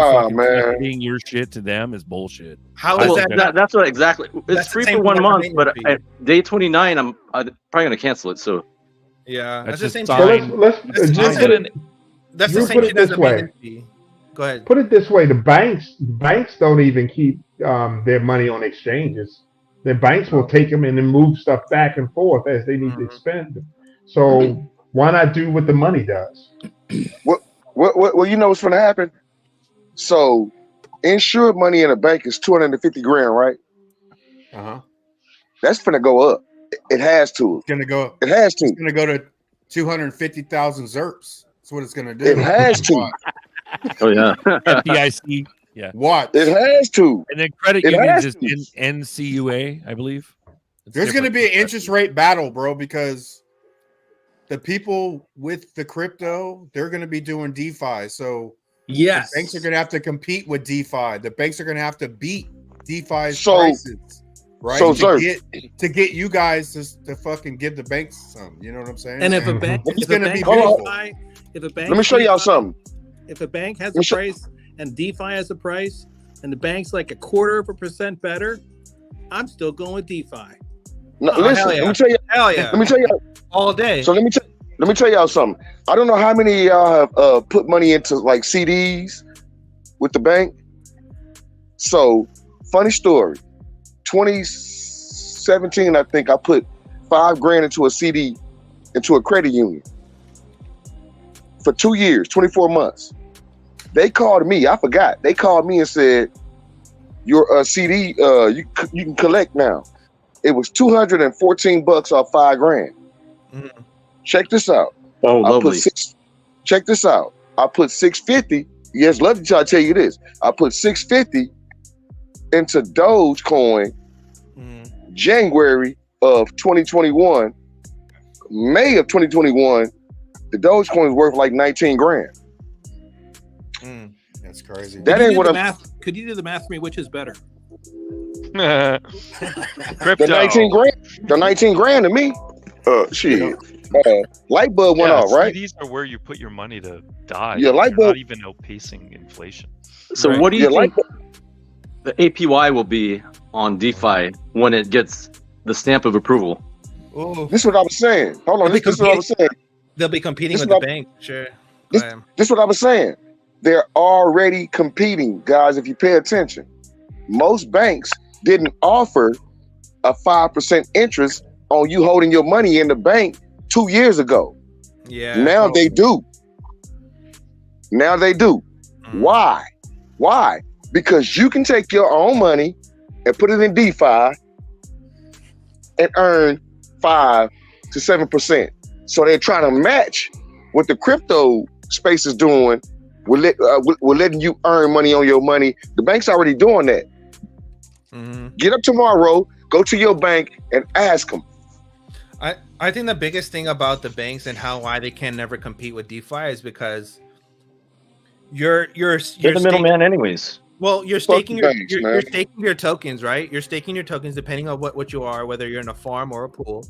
being your shit to them is bullshit.
How is that?
That's what exactly. It's free for 1 month, but at day 29, I'm probably gonna cancel it. So
yeah,
that's
the same.
That's the same thing as a fee.
Go ahead.
Put it this way: the banks don't even keep their money on exchanges. The banks will take them and then move stuff back and forth as they need to spend them. So why not do what the money does?
Well, you know what's going to happen? So insured money in a bank is $250,000, right? That's going to go up. It has to.
It's going to go.
It has to.
It's going to go to 250,000 ZRPs. That's what it's going to do.
It has to.
Oh yeah.
FDIC. Yeah.
What?
It has to.
And then credit unions is NCUA, I believe.
There's going to be an interest rate battle, bro, because the people with the crypto, they're going to be doing DeFi. So
yes,
the banks are going to have to compete with DeFi. The banks are going to have to beat DeFi's prices, right?
So
to get you guys to fucking give the banks some. You know what I'm saying?
And if a bank,
it's going to be
let me show y'all something.
If a bank has a price and DeFi has a price, and the bank's like 1/4% better, I'm still going with DeFi.
No, listen. Let me tell you.
Hell yeah.
Let me tell you.
all day.
So let me tell y'all something. I don't know how many of y'all have put money into like CDs with the bank. So funny story. 2017, I think I put $5,000 into a CD into a credit union for 2 years, 24 months. They called me. I forgot. They called me and said, "Your CD, you can collect now." It was $214 off $5,000.
Mm-hmm.
Check this out.
Oh, lovely.
Check this out. I put $650. Yes, let me try to tell you this. I put $650 into Dogecoin January of 2021. May of 2021, the Dogecoin is worth like $19,000.
That's crazy.
That ain't what I'm.
Could you do the math for me? Which is better?
The $19,000. The $19,000 to me. Shit. Light bulb went off, right?
These are where you put your money to die.
Yeah, light bulb.
Not even outpacing inflation.
So what do you think the APY will be on DeFi when it gets the stamp of approval?
Ooh. This is what I was saying. Hold on. This is what I was saying.
They'll be competing with the bank. Sure.
This is what I was saying. They're already competing, guys, if you pay attention. Most banks didn't offer a 5% interest on you holding your money in the bank 2 years ago.
Yeah.
Now they do. Now they do. Why? Why? Because you can take your own money and put it in DeFi and earn 5 to 7%. So they're trying to match what the crypto space is doing. We're letting you earn money on your money. The bank's already doing that. Get up tomorrow, go to your bank and ask them.
I think the biggest thing about the banks and why they can never compete with DeFi is because you're
the middleman anyways.
Well, you're staking you're staking your tokens, right? You're staking your tokens depending on what you are, whether you're in a farm or a pool,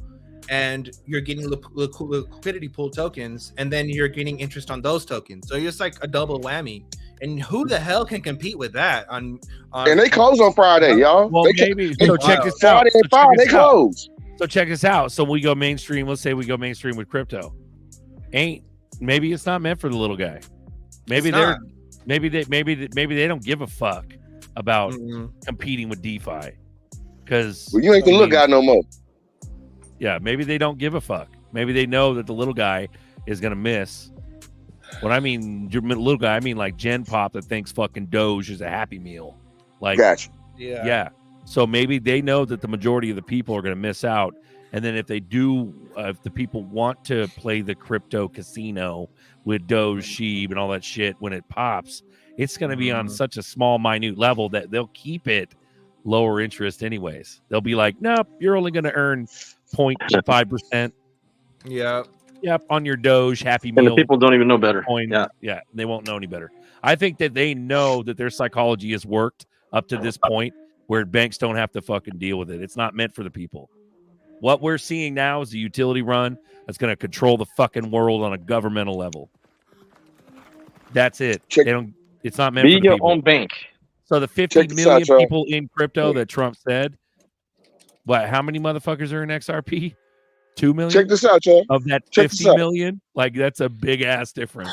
and you're getting liquidity pool tokens, and then you're getting interest on those tokens. So it's like a double whammy. And who the hell can compete with that? On
and they close on Friday, y'all.
Well, maybe. So check this out.
Friday and Friday, they close.
So check this out. So we go mainstream. Let's say we go mainstream with crypto. Maybe it's not meant for the little guy. Maybe maybe they don't give a fuck about competing with DeFi. Because
you ain't the little guy no more.
Yeah, maybe they don't give a fuck. Maybe they know that the little guy is gonna miss. When I mean little guy, I mean like Gen Pop that thinks fucking Doge is a Happy Meal. Like,
gotcha.
Yeah. So maybe they know that the majority of the people are going to miss out. And then if they do, if the people want to play the crypto casino with Doge, Sheeb, and all that shit when it pops, it's going to be on such a small, minute level that they'll keep it lower interest anyways. They'll be like, nope, you're only going to earn 0.5%. Yep, on your Doge Happy Meal.
And the people don't even know better.
Coin. Yeah, they won't know any better. I think that they know that their psychology has worked up to this point where banks don't have to fucking deal with it. It's not meant for the people. What we're seeing now is a utility run that's going to control the fucking world on a governmental level. That's it. It's not meant for the people. Be your
own bank.
So the 50 million people in crypto that Trump said, how many motherfuckers are in XRP? 2 million?
Check this out, y'all.
Of that 50 million? Like, that's a big ass difference.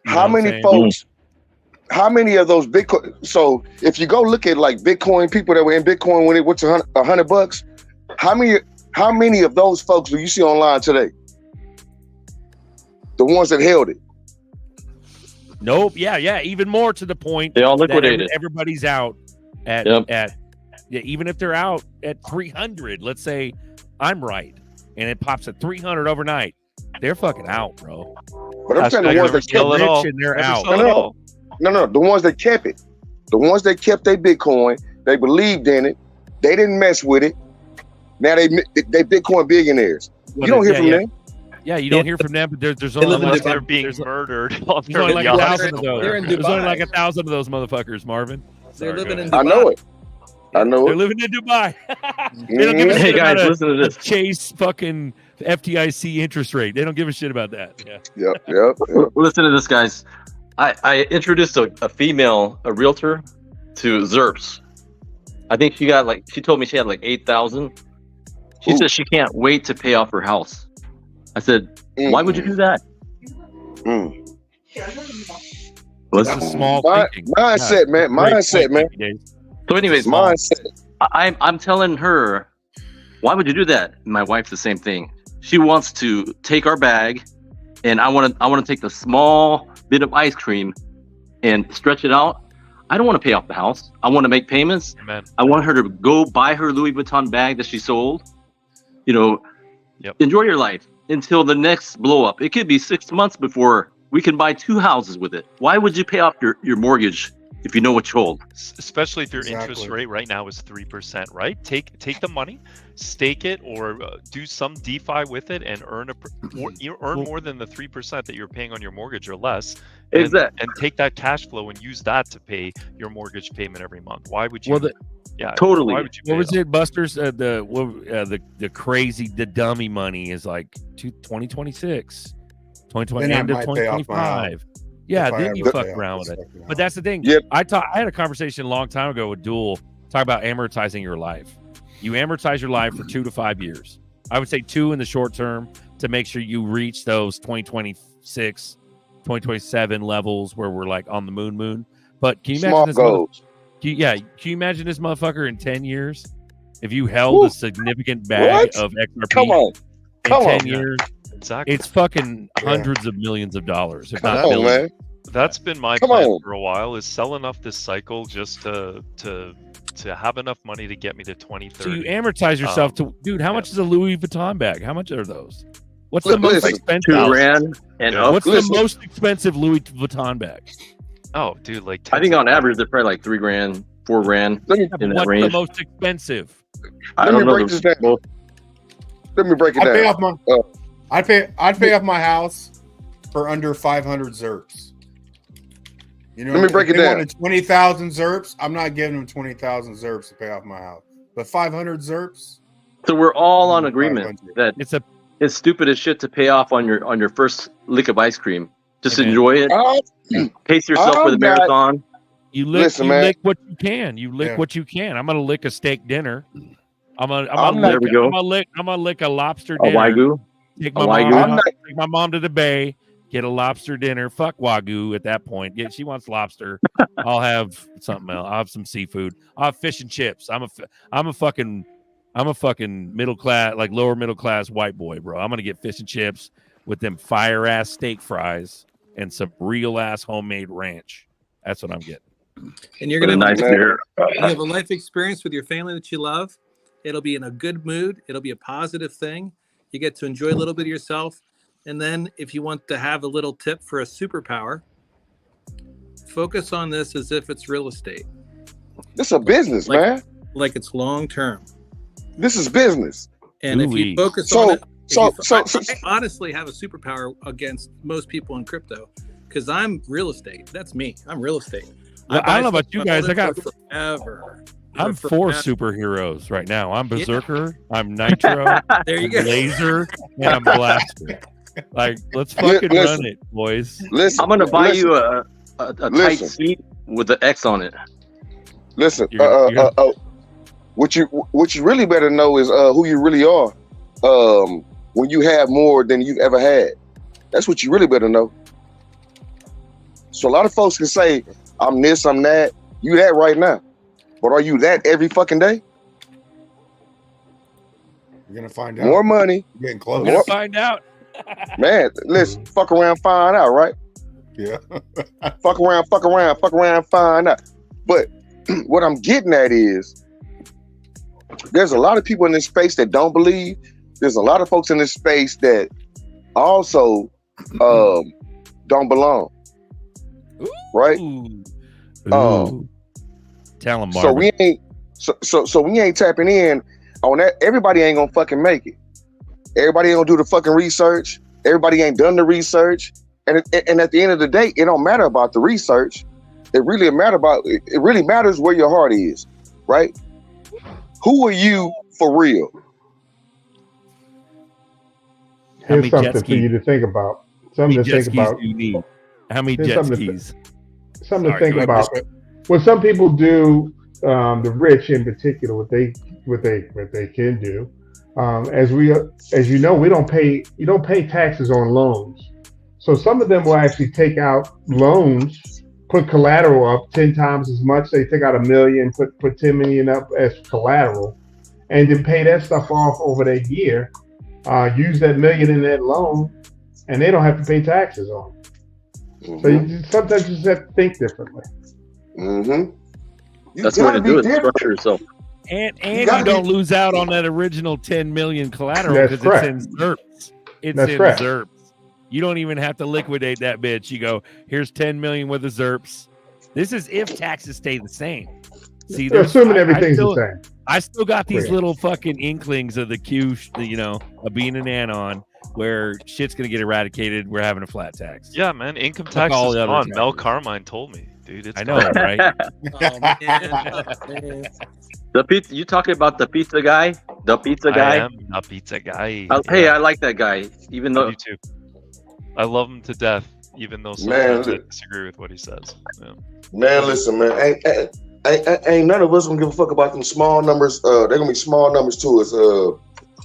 How many folks, how many of those Bitcoin? So if you go look at like Bitcoin, people that were in Bitcoin when it went to $100, how many of those folks do you see online today? The ones that held it.
Nope. Yeah. Even more to the point.
They all liquidated.
Everybody's out even if they're out at 300, let's say I'm right, and it pops at 300 overnight, they're fucking out, bro.
But I'm saying the ones that kept
rich and they're out.
No, the ones that kept it. The ones that kept their Bitcoin, they believed in it. They didn't mess with it. Now they Bitcoin billionaires. You don't hear from them.
Yeah, you don't hear from them, but there's only like
they're being murdered.
There's only like 1,000 of those. There's only like 1,000 of those motherfuckers, Marvin.
They're living in Dubai.
I know it.
They're living in Dubai. They don't give a shit
guys,
about
listen to this.
Chase fucking FDIC interest rate. They don't give a shit about that. Yeah.
Yep.
Listen to this, guys. I introduced a realtor to ZRPs. I think she told me she had like 8,000. She says she can't wait to pay off her house. I said, why would you do that?
That's a small
mindset, man. Mindset, man.
So, anyways, mindset. I'm telling her, why would you do that? And my wife's the same thing. She wants to take our bag, and I want to take the small bit of ice cream and stretch it out. I don't want to pay off the house. I want to make payments.
Amen.
I want her to go buy her Louis Vuitton bag that she sold. You know, enjoy your life until the next blow up. It could be 6 months before we can buy 2 houses with it. Why would you pay off your mortgage if you know what you hold?
Especially if your interest rate right now is 3%, right? Take the money, stake it, or do some DeFi with it, and earn more than the 3% that you're paying on your mortgage or less.
Exactly.
And take that cash flow and use that to pay your mortgage payment every month. Why would you?
Totally.
Why would you
what was it, Busters? The crazy, the dummy money is like 2026, 2020, end of 2025. Yeah, then you fuck around with it. But that's the thing. I had a conversation a long time ago with Duel talking about amortizing your life. You amortize your life for 2 to 5 years. I would say 2 in the short term to make sure you reach those 2026, 2027 levels where we're like on the moon. But can you imagine this? Can you imagine this motherfucker in 10 years? If you held a significant bag of XRP in 10 years,
exactly,
it's fucking hundreds of millions of dollars, if not billions.
That's been my plan for a while, is sell enough this cycle just to have enough money to get me to 2030.
So you amortize yourself to, dude, how much is a Louis Vuitton bag? How much are those? What's the most expensive?
$2,000 and
what's the most expensive Louis Vuitton bag?
Oh, dude, like
I think on average they're probably like $3,000, $4,000 in that range.
What's the most expensive?
I don't know.
Let me break it down.
I'd pay off my house for under 500 ZRPs. You know,
let me break it down.
20,000 ZRPs. I'm not giving them 20,000 ZRPs to pay off my house. But 500 ZRPs.
So we're all on agreement that it's stupid as shit to pay off on your first lick of ice cream. Just enjoy it. Pace yourself for the marathon.
You lick what you can. You lick what you can. I'm gonna lick a steak dinner. I'm gonna lick a lobster dinner.
Wagyu.
Take my mom to the bay. Get a lobster dinner. Fuck Wagyu at that point. Yeah, she wants lobster. I'll have something else. I'll have some seafood. I'll have fish and chips. I'm a fucking middle class, like lower middle class white boy, bro. I'm gonna get fish and chips with them fire ass steak fries and some real ass homemade ranch. That's what I'm getting.
And you're gonna you have a life experience with your family that you love. It'll be in a good mood. It'll be a positive thing. You get to enjoy a little bit of yourself. And then if you want to have a little tip for a superpower, focus on this as if it's real estate.
This is a business, man.
Like it's long term.
This is business.
And if you focus on it, I honestly have a superpower against most people in crypto because I'm real estate. That's me. I'm real estate.
I don't know about you guys. I'm 4
forever.
superheroes right now. I'm Berserker. I'm Nitro.
There you go.
Laser, and I'm Blaster. Like, let's fucking run it, boys.
Listen,
I'm gonna buy you a tight seat with the X on it.
Listen, what you really better know is who you really are. When you have more than you've ever had, that's what you really better know. So a lot of folks can say, "I'm this, I'm that." You that right now, but are you that every fucking day?
You're gonna find out.
More money,
you're getting close.
We're gonna find out.
Man, listen, fuck around, find out, right?
Yeah.
fuck around, find out. But what I'm getting at is there's a lot of people in this space that don't believe. There's a lot of folks in this space that also don't belong. Right?
Tell them,
so we ain't tapping in on that. Everybody ain't gonna fucking make it. Everybody ain't gonna do the fucking research. Everybody ain't done the research. And at the end of the day, it don't matter about the research. It really matters where your heart is, right? Who are you for real?
Here's something for you to think about. Something to think about.
Do you need? How many jet skis?
Something to think about. What some people do, the rich in particular, what they can do, As you know, you don't pay taxes on loans. So some of them will actually take out loans, put collateral up 10 times as much. They take out $1 million, put 10 million up as collateral, and then pay that stuff off over that year. Use that $1 million in that loan, and they don't have to pay taxes on it. So sometimes you just have to think differently.
That's the way to do it. Structure yourself.
And you don't lose out on that original 10 million collateral because it's in ZRPs. It's in ZRPs. You don't even have to liquidate that bitch. You go, here's 10 million with the ZRPs. This is if taxes stay the same. See,
assuming everything's the same.
I still got these little fucking inklings of the Q, of being an anon, where shit's gonna get eradicated. We're having a flat tax.
Yeah, man, income tax is gone. Mel Carmine told me, dude. It's
know, right?
The pizza. You talking about the pizza guy? The pizza guy.
I am a pizza guy.
Hey, I like that guy. Even though
you too. I love him to death, even though sometimes I disagree with what he says. Yeah.
Man, listen, man. Ain't none of us gonna give a fuck about them small numbers. They're gonna be small numbers to us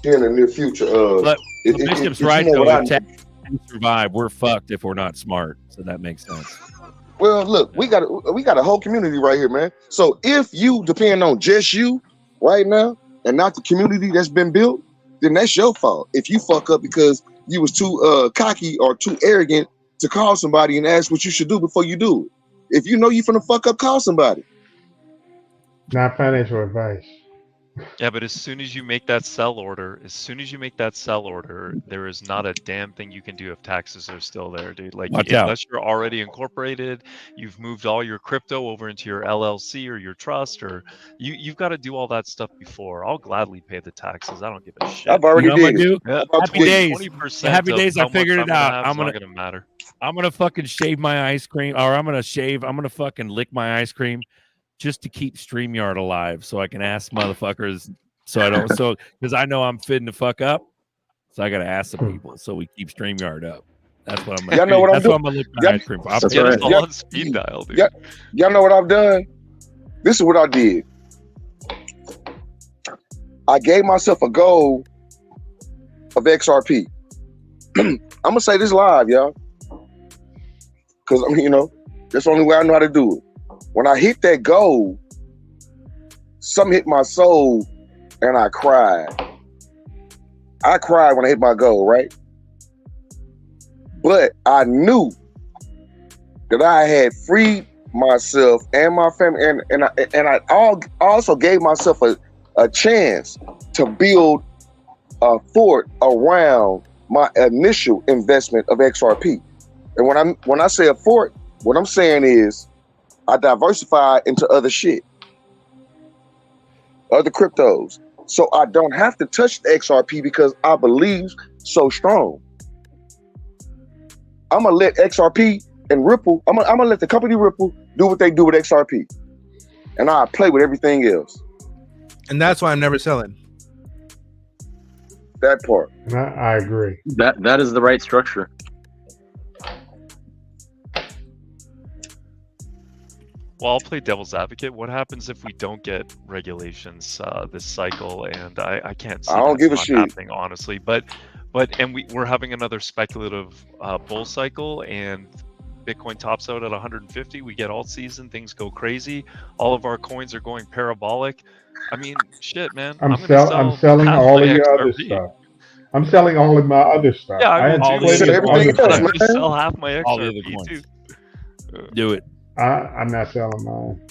here in the near future.
But Bishop's right though. If tax survive, we're fucked if we're not smart. So that makes sense.
Well, look, we got a whole community right here, man. So if you depend on just you right now and not the community that's been built, then that's your fault. If you fuck up because you was too cocky or too arrogant to call somebody and ask what you should do before you do it. If you know you finna fuck up, call somebody.
Not financial advice.
Yeah, but as soon as you make that sell order, there is not a damn thing you can do if taxes are still there, dude. Like, unless you're already incorporated, you've moved all your crypto over into your LLC or your trust, or you've got to do all that stuff before. I'll gladly pay the taxes. I don't give a shit.
I've already did.
Yeah.
Happy days. I figured it out.
It's not gonna matter.
I'm gonna fucking shave my ice cream, or I'm gonna fucking lick my ice cream just to keep StreamYard alive, so I can ask motherfuckers. Because I know I'm fitting to fuck up, so I gotta ask some people so we keep StreamYard up. That's what I'm gonna.
Y'all know what I'm doing.
I'm gonna lick my ice cream.
It's all on speed dial, dude.
Y'all know what I've done. This is what I did. I gave myself a goal of XRP. I'm gonna say this live, y'all, because that's the only way I know how to do it. When I hit that goal, something hit my soul and I cried. I cried when I hit my goal, right? But I knew that I had freed myself and my family, and I also gave myself a chance to build a fort around my initial investment of XRP. And when I say a fort, what I'm saying is I diversify into other shit, other cryptos. So I don't have to touch the XRP because I believe so strong. I'm gonna let XRP and Ripple, I'm gonna let the company Ripple do what they do with XRP. And I play with everything else.
And that's why I'm never selling.
That part.
I agree.
That is the right structure.
Well, I'll play devil's advocate. What happens if we don't get regulations this cycle? And I can't see that happening, honestly. But we're having another speculative bull cycle, and Bitcoin tops out at 150. We get alt season, things go crazy. All of our coins are going parabolic. I mean, shit, man.
I'm selling all of your other stuff. I'm selling all of my other stuff.
Yeah,
I
sell half my XRP too.
Do it.
I'm not selling mine.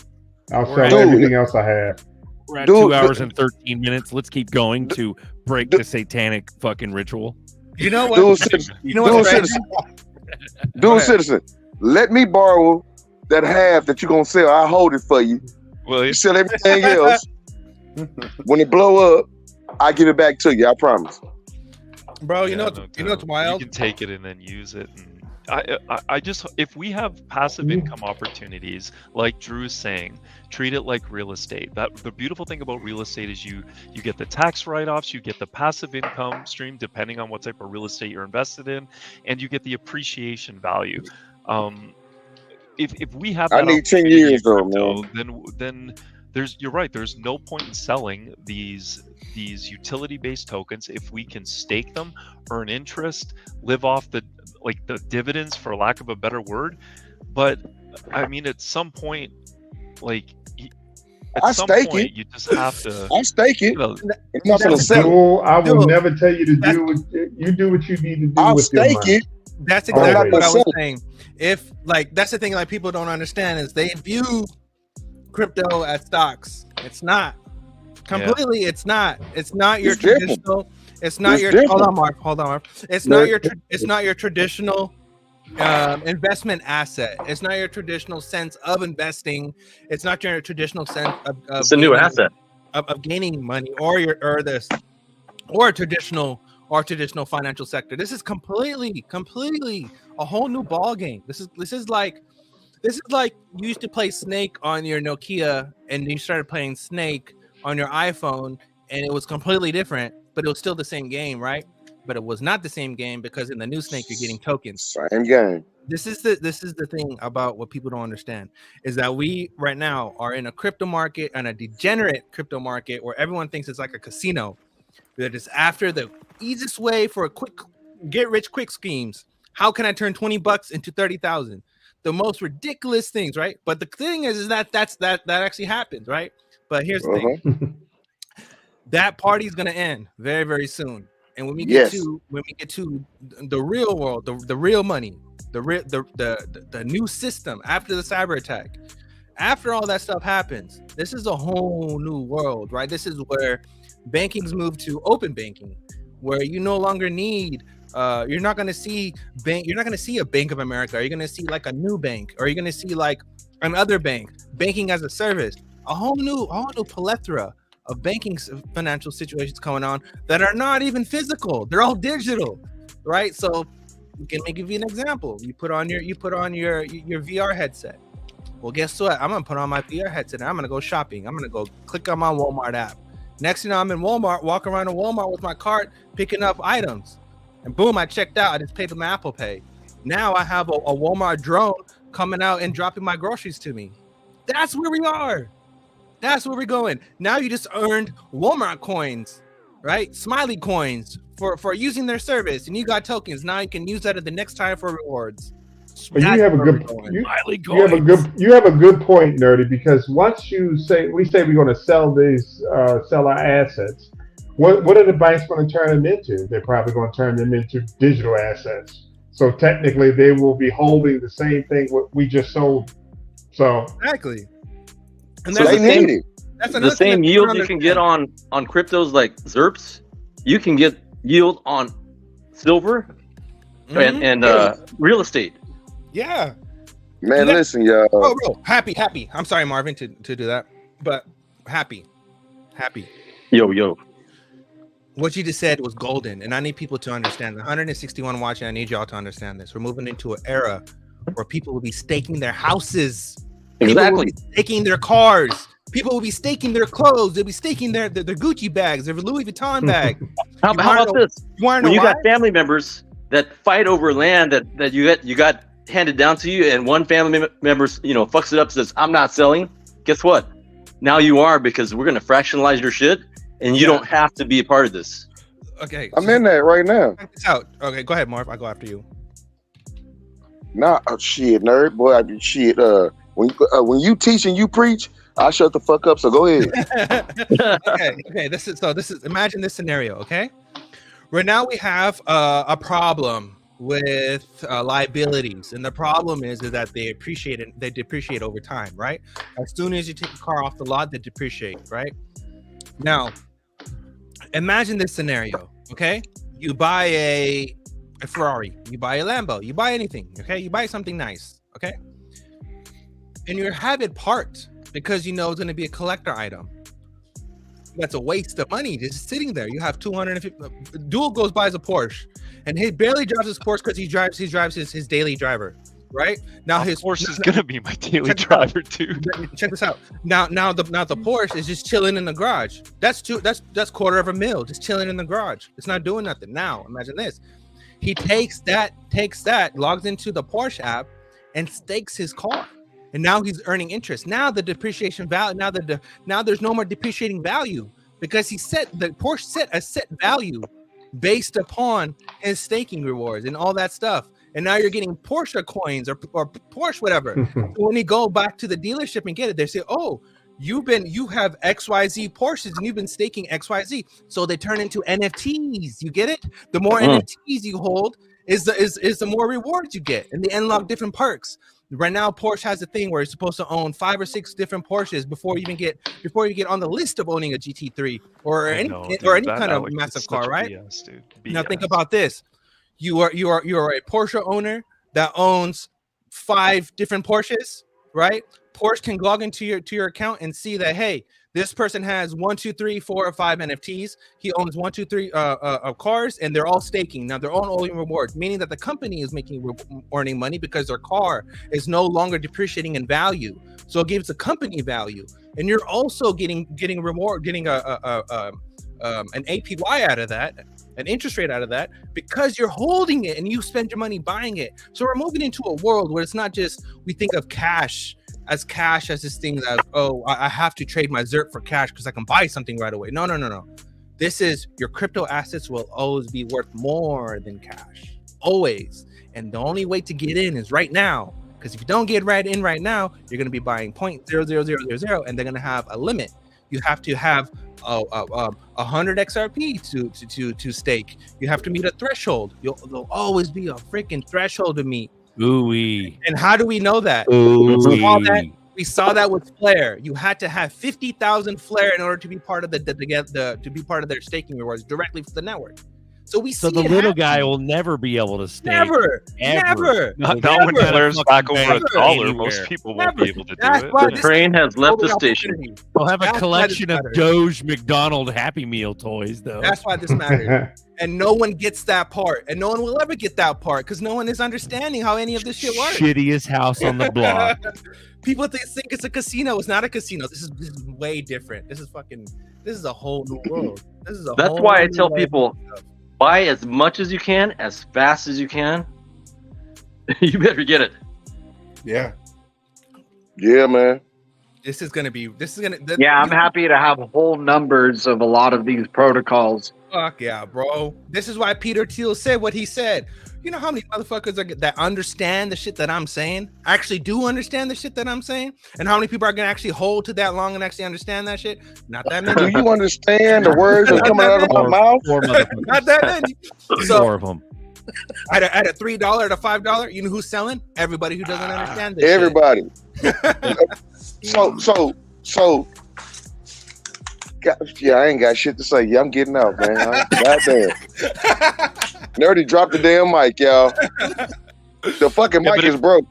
I'll sell everything else I have.
We're at 2 hours and 13 minutes. Let's keep going to break the satanic fucking ritual.
You know what?
Dual citizen. Let me borrow that half that you're gonna sell. I'll hold it for you.
Well,
you sell everything else. When it blow up, I give it back to you. I promise.
Bro, you know what's wild?
You can take it and then use it. And I just, if we have passive income opportunities, like Drew is saying, treat it like real estate. The beautiful thing about real estate is you get the tax write-offs, you get the passive income stream depending on what type of real estate you're invested in, and you get the appreciation value. If we have that,
I need 10 years though, man.
Then you're right. There's no point in selling these utility-based tokens if we can stake them, earn interest, live off the dividends, for lack of a better word. But I mean, at some point, like
I stake it.
you just have to.
I stake it.
You know,
I'm not gonna sell it.
I will never tell you to do what you do. What you need to do
I'll
with your
stake
money.
it.
That's exactly what I was
sell it.
saying. If like that's the thing, like people don't understand is they view crypto as stocks. It's not completely. Yeah. It's not. It's not your traditional. It's not your. Hold on, Mark. It's not your. It's not your traditional investment asset. It's not your traditional sense of investing. It's not your traditional sense of
it's a new asset
of gaining money or traditional financial sector. This is completely a whole new ball game. This is like you used to play Snake on your Nokia and you started playing Snake on your iPhone and it was completely different, but it was still the same game, right? But it was not the same game because in the new Snake you're getting tokens.
Same game.
This is the thing about what people don't understand is that we right now are in a crypto market and a degenerate crypto market where everyone thinks it's like a casino. That is after the easiest way for a quick get rich quick schemes. How can I turn $20 into 30,000? The most ridiculous things, right? But the thing is that actually happens, right? But here's the thing: that party is going to end very, very soon. And when we get to the real world, the real money, the new system after the cyber attack, after all that stuff happens, this is a whole new world, right? This is where banking's moved to open banking, where you no longer need. You're not going to see a Bank of America. You're going to see like a new bank, or you're going to see like another bank, banking as a service, a whole new plethora of banking financial situations going on that are not even physical. They're all digital, right? So let me give you an example. You put on your VR headset. Well, guess what? I'm going to put on my VR headset and I'm going to go shopping. I'm going to go click on my Walmart app. Next thing you know, I'm in Walmart, walking around in Walmart with my cart, picking up items. And boom, I checked out. I just paid with my Apple Pay. Now I have a Walmart drone coming out and dropping my groceries to me. That's where we are. That's where we're going. Now you just earned Walmart coins, right? Smiley coins for using their service. And you got tokens. Now you can use that at the next time for rewards.
But you have a good point, Nerdy, because once we say we're going to sell our assets, what are the banks going to turn them into? They're probably going to turn them into digital assets. So technically, they will be holding the same thing what we just sold. So
exactly. And
so the same yield you can get on cryptos like ZRPs, you can get yield on silver and real estate.
Yeah.
Man, listen, y'all.
Oh, bro, happy. I'm sorry, Marvin, to do that, but happy.
Yo.
What you just said was golden, and I need people to understand. The 161 watching, I need y'all to understand this. We're moving into an era where people will be staking their houses.
Exactly.
Staking their cars. People will be staking their clothes. They'll be staking their Gucci bags, their Louis Vuitton bag.
How about this? When you got family members that fight over land that you got handed down to you, and one family member fucks it up, says I'm not selling. Guess what? Now you are, because we're gonna fractionalize your shit, and you don't have to be a part of this.
Okay,
I'm in that right now.
Check this out. Okay, go ahead, Marv. I'll go after you.
Nah, shit, nerd boy. Shit. When you teach and you preach, I shut the fuck up. So go ahead.
Okay. This is imagine this scenario. Okay, right now we have a problem with liabilities, and the problem is that they depreciate over time, right? As soon as you take a car off the lot, they depreciate, right? Now, imagine this scenario. Okay, you buy a Ferrari, you buy a Lambo, you buy anything. Okay, you buy something nice. Okay. And you have it parked because you know it's going to be a collector item. That's a waste of money just sitting there. You have 250. Duel goes buys a Porsche, and he barely drives his Porsche because he drives his daily driver. Right now, his
Porsche is going to be my daily driver too.
Check this out. Now the Porsche is just chilling in the garage. That's $250,000 just chilling in the garage. It's not doing nothing. Now imagine this. He takes that, logs into the Porsche app, and stakes his car. and now he's earning interest. Now the depreciation value, now there's no more depreciating value because Porsche set a set value based upon his staking rewards and all that stuff. And now you're getting Porsche coins or Porsche whatever. So when you go back to the dealership and get it, they say, "Oh, you have XYZ Porsches and you've been staking XYZ." So they turn into NFTs. You get it? The more NFTs you hold is the more rewards you get, and they unlock different perks. Right now, Porsche has a thing where you're supposed to own 5 or 6 different Porsches before you get on the list of owning a GT3 or any kind of massive car, right?
BS, dude.
Now think about this: you are a Porsche owner that owns 5 different Porsches, right? Porsche can log into your account and see that, hey, this person has 1, 2, 3, 4, or 5 NFTs. He owns 1, 2, 3 cars, and they're all staking. Now they're all owning rewards, meaning that the company is earning money because their car is no longer depreciating in value. So it gives the company value, and you're also getting reward, getting an APY out of that, an interest rate out of that, because you're holding it and you spend your money buying it. So we're moving into a world where it's not just we think of cash as this thing that, oh, I have to trade my ZRK for cash because I can buy something right away. No. This is your crypto assets will always be worth more than cash, always. And the only way to get in is right now, because if you don't get in right now, you're going to be buying 0.00000, and they're going to have a limit. You have to have 100 XRP to stake. You have to meet a threshold. There'll always be a freaking threshold to meet.
Ooh-wee.
And how do we know that? We saw that with Flare. You had to have 50,000 Flare in order to be part of to be part of their staking rewards directly for the network. So the
little guy will never be able to stake.
Never.
Not when Flare's back over $1. Most people won't be able to do it.
The train has left the station.
We'll have a collection of Doge McDonald Happy Meal toys, though.
That's why this matters. And no one gets that part, and no one will ever get that part because no one is understanding how any of this shit works.
Shittiest house on the block.
People think it's a casino. It's not a casino. This is way different. This is a whole new world.
That's why I tell people, buy as much as you can, as fast as you can. You better get it.
Yeah,
man.
I'm happy to have whole numbers of a lot of these protocols.
Fuck yeah, bro. This is why Peter Thiel said what he said. You know how many motherfuckers that understand the shit that I'm saying, actually do understand the shit that I'm saying? And how many people are going to actually hold to that long and actually understand that shit? Not that many.
Do you understand the words that are coming out of my mouth?
Not that many. So,
4 of them.
At a $3, at a $5, you know who's selling? Everybody who doesn't understand this
Everybody. So, yeah, I ain't got shit to say. Yeah, I'm getting out, man. Goddamn. Nerdy dropped the damn mic, y'all. The fucking mic is broke.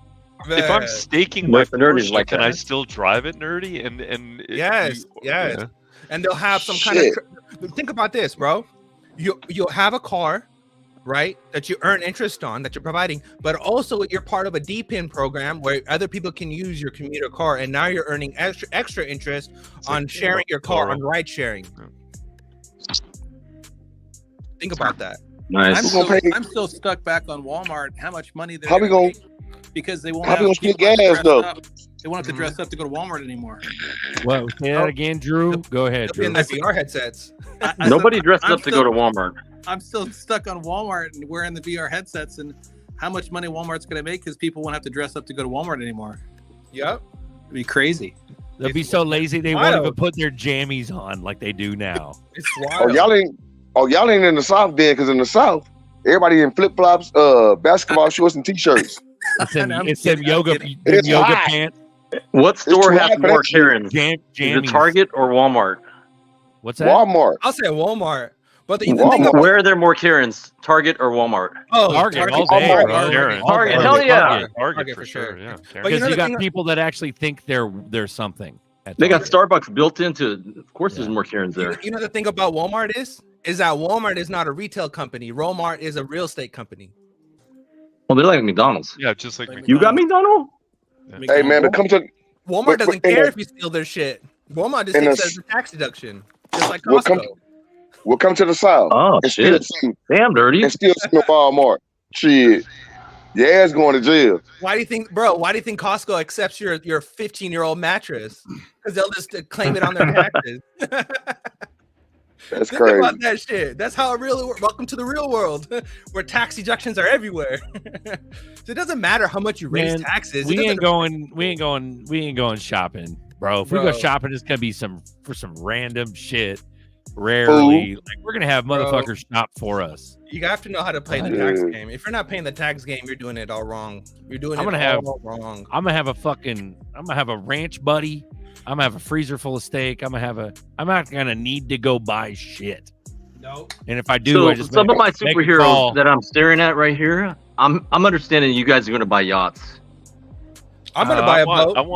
If I'm staking my Porsche, can I still drive it, Nerdy? And
yes. Yeah. And they'll have some kind of. Think about this, bro. You'll have a car, right, that you earn interest on, that you're providing, but also you're part of a DPIN program where other people can use your commuter car, and now you're earning extra interest on sharing your car, on ride sharing. Think about that.
Nice.
I'm still stuck back on Walmart. How much money they're
going to
because they won't
have
to
get gas though.
They won't have to dress up to go to Walmart anymore.
What? Say that again, Drew. Go ahead, Drew.
In the VR headsets.
Nobody dressed up to go to Walmart.
I'm still stuck on Walmart and wearing the VR headsets, and how much money Walmart's going to make because people won't have to dress up to go to Walmart anymore.
Yep.
It'd be crazy.
They'll be so lazy they won't even put their jammies on like they do now.
It's wild.
Y'all ain't in the South then, because in the South, everybody in flip flops, basketball shorts, and t-shirts.
It's them yoga pants.
What store has more Karens? Is it Target or Walmart?
What's that?
Walmart.
I'll say Walmart. But
where are there more Karens? Target or Walmart?
Oh,
Target all day, bro.
Target, hell yeah.
Target for sure, yeah.
Because you got people that actually think they're something.
They got Starbucks built into it. Of course, there's more Karens there.
You know the thing about Walmart is that Walmart is not a retail company. Walmart is a real estate company.
Well, they're like McDonald's.
Yeah, just like
you got McDonald's.
Hey man, but come to
Walmart doesn't care if you steal their shit. Walmart just takes it as a tax deduction, just like Costco.
We'll come to the South.
Oh shit! Damn dirty.
And still some Walmart. Shit. Your ass going to jail.
Why do you think, bro? Why do you think Costco accepts your 15-year-old mattress? Because they'll just claim it on their taxes.
That's
Think
crazy.
about that shit. That's how it really works. Welcome to the real world, where tax deductions are everywhere. So it doesn't matter how much you raise taxes.
We ain't going shopping, bro. If we go shopping, it's gonna be some random shit. Rarely, like we're gonna have motherfuckers shop for us.
You have to know how to play the tax game. If you're not paying the tax game, you're doing it all wrong. You're doing all wrong.
I'm gonna have a ranch buddy. I'm gonna have a freezer full of steak. I'm not gonna need to go buy shit.
No.
And if I do,
So some of my superheroes that I'm staring at right here, I'm understanding you guys are gonna buy yachts.
I'm gonna buy a boat.
I don't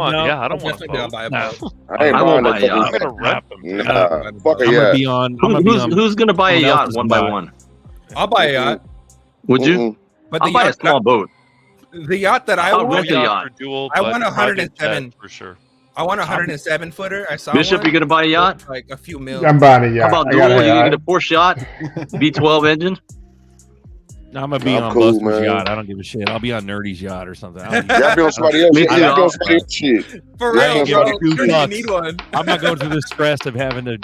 want a boat.
Buy a boat.
I won't buy a yacht.
I'm gonna rent them.
Who's gonna buy a yacht one by one?
I'll buy a yacht.
Would you?
But
I'll buy a small boat.
The yacht that I want, I want
107 for sure.
I want a 107 footer. I saw
Bishop,
one.
you gonna buy a yacht?
Like a few mil.
I'm buying a yacht.
How about Duel? You gonna get a Porsche yacht? V12 engine?
No, I'm gonna be on
cool,
Buster's
man.
yacht. I don't give a shit. I'll be on Nerdy's yacht or something.
Y'all be on somebody else. Y'all be on somebody else shit.
For
I ain't
real,
giving
bro.
two
You
fucks.
need one.
I'm not going through the stress of having to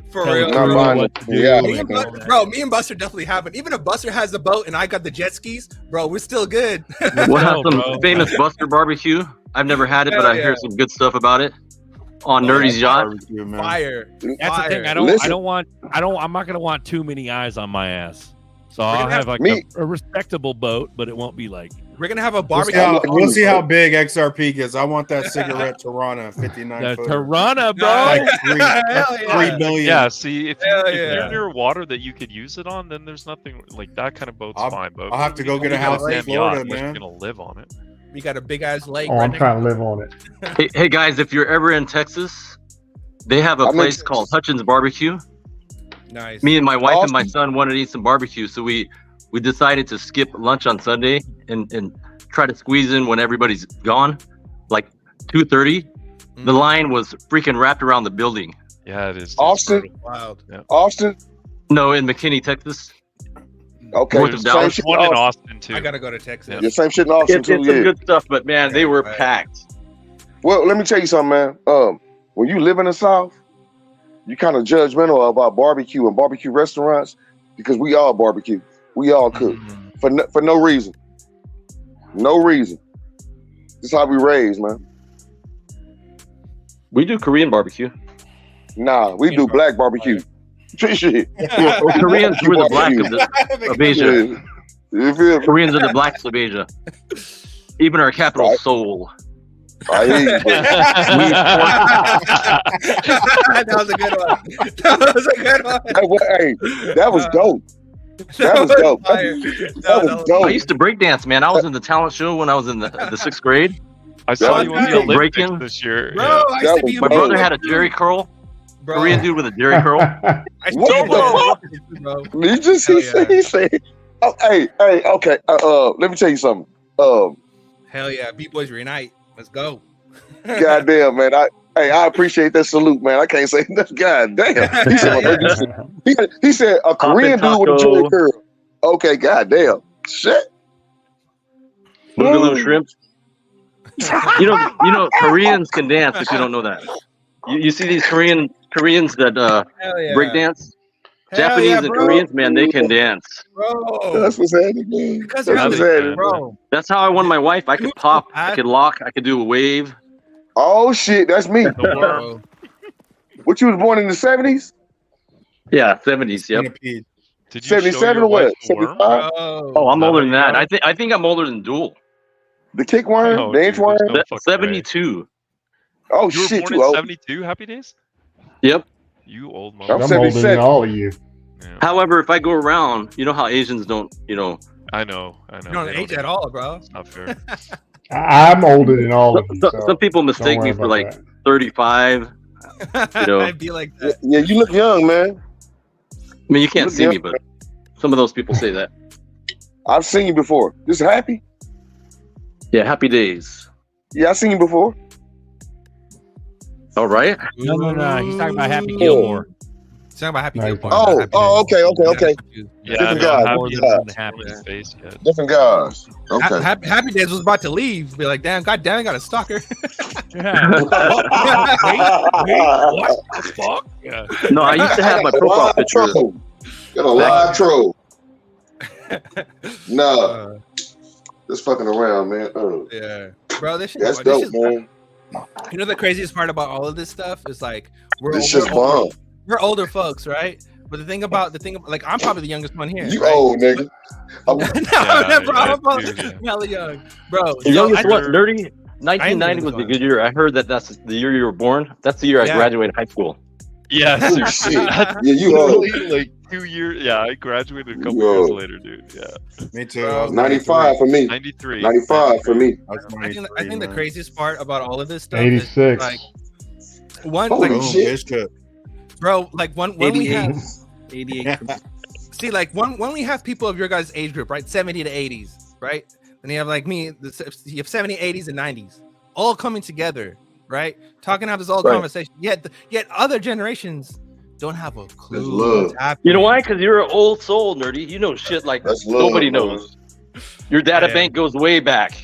For
tell
real.
the crew
Not
what to do.
Yeah.
Me and bro, me and Buster definitely have it. Even if Buster has the boat and I got the jet skis, bro, we're still good.
We'll have some famous Buster barbecue. I've never had it, but I hear some good stuff about it on Nerdy's yacht.
Fire.
That's the thing. I'm not gonna want too many eyes on my ass. So I'll have like a respectable boat, but it won't be like.
We're gonna have a
We'll
barbecue.
see how big XRP gets. I want that cigarette Tirana 59
The
foot.
Tirana, bro.
Like 3 million.
Yeah, see, if you're near water that you could use it on, then there's nothing like that kind of boat's fine. But
I'll have to go get a house in Florida, man.
You're gonna live on it.
We got a big ass lake.
Oh, I'm trying to live on it.
Hey guys, if you're ever in Texas, they have a place called Hutchins Barbecue.
Nice.
Me and my wife and my son wanted to eat some barbecue, so we decided to skip lunch on Sunday and try to squeeze in when everybody's gone, like 2:30. The line was freaking wrapped around the building.
Yeah, it is.
Austin?
Wild.
Yeah.
Austin?
No, in McKinney, Texas.
Okay.
North of Dallas.
There's one in Austin too.
I gotta go to Texas.
Yeah, same shit in Austin
It's
too.
some good stuff, but man, they were packed.
Well, let me tell you something, man. When you live in the South, you kind of judgmental about barbecue and barbecue restaurants because we all barbecue. We all cook for no reason. No reason. This is how we raised, man.
We do Korean barbecue.
Nah, we do black barbecue. Shit.
Well, Koreans were the black of Asia.
You feel me?
Koreans are the blacks of Asia. Even our capital, Seoul.
I hear you, bro.
That was a good one. That was a good one.
Hey, that was dope. That was dope. That was dope.
I used to break dance, man. I was in the talent show when I was in the 6th grade.
I saw you on the Olympics
breaking
this year.
Bro,
Yeah.
I used to be
My brother had a Jerry curl.
Bro.
Korean dude with a Jerry curl.
What the fuck? You just he said, oh, hey, okay. Let me tell you something.
Hell yeah, B-Boys Reunite. Let's go.
Goddamn, man. I appreciate that salute, man. I can't say that. Goddamn. He said a Korean dude with a Jerry curl. Okay, goddamn. Shit.
Boogaloo shrimp. You know, Koreans can dance if you don't know that. You see these Koreans that break dance? Japanese and Koreans, man, they can dance.
Bro.
That's what's happening.
Because
That's what's happening.
bro.
That's how I won my wife. I could pop, I could lock, I could do a wave.
Oh shit, that's me. What, you was born in the 70s?
Yeah, 70s. Yep.
Did you
77 or what? 75?
Oh, I'm older than that. I think I'm older than Duel.
The kick worm,
Oh,
the
dude,
inch worm.
there's no fucking
72.
Oh
You were
shit,
born
you
in
old.
72. Happy days.
Yep.
You old
I'm
mother.
I'm older
77.
than all of you.
However, if I go around, you know how Asians don't, you know.
I know.
You don't age at all, bro.
It's not fair.
I'm older than all of you.
Some people mistake me for like 35. You know.
I'd be like that.
Yeah, you look young, man.
I mean, you can't see me, but some of those people say that.
I've seen you before. Just happy?
Yeah, happy days.
Yeah, I've seen you before.
All right.
No. He's talking about Happy Gilmore.
Talking about Happy Deal.
Okay.
Yeah,
Different guys. Different guys. Okay.
Happy Days was about to leave. Be like, damn, goddamn, I got a stalker.
What the fuck? Yeah.
No, I used to have my profile picture.
Got a live troll. No. Just fucking around, man.
Yeah. Bro, this shit.
That's dope, man.
You know the craziest part about all of this stuff is like we're older folks, right? But the thing about like I'm probably the youngest one here.
You
right?
old nigga.
I'm hella young, bro.
The youngest one, nerdy. 1990 was the good year. I heard that's the year you were born. That's the year I graduated high school.
Yeah,
oh, shit. Yeah, you old.
Like 2 years. Yeah, I graduated a couple years later, dude. Yeah.
Me too.
95 for me.
93.
95 for me.
I think the craziest part about all of this stuff
86.
is like one
Holy shit.
Bro, like when we have
88.
see, like when we have people of your guys' age group, right? 70 to 80s, right? And you have like me, you have 70, 80s, and 90s all coming together, right? Talking about this old conversation. Yet other generations don't have a clue what's happening.
You know why? Because you're an old soul, nerdy. You know shit like nobody knows. Your data bank goes way back.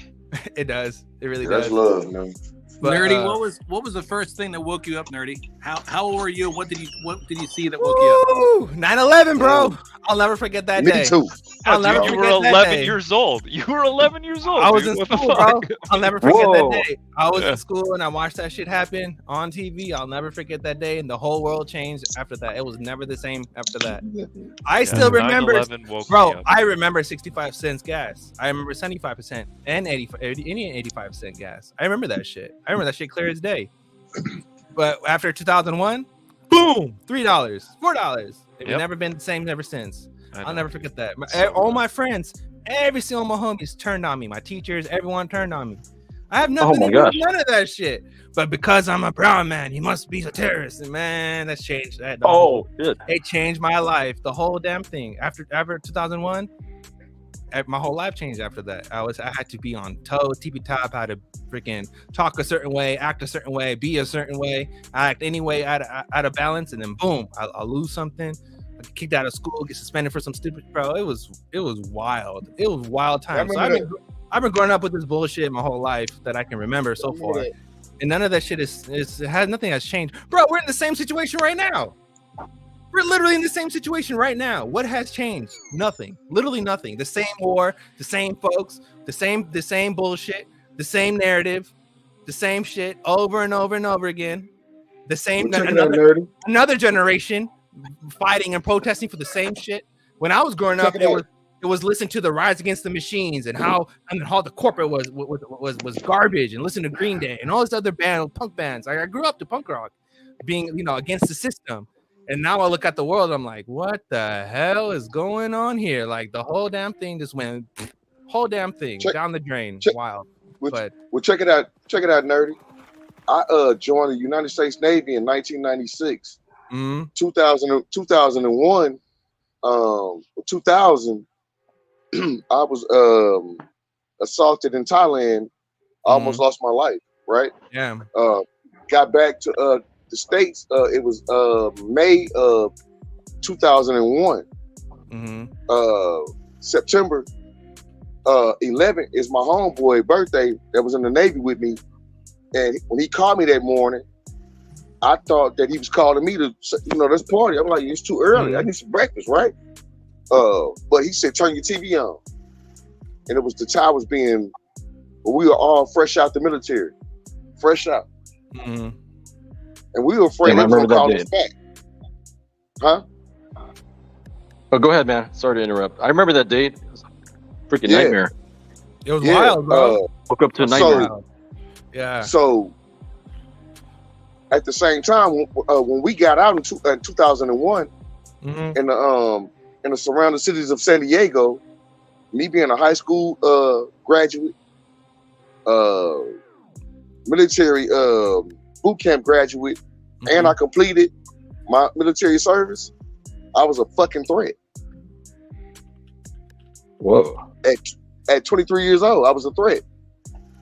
It does. It really
does.
That's
love, man.
But, Nerdy, what was the first thing that woke you up, Nerdy? How old were you? What did you see that woke you up?
9/11, bro. I'll never forget that day.
Me too.
I'll never
you
forget
were
that
11
day.
years old. You were 11 years old.
I was
dude.
in
What
school,
the
bro.
fuck?
I'll never forget that day. I was in school and I watched that shit happen on TV. I'll never forget that day, and the whole world changed after that. It was never the same after that. I still remember, bro. I remember 65 cents gas. I remember 75% and 85 cent gas. I remember that shit. I remember that shit clear as day. But after 2001, boom, $3, $4. It's never been the same ever since. I'll never forget that. All my friends, every single one of my homies turned on me. My teachers, everyone turned on me. I have nothing to do with none of that shit. But because I'm a brown man, he must be a terrorist. And man, that's changed. It changed my life. The whole damn thing. After 2001, my whole life changed after that. I had to be on toes, tippy top, how to freaking talk a certain way, act a certain way, be a certain way, act any way out of balance, and then boom, I'll lose something. I get kicked out of school, get suspended for some stupid, bro. It was wild. It was wild time. So I've been growing up with this bullshit my whole life that I can remember so far, and none of that shit nothing has changed, bro. We're in the same situation right now. We're literally in the same situation right now. What has changed? Nothing. Literally nothing. The same war, the same folks, the same bullshit, the same narrative, the same shit over and over and over again. The same another generation fighting and protesting for the same shit. When I was growing up, it was listen to the Rise Against the Machines and how the corporate was garbage, and listen to Green Day and all this other punk bands. I grew up to punk rock, being against the system. And now I look at the world, I'm like, what the hell is going on here? Like the whole damn thing just went, down the drain. Wild.
Well, check it out, nerdy. I joined the United States Navy in 1996. 2001, 2000. I was assaulted in Thailand. I almost lost my life. Right.
Yeah.
Got back to the States, it was May of 2001. September 11th is my homeboy birthday that was in the Navy with me. And when he called me that morning, I thought that he was calling me to, let's party. I'm like, it's too early. I need some breakfast, right? But he said, turn your TV on. And it was the time we were all fresh out the military. Fresh out. And we were afraid they were going to call us back. Huh?
Oh, go ahead, man. Sorry to interrupt. I remember that date. It was a freaking nightmare.
It was wild, bro.
Woke up to a nightmare.
So, at the same time, when we got out in 2001, in the surrounding cities of San Diego, me being a high school graduate, military boot camp graduate, and I completed my military service, I was a fucking threat.
Whoa.
At 23 years old, I was a threat.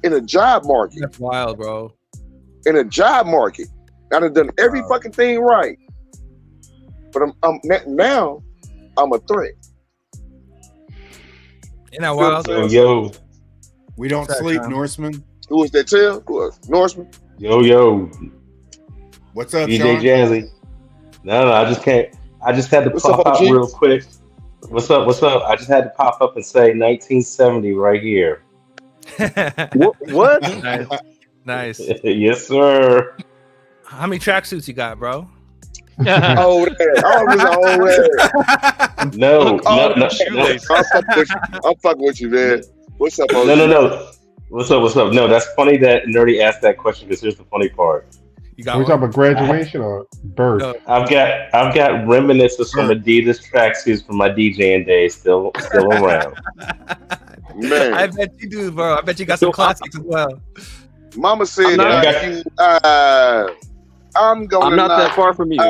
In a job market.
That's wild, bro.
In a job market. I done every fucking thing right. but now I'm a threat.
You know, wild.
Yo.
We don't sleep, Norseman.
Who was that? Thiel? Who was Norseman?
Yo.
What's up,
DJ
Sean?
Jazzy? No, I just can't. I just had to pop up real quick. What's up? I just had to pop up and say 1970 right here.
What?
Nice.
Yes, sir.
How many tracksuits you got, bro?
Oh,
No.
I'm fucking with you, man. What's up, OG?
No. What's up? No, that's funny that Nerdy asked that question because here's the funny part.
We talking about graduation or birth?
No. I've got reminiscences from Adidas tracksuits from my DJing days still around.
Man,
I bet you do, bro. I bet you got some classics as well.
Mama said I'm
not that far from you.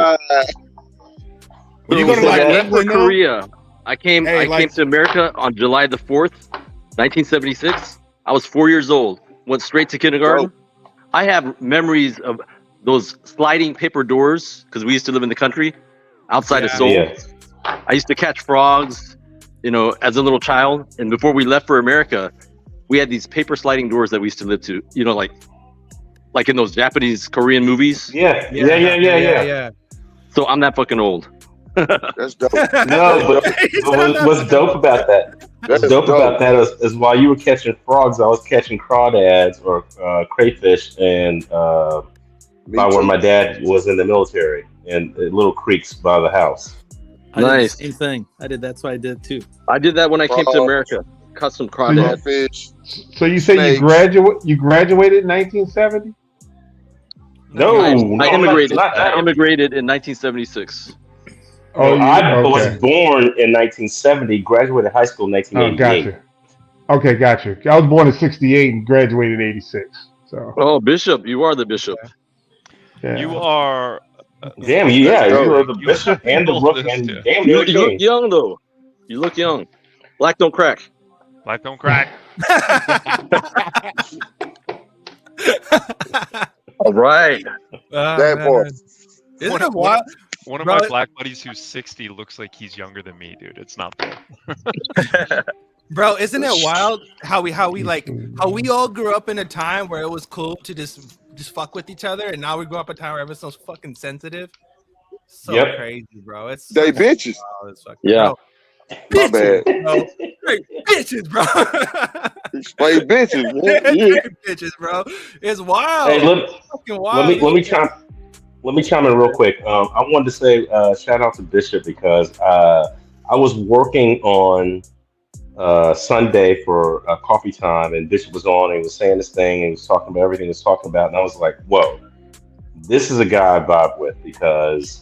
When you go to
like Korea, I came to America on July the 4th, 1976. I was 4 years old. Went straight to kindergarten. Bro. I have memories of those sliding paper doors because we used to live in the country outside of Seoul. Yeah. I used to catch frogs, as a little child. And before we left for America, we had these paper sliding doors that we used to live to, like in those Japanese Korean movies.
Yeah.
So I'm that fucking old.
That's dope.
No, but what's dope about that? What's dope about that is while you were catching frogs, I was catching crawdads or crayfish and by where my dad was in the military in little creeks by the house.
Nice. Same thing. I did. That's what I did too.
I did that when I came to America. Caught some crawdads.
So you say you graduated in 1970?
No, I immigrated. I immigrated in 1976.
I was born in 1970. Graduated high school in 1988.
Gotcha. I was born in 68 and graduated in 86. So.
Oh, Bishop, you are the bishop.
Yeah. You are.
Damn, you are the bishop and the rook, and damn,
you look young though. You look young. Black don't crack.
Black don't crack.
All right.
That boy.
Isn't it wild?
One of my black buddies who's 60 looks like he's younger than me, dude. It's not fair.
Bro, isn't it wild how we all grew up in a time where it was cool to just fuck with each other, and now we grew up in a time where everyone's so fucking sensitive. So crazy, bro. It's
they bitches.
Yeah.
My bad.
Bro. Bitches, bro.
Straight bitches, man. Yeah.
Bitches, bro. It's wild.
Hey, let me chime in real quick. I wanted to say shout out to Bishop because I was working on Sunday for coffee time, and Bishop was on and he was saying this thing and he was talking about everything he was talking about, and I was like, whoa, this is a guy I vibe with because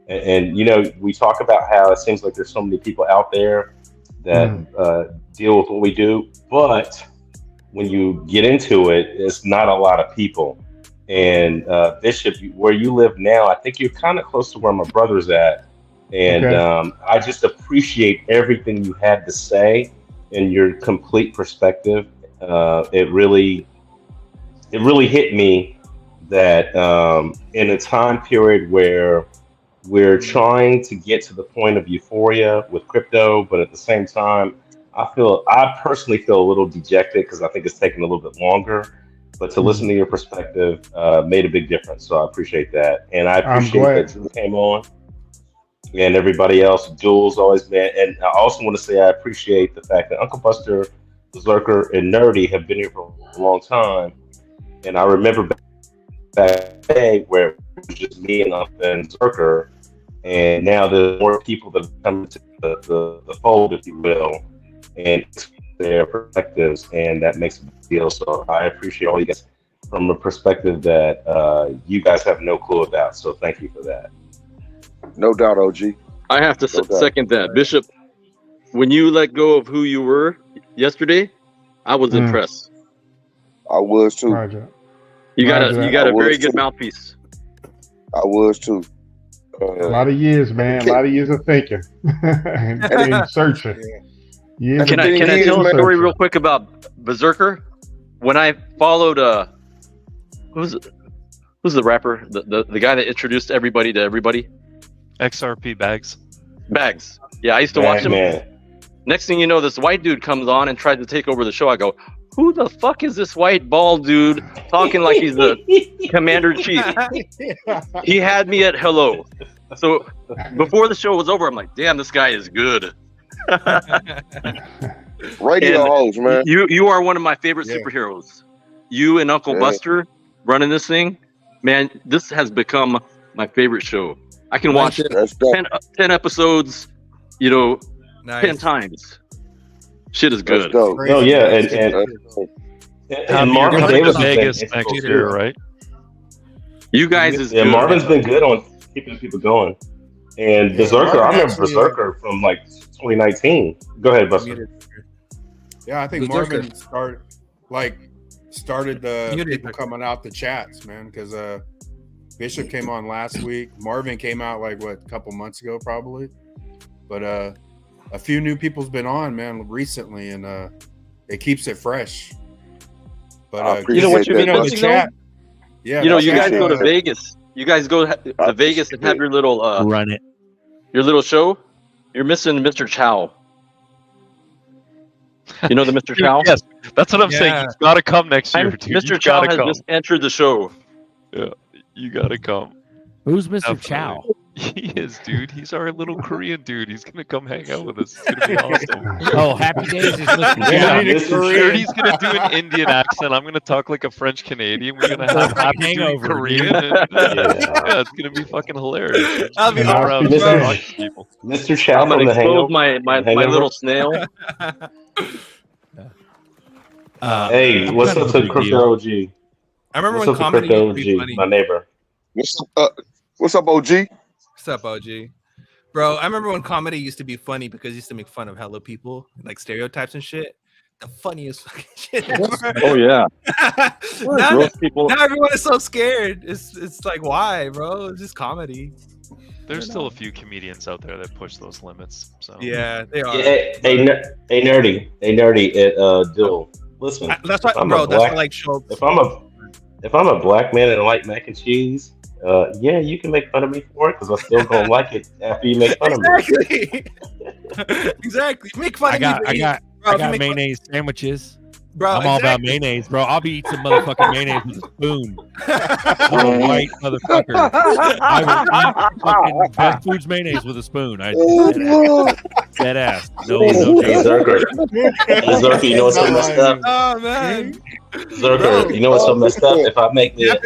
and we talk about how it seems like there's so many people out there that deal with what we do, but when you get into it, it's not a lot of people. And Bishop, where you live now, I think you're kind of close to where my brother's at. And I just appreciate everything you had to say and your complete perspective. It really hit me that in a time period where we're trying to get to the point of euphoria with crypto, but at the same time, I personally feel a little dejected because I think it's taking a little bit longer. But to listen to your perspective made a big difference. So I appreciate that. And I appreciate that Drew came on and everybody else. Jules always been. And I also want to say I appreciate the fact that Uncle Buster, ZRK, and Nerdy have been here for a long time. And I remember back in the day where it was just me and ZRK. And now there's more people that have come to the fold, if you will, and their perspectives, and that makes a big deal. So I appreciate all you guys from a perspective that you guys have no clue about. So thank you for that.
No doubt, OG.
I have to second that. Bishop, when you let go of who you were yesterday, I was impressed.
I was too.
You got a very good mouthpiece.
I was too.
A lot of years, man. A lot of years of thinking and searching. Yeah.
Can I tell a story real quick about Berserker? When I followed who's the rapper? The guy that introduced everybody to everybody?
XRP bags.
Bags. Yeah, I used to watch him. Next thing you know, this white dude comes on and tries to take over the show. I go, who the fuck is this white bald dude talking like he's the commander in chief? He had me at hello. So before the show was over, I'm like, damn, this guy is good.
Radio host, man.
You are one of my favorite superheroes. You and Uncle Buster running this thing, man. This has become my favorite show. I can watch 10 episodes, 10 times. Shit is good.
Oh yeah, and Marvin Davis
Vegas next year, right?
You guys is
good. Marvin's been good on keeping people going. And Berserker, I remember Berserker from like 2019. Go ahead, Buster.
Yeah, I think Marvin started the people coming out the chats, man, because Bishop came on last week. Marvin came out a couple months ago, probably. But a few new people's been on, man, recently, and it keeps it fresh. But
you know what you've been missing, though?
Yeah,
you guys go to Vegas. You guys go to Vegas and have your little
run it.
Your little show. You're missing Mr. Chow. You know the Mr. Chow?
Yes, that's what I'm saying. You've got to come next year, dude.
Mr. Chow has just entered the show.
Yeah, you got to come.
Who's Mr. Chow?
He is, dude. He's our little Korean dude. He's gonna come hang out with us. It's gonna be awesome.
Oh, Happy Days is Mr.
Chow. He's gonna do an Indian accent. I'm gonna talk like a French Canadian. We're gonna have Happy Days Korean. And, it's gonna be fucking hilarious.
I'll be around Mr. Chow.
I'm gonna expose my little snail.
Hey, what's up to Crypto OG?
I remember when comedy used to be funny.
My neighbor.
What's up, OG?
What's up, OG? Bro, I remember when comedy used to be funny because it used to make fun of hello people, like stereotypes and shit. The funniest fucking shit ever.
Oh yeah.
now everyone is so scared. It's like, why, bro? It's just comedy.
There's still a few comedians out there that push those limits. So
yeah, they are.
Yeah, hey, nerdy, at Dill. Listen,
that's why, bro. That's why I like show.
If I'm a black man and I like mac and cheese, yeah, you can make fun of me for it because I'm still gonna like it after you make fun of me.
Exactly. Make fun of me.
I got mayonnaise sandwiches.
Bro,
I'm all about mayonnaise, bro. I'll be eating some motherfucking mayonnaise with a spoon. I'm a white motherfucker. I will eat fucking Best Foods mayonnaise with a spoon. Dead ass. No.
Zerker, you know what's so messed up?
Oh man.
Zerker, you know what's so messed up? If I make me a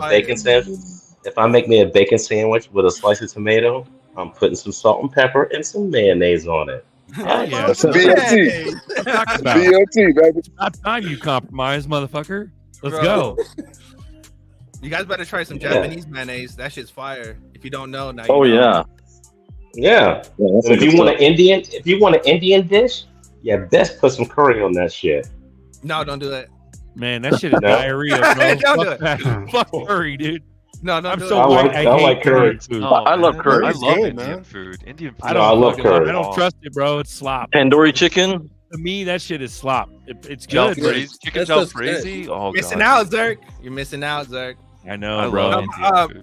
bacon sandwich, if I make me a bacon sandwich with a slice of tomato, I'm putting some salt and pepper and some mayonnaise on it.
Oh, yeah.
That's BLT. BLT, baby.
It's not time you compromise, motherfucker. Let's go.
You guys better try some Japanese mayonnaise. That shit's fire. If you don't know, now you
know.
Yeah. If you want an Indian dish, yeah, best put some curry on that shit.
No, don't do that.
Man, that shit is diarrhea, bro.
Don't do it.
Fuck curry, dude.
No,
I'm so white. I
like curry
food.
Oh,
I love curry.
I love Indian food. Indian food.
I love curry.
I don't trust it, bro. It's slop.
Tandoori chicken.
To me, that shit is slop. It's good.
Chicken jalfrezi. Oh,
missing out, Zerk. You're missing out, Zerk.
I know, bro.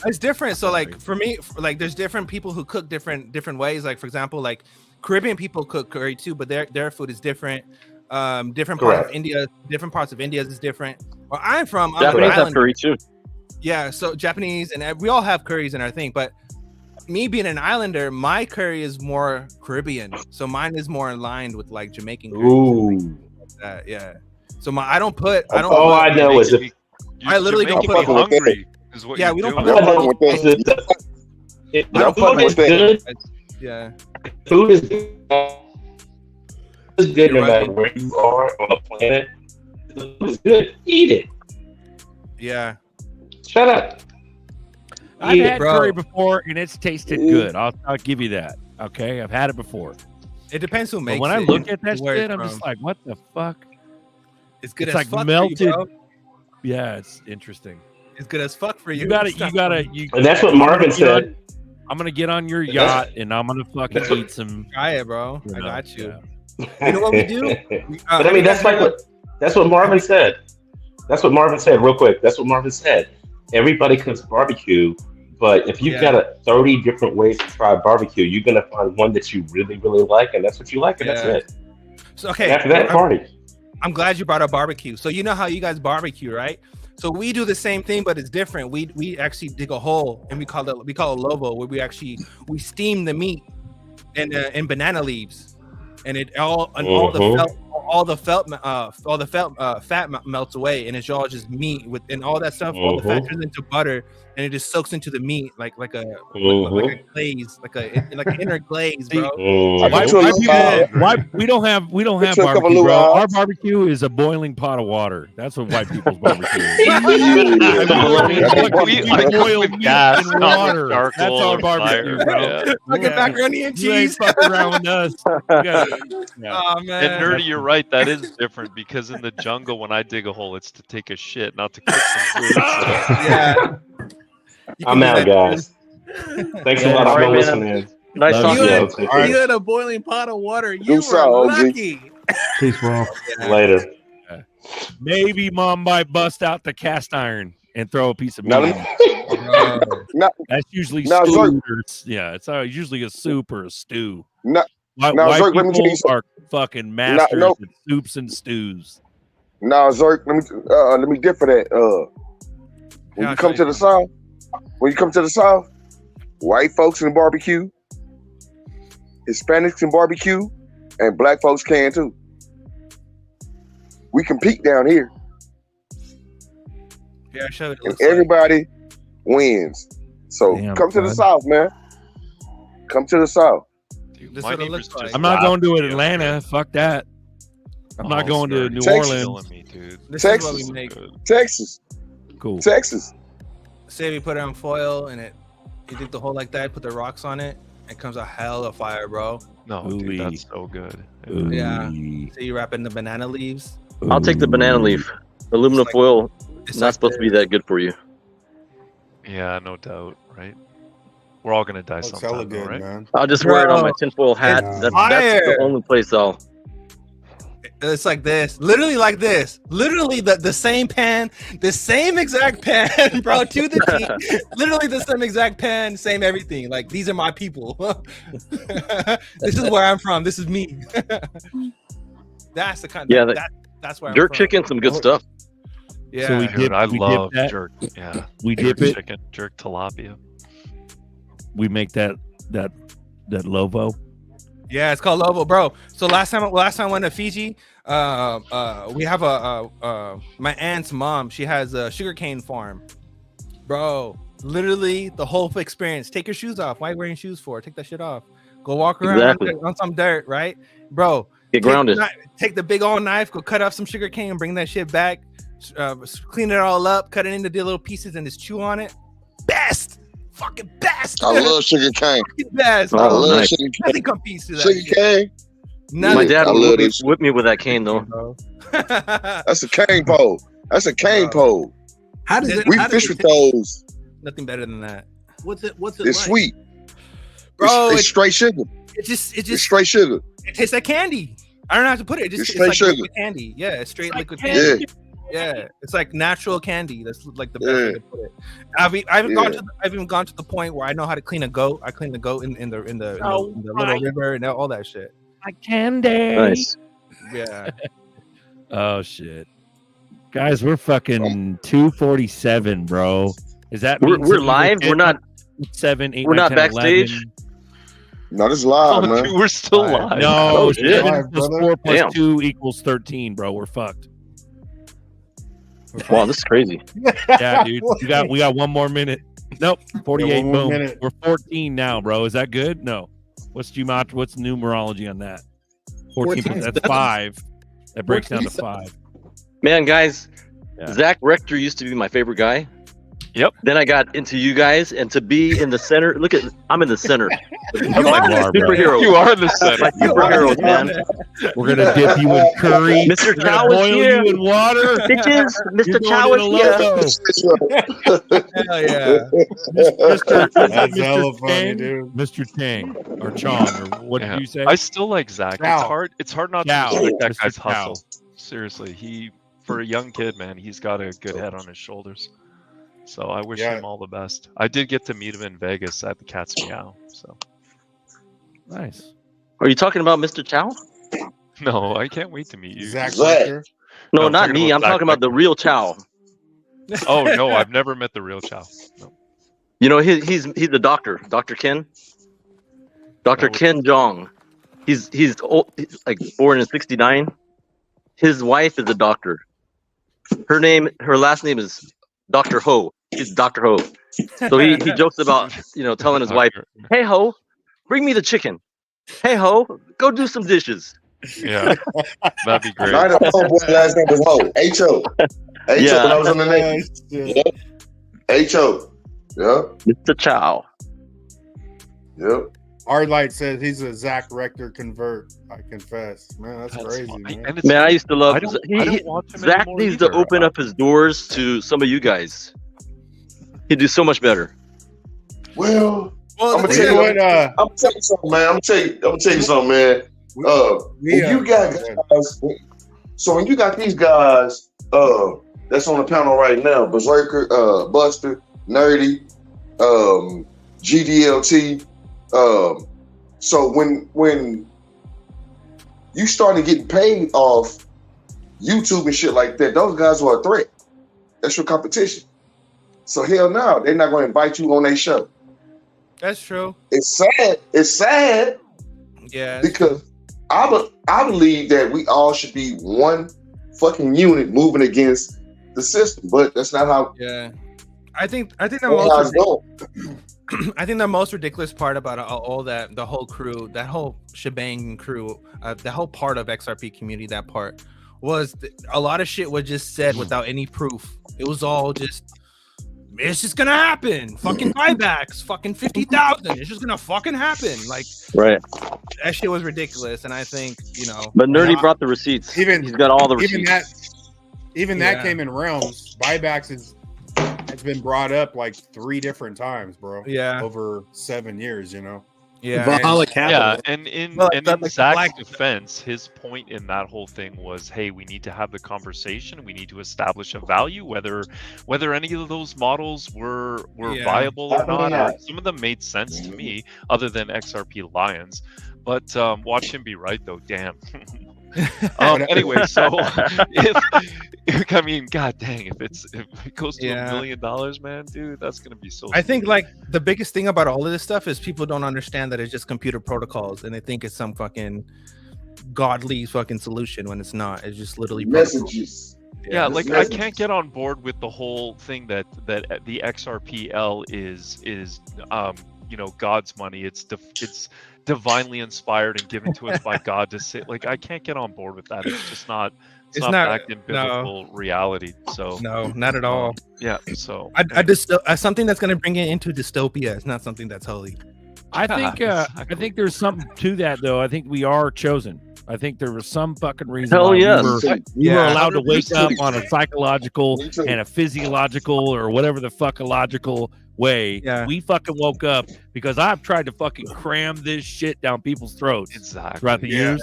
It's different. So, like, for me, like, there's different people who cook different ways. Like, for example, like Caribbean people cook curry too, but their food is different. Different parts of India is different. Where I'm from,
Japanese have curry too.
Yeah, so Japanese, and we all have curries in our thing, but me being an islander, my curry is more Caribbean, so mine is more aligned with like Jamaican curry.
Ooh,
yeah. So I don't put.
All I know is
I literally don't put
hungry. Is what
we don't put.
Good.
Yeah.
Food is good no matter where you are on the planet. Food is good. Eat it.
Yeah.
Shut up.
I've had curry before, and it's tasted good. I'll give you that. Okay, I've had it before.
It depends who makes it.
When I look at that shit, I'm just like, what the fuck?
It's good
as
like
fuck melted. For you, bro. Yeah, it's interesting.
It's good as fuck for you.
You gotta.
And that's what Marvin said.
I'm gonna get on your yacht, and I'm gonna fucking eat some.
Try it, bro. I got you. You know what we do?
But I mean, that's what Marvin said. That's what Marvin said. Real quick, that's what Marvin said. Everybody cooks barbecue, But if you've got 30 different ways to try barbecue, you're gonna find one that you really, really like, and that's what you like, and that's it.
So okay,
And after that, party.
I'm glad you brought up barbecue. So you know how you guys barbecue, right? So we do the same thing, but it's different. We actually dig a hole and we call it lovo, where we steam the meat in banana leaves, and all the fat melts away, and it's all just meat with and all that stuff. All the fat turns into butter, and it just soaks into the meat like a glaze, like an inner glaze, bro.
Why we don't have barbecue, bro? Our barbecue is a boiling pot of water. That's what white people's barbecue is. We boil meat in water. That's our barbecue, bro.
Fucking macaroni and cheese.
You ain't fucking around with us.
Oh man.
And Nerdy, you're right. That is different because in the jungle, when I dig a hole, it's to take a shit, not to cook some food.
Yeah.
I'm out, guys. Thanks a lot for listening.
Nice talking to you.
You had a boiling pot of water. You were lucky.
Peace, bro.
Later.
Maybe mom might bust out the cast iron and throw a piece of meat. That's usually stew. It's usually a soup or a stew. White
Zerk, let me tell you
people are fucking masters at soups and stews.
Now, Zerk, let me differ that. When you come to the South, white folks in barbecue, Hispanics in barbecue, and black folks can too. We compete down here.
Yeah, show it.
And everybody wins. So come to the South, man. Come to the South.
This is what it looks like.
I'm not going to Atlanta. Fuck that. I'm not going to New Orleans.
Texas. Is what we make.
Texas.
Cool.
Texas.
Say we put it on foil and you dig the hole like that, put the rocks on it, it comes a hell of fire, bro.
No, dude, that's so good.
Yeah. So you wrap it in the banana leaves.
I'll take the banana leaf. Aluminum foil is not supposed to be that good for you.
Yeah, no doubt, right? We're all gonna die sometime,
good,
right?
Man.
I'll just wear it on my tinfoil hat. That's the only place I'll.
It's like this, literally like this, literally the same pan, the same exact pan, bro, to the T. Literally the same exact pan, same everything. Like these are my people. This is where I'm from. This is me. That's the kind.
Yeah,
that's where
jerk
I'm from.
chicken, some good stuff.
Yeah,
so
I love
dip that.
jerk. Yeah,
we
jerk
dip it.
Chicken, jerk tilapia.
We make that lovo.
Yeah, it's called lovo, bro. So last time I went to Fiji, we have my aunt's mom. She has a sugarcane farm, bro. Literally the whole experience. Take your shoes off. Why are you wearing shoes for? Take that shit off. Go walk around on some dirt, right, bro?
Get grounded.
Take the big old knife. Go cut off some sugarcane and bring that shit back. Clean it all up. Cut it into the little pieces and just chew on it. Best. Fucking best.
I love sugar cane.
Best.
I love sugar cane.
Nothing competes to that.
Sugar cane.
My dad would whip me with that cane though.
That's a cane pole. That's a cane pole.
How does it?
We fish with those.
Nothing better than that.
What's it?
It's
like?
sweet,
bro.
It's straight sugar.
It's
straight sugar.
It tastes like candy. I don't know how to put it. It's
straight
like
sugar.
liquid candy. Yeah, it's straight liquid candy. Yeah, it's like natural candy. That's like the best way to put it. I've even gone to the point where I know how to clean a goat. I clean the goat in the little river and all that shit.
Like candy.
Nice.
Yeah.
Oh shit, guys, we're fucking 2:47, bro. Is that
we're live? We're not
7, 8.
We're
9,
not
10,
backstage.
11.
No, this is live, man.
Dude, we're still live.
No,
shit.
7 plus 4 plus 2 equals 13, bro. We're fucked.
Wow, this is crazy.
Yeah, dude. We got one more minute. Nope. 48. Boom.
Minute.
We're 14 now, bro. Is that good? No. What's numerology on that? 14. That's 5. That breaks down to 5.
Man, guys,
Yeah.
Zach Rector used to be my favorite guy.
Yep.
Then I got into you guys, and to be in the center. Look at, I'm in the center.
You are, bro.
Superhero.
You are in the center.
My superhero, man.
We're gonna dip you in curry.
Mr.
We're
Chow
gonna
is
boil
here.
you in water.
Bitches, Mr.
You're
Chow
going
is
in a
here.
logo.
Hell yeah.
That's hella
Mr.
funny,
Tang?
dude.
Mr. Tang or Chong or what did you say?
I still like Zach.
Chow.
It's hard not
Chow.
to respect that
Mr.
guy's
Chow.
hustle. Seriously, for a young kid, man, he's got a good head on his shoulders. So I wish him all the best. I did get to meet him in Vegas at the Cat's Meow. So
nice.
Are you talking about Mr. Chow?
No, I can't wait to meet you.
Zach.
No, not me. I'm talking about the real Chow.
Oh no, I've never met the real Chow. No.
You know, he's the doctor, Dr. Ken. Dr. Ken Jong. He's old, he's like born in '69. His wife is a doctor. Her last name is Dr. Ho. He's Dr. Ho. So he jokes about, telling his wife, "Hey Ho, bring me the chicken. Hey Ho, go do some dishes."
Yeah, that'd be great.
My homeboy last name was Ho. H-O. H-O when I was on the Navy. Yep. H-O. Yep.
Mr. Chow.
Yep.
Ardlight says he's a Zach Rector convert. I confess, man, that's crazy, man.
Man, I used to love.
I don't watch him
Zach
anymore
needs
either.
to open up his doors to some of you guys. He'd do so much better.
Well, I'm gonna tell you what. I'm gonna tell you something, man. I'm gonna tell you something, man. When you got guys, so when you got these guys that's on the panel right now, Berserker, Buster, Nerdy, GDLT. So when you started getting paid off YouTube and shit like that, those guys were a threat. That's your competition. So hell no, they're not going to invite you on their show.
That's true.
It's sad. It's sad.
Yeah.
Because I believe that we all should be one fucking unit moving against the system, but that's not how.
Yeah. I think the most ridiculous part about all that, the whole crew, that whole shebang crew, the whole part of XRP community, that part was a lot of shit was just said without any proof. It was all just, it's just gonna happen. Fucking buybacks, fucking 50,000. It's just gonna fucking happen. Like,
right.
That shit was ridiculous, and I think
But Nerdy brought the receipts. He's got all the receipts.
Even that came in realms. Buybacks it's been brought up like 3 different times, bro.
Yeah.
Over 7 years,
Yeah, and in Zach's defense, his point in that whole thing was, hey, we need to have the conversation. We need to establish a value, whether any of those models were viable or not. Or some of them made sense to me, other than XRP Lions. But watch him be right, though. Damn. Anyway, so I mean, god dang, if it goes to $1 million, man, dude, that's gonna be so.
I think like the biggest thing about all of this stuff is people don't understand that it's just computer protocols, and they think it's some fucking godly fucking solution when it's not. It's just literally
messages.
Yeah, like I can't get on board with the whole thing that the XRPL is God's money. It's divinely inspired and given to us by God to say, like, I can't get on board with that. It's just not. It's not backed in biblical reality. So
no, not at all.
Yeah. So
something that's going to bring it into dystopia. It's not something that's holy.
I think there's something to that, though. I think we are chosen. I think there was some fucking reason
why
we were allowed to wake up on a psychological and a physiological or whatever the fuckological way. We fucking woke up because I've tried to fucking cram this shit down people's throats throughout the years,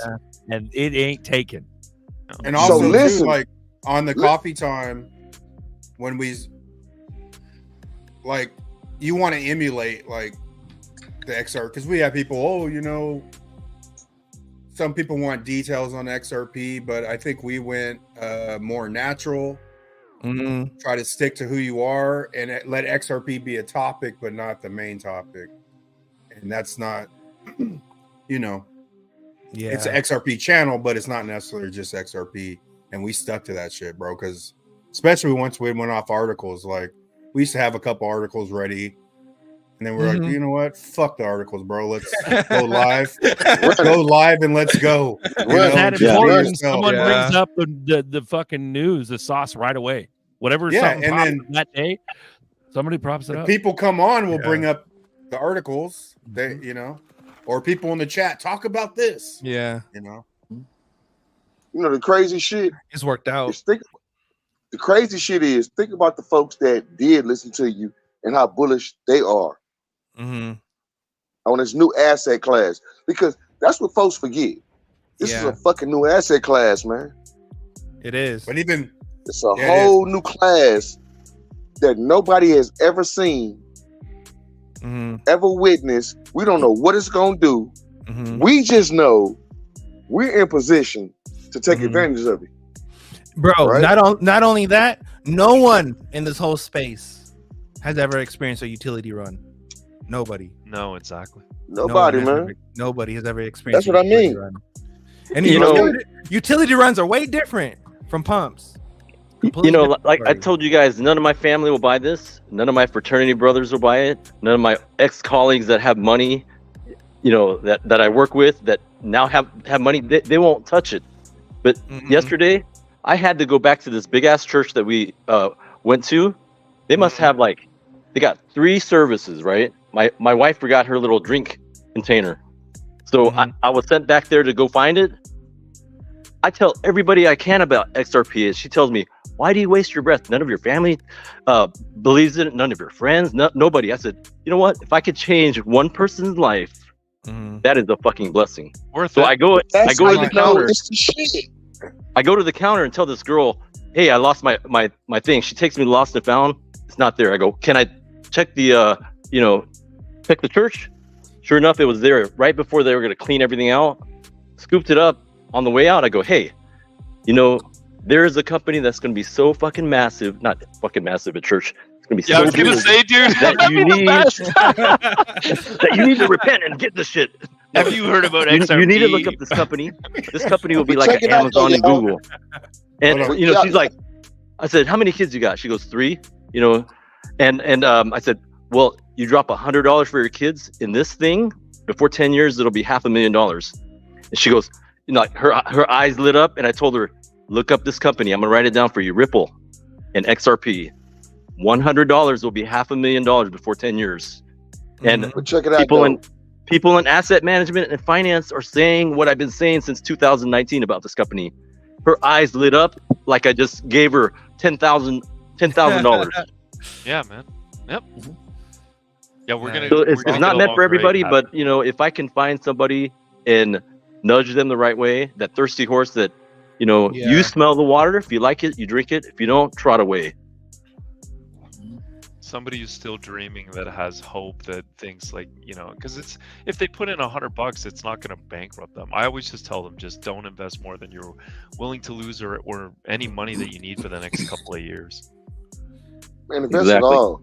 and it ain't taken.
And also, too, like on the coffee time, when we like, you want to emulate like the XR, because we have people, some people want details on XRP, but I think we went more natural. Try to stick to who you are and let XRP be a topic, but not the main topic. And that's not, it's an XRP channel, but it's not necessarily just XRP. And we stuck to that shit, bro. Because especially once we went off articles, like we used to have a couple articles ready. And then we're like, you know what? Fuck the articles, bro. Let's go live. Go live and let's go.
That important. Someone brings up the fucking news, the sauce right away. Whatever something and then that day, somebody props it up.
People come on, will bring up the articles. They, or people in the chat talk about this.
Yeah.
The crazy shit.
It's worked out.
The crazy shit is, think about the folks that did listen to you and how bullish they are on this new asset class, because that's what folks forget. This is a fucking new asset class, man.
It is.
But even
it's a whole new class that nobody has ever seen, ever witnessed. We don't know what it's gonna do. We just know we're in position to take advantage of it.
Bro,
right?
not only that, no one in this whole space has ever experienced a utility run. Nobody.
No, exactly.
Nobody, man.
Nobody has ever experienced.
That's what I mean.
Run. And utility runs are way different from pumps.
Completely like I told you guys, none of my family will buy this. None of my fraternity brothers will buy it. None of my ex-colleagues that have money, that I work with that now have money, they won't touch it. But yesterday, I had to go back to this big ass church that we went to. They must have they got 3 services, right? My wife forgot her little drink container. So I was sent back there to go find it. I tell everybody I can about XRP. And she tells me, why do you waste your breath? None of your family believes in it. None of your friends. nobody. I said, you know what? If I could change one person's life, that is a fucking blessing. So I go to the counter. I go to the counter and tell this girl, hey, I lost my thing. She takes me to Lost and Found. It's not there. I go, can I check the check the church? Sure enough, it was there right before they were going to clean everything out. Scooped it up. On the way out, I go, hey, there is a company that's going to be so fucking massive, not fucking massive at church. It's going to be so
I was going to say, dude,
that you need to repent and get this shit.
Have you heard about XRP?
You need to look up this company. This company will be like an Amazon and Google. And she's like, I said, how many kids you got? She goes, 3. And I said, well, you drop $100 for your kids in this thing. Before 10 years, it'll be $500,000. And she goes, her eyes lit up, and I told her, look up this company. I'm gonna write it down for you. Ripple and XRP. $100 will be $500,000 before 10 years. And
check it out.
People in asset management and finance are saying what I've been saying since 2019 about this company. Her eyes lit up like I just gave her $10,000.
Yeah, man. Yep. Yeah, we're gonna.
So it's not meant for everybody, but if I can find somebody and nudge them the right way, that thirsty horse that you smell the water. If you like it, you drink it. If you don't, trot away.
Somebody who's still dreaming, that has hope, that thinks because if they put in $100, it's not going to bankrupt them. I always just tell them, just don't invest more than you're willing to lose or any money that you need for the next couple of years.
Man, invest it all.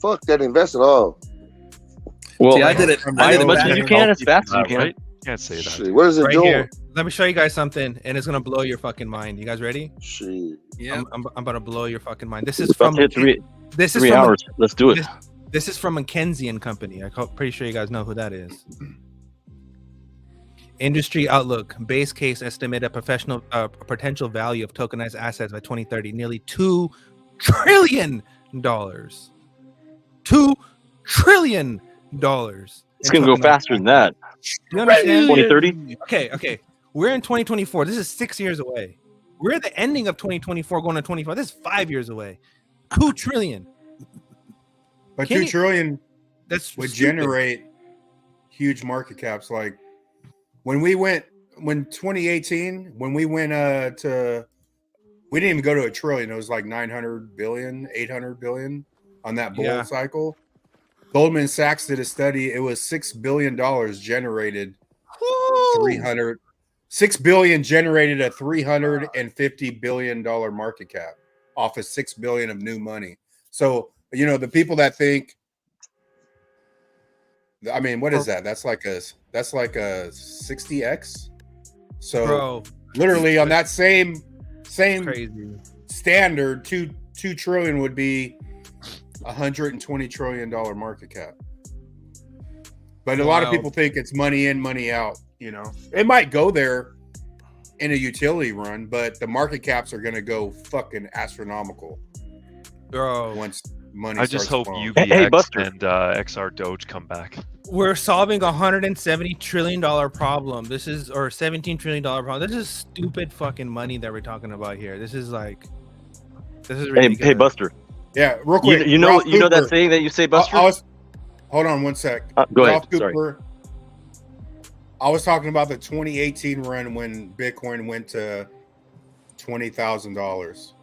Fuck that, invest it all.
Well,
see, I did it
as much as you can, as fast as you can.
Right? Can't say that.
Shit, what is it doing?
Here. Let me show you guys something, and it's gonna blow your fucking mind. You guys ready?
Shit.
Yeah. I'm about to blow your fucking mind. This is from.
This is 3 hours. Let's do it.
This is from McKinsey and Company. I'm pretty sure you guys know who that is. Industry outlook: base case estimated potential value of tokenized assets by 2030, nearly $2 trillion. $2 trillion.
It's gonna go faster than that.
You understand?
2030.
Okay. We're in 2024. This is 6 years away. We're at the ending of 2024, going to 2025. This is 5 years away. 2 trillion.
But 2 trillion
would
generate huge market caps. Like when 2018, when we went we didn't even go to a trillion. It was like 900 billion, 800 billion on that bull cycle. Goldman Sachs did a study. It was $6 billion generated. $6 billion generated a $350 billion market cap off of $6 billion of new money. So the people that think, I mean, what is that? That's like a 60x. So literally on that same
crazy
standard, 2 trillion would be $120 trillion market cap. But a lot of people think it's money in, money out. It might go there in a utility run, but the market caps are going to go fucking astronomical.
Bro,
once money
I just hope
flowing.
UBX and XR Doge come back.
We're solving a $170 trillion problem. Or $17 trillion problem. This is stupid fucking money that we're talking about here. This is ridiculous.
Hey, Buster.
Yeah, real quick.
You know that saying that you say, Buster?
Hold on one sec.
Go ahead.
Cooper, sorry. I was talking about the 2018 run when Bitcoin went to $20,000.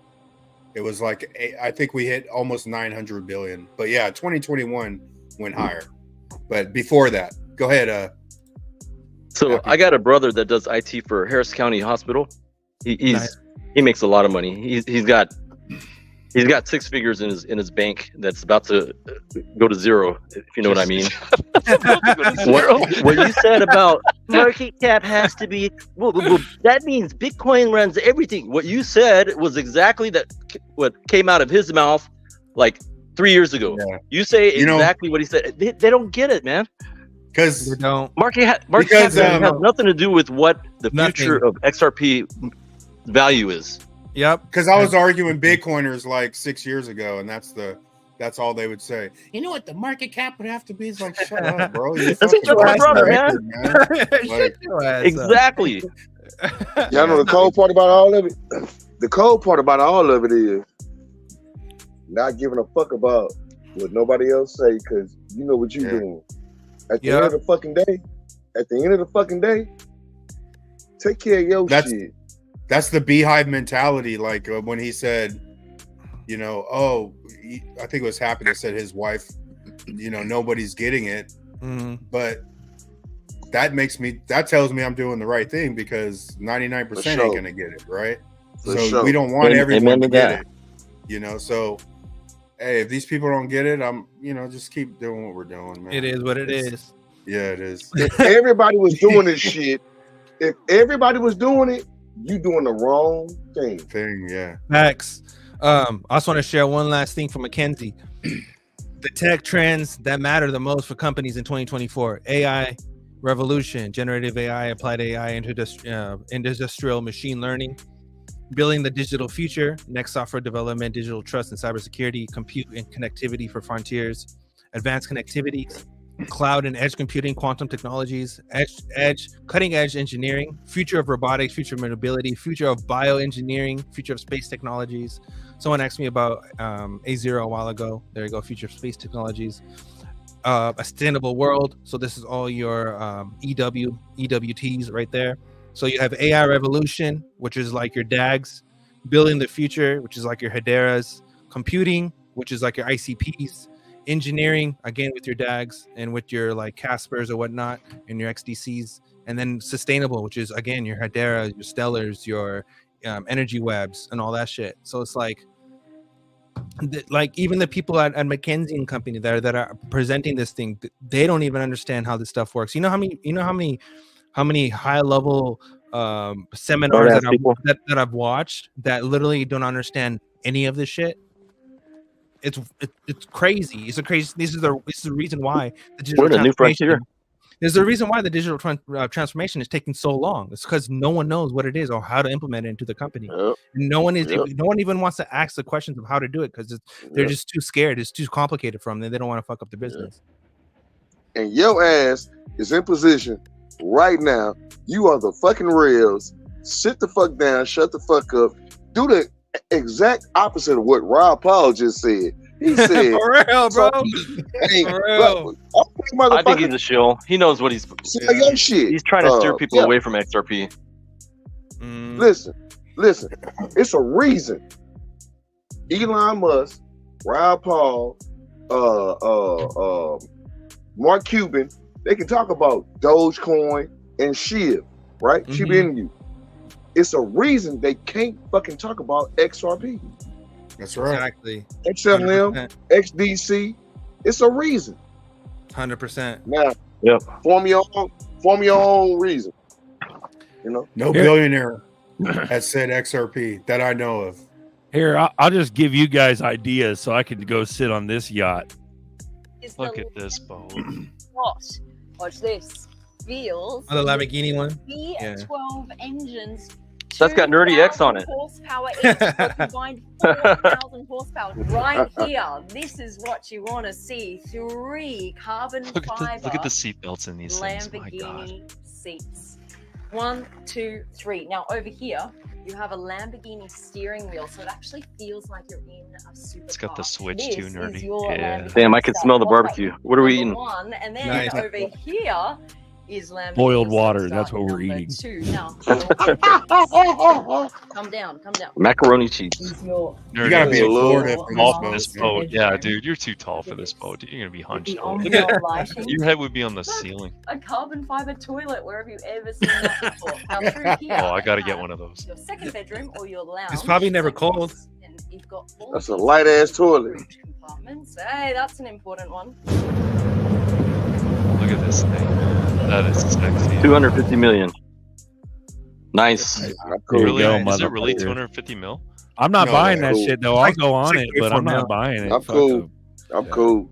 It was like I think we hit almost 900 billion. But yeah, 2021 went higher. But before that, go ahead.
So I got a brother that does IT for Harris County Hospital. He makes a lot of money. He's got 6 figures in his bank that's about to go to zero, if you know what I mean. what you said about market cap has to be well, that means Bitcoin runs everything. What you said was exactly what came out of his mouth like 3 years ago. Yeah. You say exactly what he said. They don't get it, man.
Because
market cap has nothing to do with what the future of XRP value is.
Yep. Because I was arguing Bitcoiners like 6 years ago, and that's all they would say. You know what the market cap would have to be? It's like, shut up, bro.
That's my brother, man.
Like,
exactly.
Y'all know the cold part about all of it? The cold part about all of it is not giving a fuck about what nobody else say, because you know what you're doing. At the end of the fucking day, take care of your shit.
That's the beehive mentality. Like when he said, I think it was Happy that said his wife, nobody's getting it. Mm-hmm. But that tells me I'm doing the right thing, because 99% ain't going to get it, right? So we don't want everyone to get it. So hey, if these people don't get it, I'm, just keep doing what we're doing, man.
It is what it is.
Yeah, it is.
If everybody was doing this shit, you doing the wrong thing.
Yeah.
Max. I also want to share one last thing from Mackenzie. The tech trends that matter the most for companies in 2024: AI revolution, generative AI, applied AI, industrial machine learning, building the digital future, next software development, digital trust and cybersecurity, compute and connectivity for frontiers, advanced connectivity, cloud and edge computing, quantum technologies, cutting edge engineering, future of robotics, future of mobility, future of bioengineering, future of space technologies. Someone asked me about A0 a while ago. There you go, future of space technologies. A sustainable world. So this is all your EWTs right there. So you have AI revolution, which is like your DAGs, building the future, which is like your Hederas, computing, which is like your ICPs, engineering, again with your DAGs and with your like Caspers or whatnot and your XDCs, and then sustainable, which is again your Hedera, your Stellars, your energy webs and all that shit. So it's like even the people at McKinsey and Company that are presenting this thing, they don't even understand how this stuff works. You know how many high level seminars that I've watched that literally don't understand any of this shit. It's crazy. This is the reason why the digital transformation. There's a reason why the digital transformation is taking so long. It's because no one knows what it is or how to implement it into the company. Yep. No one even wants to ask the questions of how to do it, because they're just too scared. It's too complicated for them. They don't want to fuck up the business.
And your ass is in position right now. You are the fucking rails. Sit the fuck down. Shut the fuck up. Do the exact opposite of what Rob Paul just said. He said,
"For real, bro. For real."
I think he's a shill. He knows what he's.
Your shit.
He's trying to steer people away from XRP.
Listen. It's a reason. Elon Musk, Rob Paul, Mark Cuban, they can talk about Dogecoin and SHIB, right? Mm-hmm. SHIB Inu. It's a reason they can't fucking talk about XRP.
That's right.
Exactly.
XLM, 100%. XDC. It's a reason.
100%.
Now, form your own reason.
No billionaire has said XRP that I know of.
Here, I'll just give you guys ideas so I can go sit on this yacht.
Look at this boat.
Watch this. Feels.
Oh, the Lamborghini one.
V12 engines.
That's got Nerdy X on it.
Horsepower each, combined 4,000 horsepower. Right here, this is what you want to see. 3 carbon fiber.
Look at the seat belts in these
Lamborghini seats. 1, 2, 3. Now over here, you have a Lamborghini steering wheel, so it actually feels like you're in a supercar.
It's got the switch too, Nerdy.
Yeah. Damn, I can smell the barbecue. What are we eating?
And then over here, is Lamborghini.
Boiled water. That's what we're eating.
2. Now, come down.
Macaroni cheese.
You gotta be in Florida for
this boat. Yeah, dude, you're too tall for this boat. You're gonna be hunched over. Your head would be on the ceiling.
A carbon fiber toilet. Where have you ever seen that before? Now, through here,
Oh, I gotta get one of those.
your second bedroom or your lounge.
It's probably never cold.
And you've got all
That's a light ass toilet.
compartments. Hey, that's an important one.
Look at this thing. That is sexy.
250 million. Nice.
Really?
Go,
Is it really
motherfucker.
250 mil?
I'm not
No,
buying that
cool.
shit though. I'll go on it, but I'm not buying it.
I'm
Fuck
cool.
them.
I'm cool.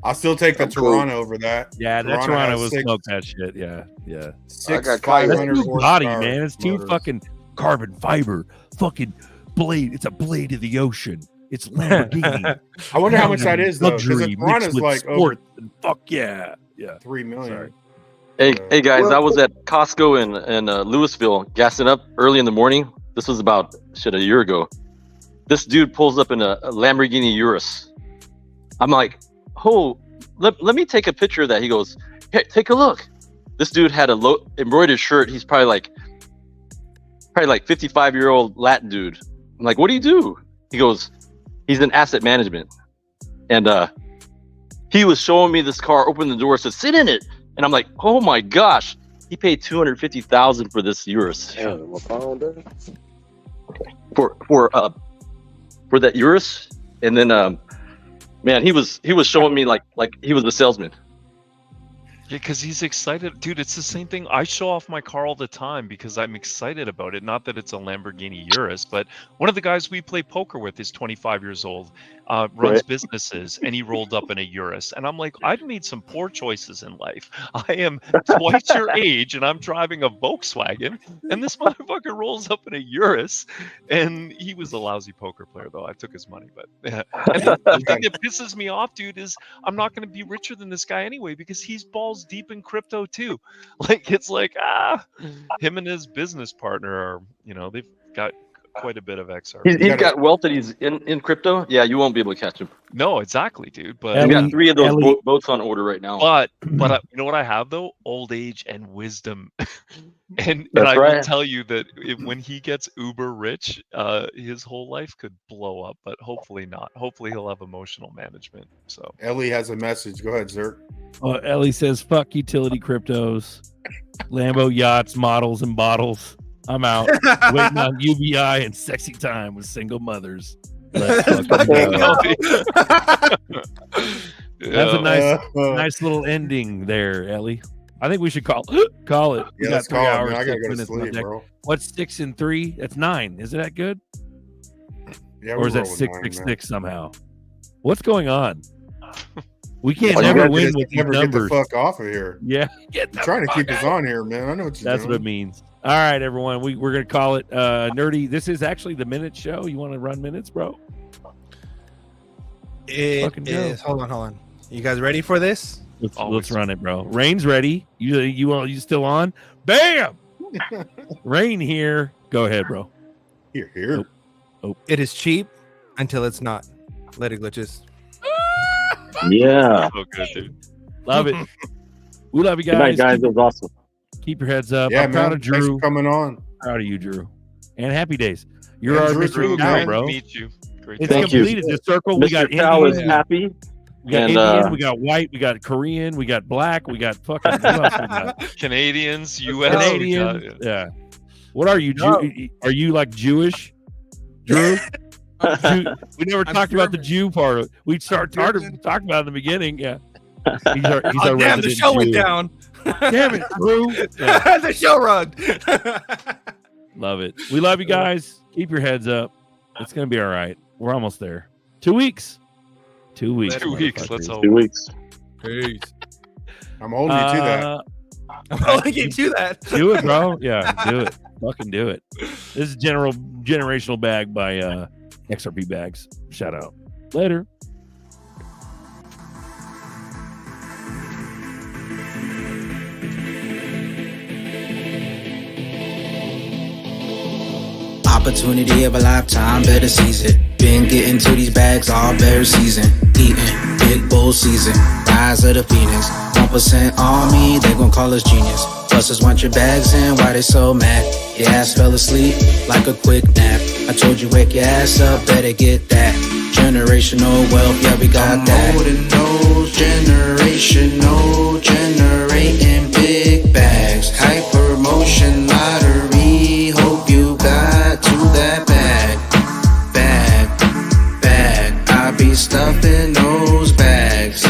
I'll still take the
I'm cool.
Toronto over that.
Yeah, that Toronto
has
was
six-
smoke that shit. Yeah, yeah.
I got
500
That's too body,
horsepower
man. It's too
motors.
fucking carbon fiber. Fucking blade. It's a blade of the ocean. It's Lamborghini.
I wonder how much that is though. Because
Luxury
the Toronto's
mixed with
like
sport.
over
Fuck yeah, yeah.
3 million.
Sorry.
Hey guys, I was at Costco in Louisville gassing up early in the morning. This was about a year ago. This dude pulls up in a Lamborghini Urus. I'm like, oh, let me take a picture of that. He goes, hey, take a look. This dude had a low embroidered shirt. He's probably like 55-year-old Latin dude. I'm like, what do you do? He goes, he's in asset management. And he was showing me this car, opened the door, said, sit in it. And I'm like, oh my gosh, he paid $250,000 for this Urus. For that Urus, and then man, he was showing me like he was a salesman.
Yeah, because he's excited. Dude, it's the same thing. I show off my car all the time because I'm excited about it. Not that it's a Lamborghini Urus, but one of the guys we play poker with is 25 years old, runs
Right.
businesses, and he rolled up in a Urus. And I'm like, I've made some poor choices in life. I am twice your age, and I'm driving a Volkswagen, and this motherfucker rolls up in a Urus. And he was a lousy poker player, though. I took his money, but yeah. And the thing that pisses me off, dude, is I'm not going to be richer than this guy anyway because he's balls deep in crypto too. Like it's like him and his business partner are, they've got quite a bit of XRP.
He's got wealth that he's in crypto. Yeah, you won't be able to catch him.
No, exactly, dude. But
He's got 3 of those boats on order right now.
But you know what I have though? Old age and wisdom. and
That's
I
right.
will tell you that when he gets uber rich, his whole life could blow up, but hopefully not. Hopefully he'll have emotional management. So
Ellie has a message. Go ahead, Zerk.
Ellie says, "Fuck utility cryptos, Lambo yachts, models, and bottles. I'm out. Waiting on UBI and sexy time with single mothers." Let's fucking go. That's a nice little ending there, Ellie. I think we should call it. We
Yeah,
got
let's
3
call it,
hours.
man. I gotta
6
go to
minutes on
sleep,
deck.
bro.
What's 6 and 3? That's 9. Isn't that good?
Yeah,
Or is that
rolling
666 somehow? What's going on? We
All
can't
you
never
gotta do
win
is
with these
never get the
numbers.
fuck off of here.
Yeah,
You're trying to keep us on here, man. I know what you're
that's
doing.
what it means. All right, everyone. We're gonna call it nerdy. This is actually the minute show. You want to run minutes, bro?
It
Fucking go.
is. Hold on. You guys ready for this?
Let's run it, bro. Rain's ready. You still on? Bam! Rain here. Go ahead, bro.
Here.
Oh.
It is cheap until it's not. Let it glitches.
Yeah.
So good, dude.
Love it. We love you
Good night,
guys.
guys. It was awesome.
Keep your heads up.
Yeah,
I'm proud
man.
of Drew.
Thanks for coming on.
Proud of you, Drew. And happy days. You're
And
our
Drew,
Mr.
too,
Chow,
man.
bro.
Meet you. Great
It's
to
Thank you.
complete. It's a circle. We got
Mr. Chow is
Indian.
happy.
We got
And,
Indian. We got white. We got Korean. We got black. We got fucking. Who else we got?
Canadians, US.
Canadian. Yeah. What are you? Are you like Jewish, Drew? We never talked about the Jew part of it. We started talking about it in the beginning. Yeah. He's our
Damn, the
resident
show went
Jew.
down.
Damn it, Drew. Yeah.
The show run.
Love it. We love you guys. Keep your heads up. It's gonna be all right. We're almost there. 2 weeks. 2 weeks.
2 weeks. Let's hope.
2 weeks.
Peace.
I'm holding you to that.
I'm holding you to that.
Do it, bro. Yeah, do it. Fucking do it. This is generational bag by XRP Bags. Shout out. Later.
Opportunity of a lifetime, better seize it. Been getting to these bags all bear season. Eating big bull season. Rise of the phoenix. 5% on me, they gon' call us genius. Busters want your bags in, why they so mad? Your ass fell asleep like a quick nap. I told you wake your ass up, better get that. Generational wealth, yeah, we got that. I'm holding those generational, generating big bags. Hyper motion lottery, hope you got to that bag. Bag, I be stuffing those bags.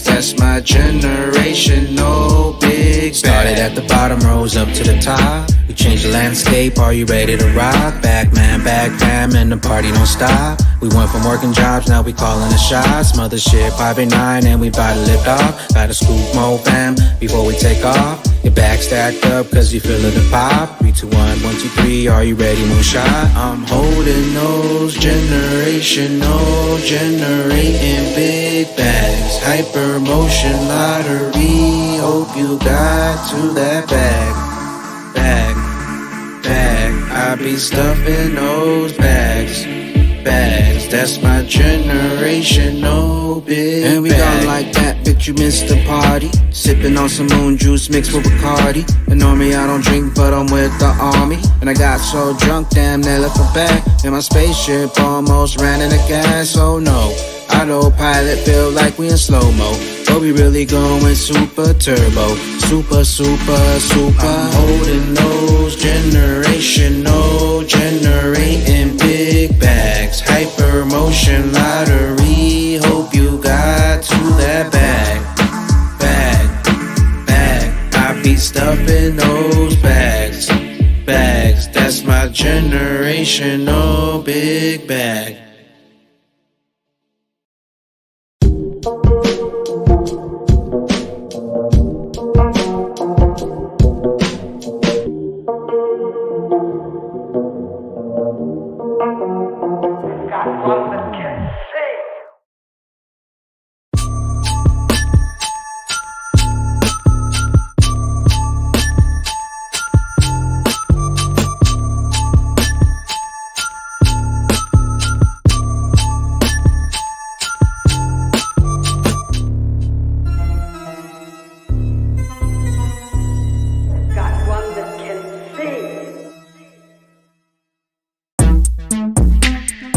That's my generational big bag. Started at the bottom, rose up to the top. We changed the landscape, are you ready to rock? Back man, back fam, and the party don't stop. We went from working jobs, now we calling the shots. Mothership 589 and we bout to lift off. Gotta scoop more fam before we take off. Your back stacked up cause you feeling the pop. 3, 2, 1, 1, 2, 3, are you ready, moonshot? I'm holding those generational, generating big bags. Hyper motion lottery, hope you got to that bag. I be stuffing those bags. That's my generational big bag. And we don't like that, bitch, you missed the party. Sipping on some moon juice mixed with Bacardi. And normally I don't drink, but I'm with the army. And I got so drunk, damn, they left a bag. And my spaceship almost ran into gas, oh no. Autopilot feel like we in slow-mo, but we really going super turbo. Super, super, super. I'm holding those generational, generating big bags. Hyper motion lottery, hope you got to that bag. I be stuffing those bags. That's my generational big bag.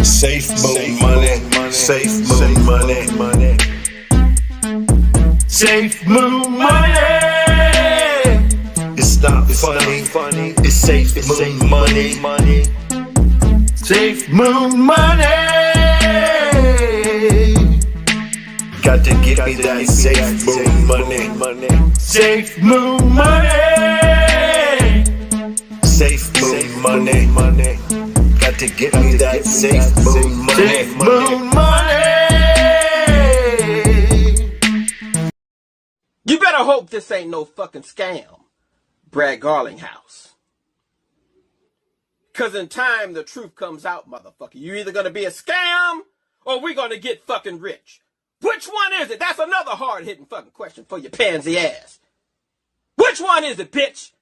Safe move money, safe move money, safe move money. It's not funny, it's safe move money, safe move money. Got to get me that safe move money, safe move money, safe move money. Got to get me that safe moon money. Safe moon money.
You better hope this ain't no fucking scam, Brad Garlinghouse. Cause in time the truth comes out, motherfucker. You either gonna be a scam or we gonna get fucking rich. Which one is it? That's another hard-hitting fucking question for your pansy ass. Which one is it, bitch?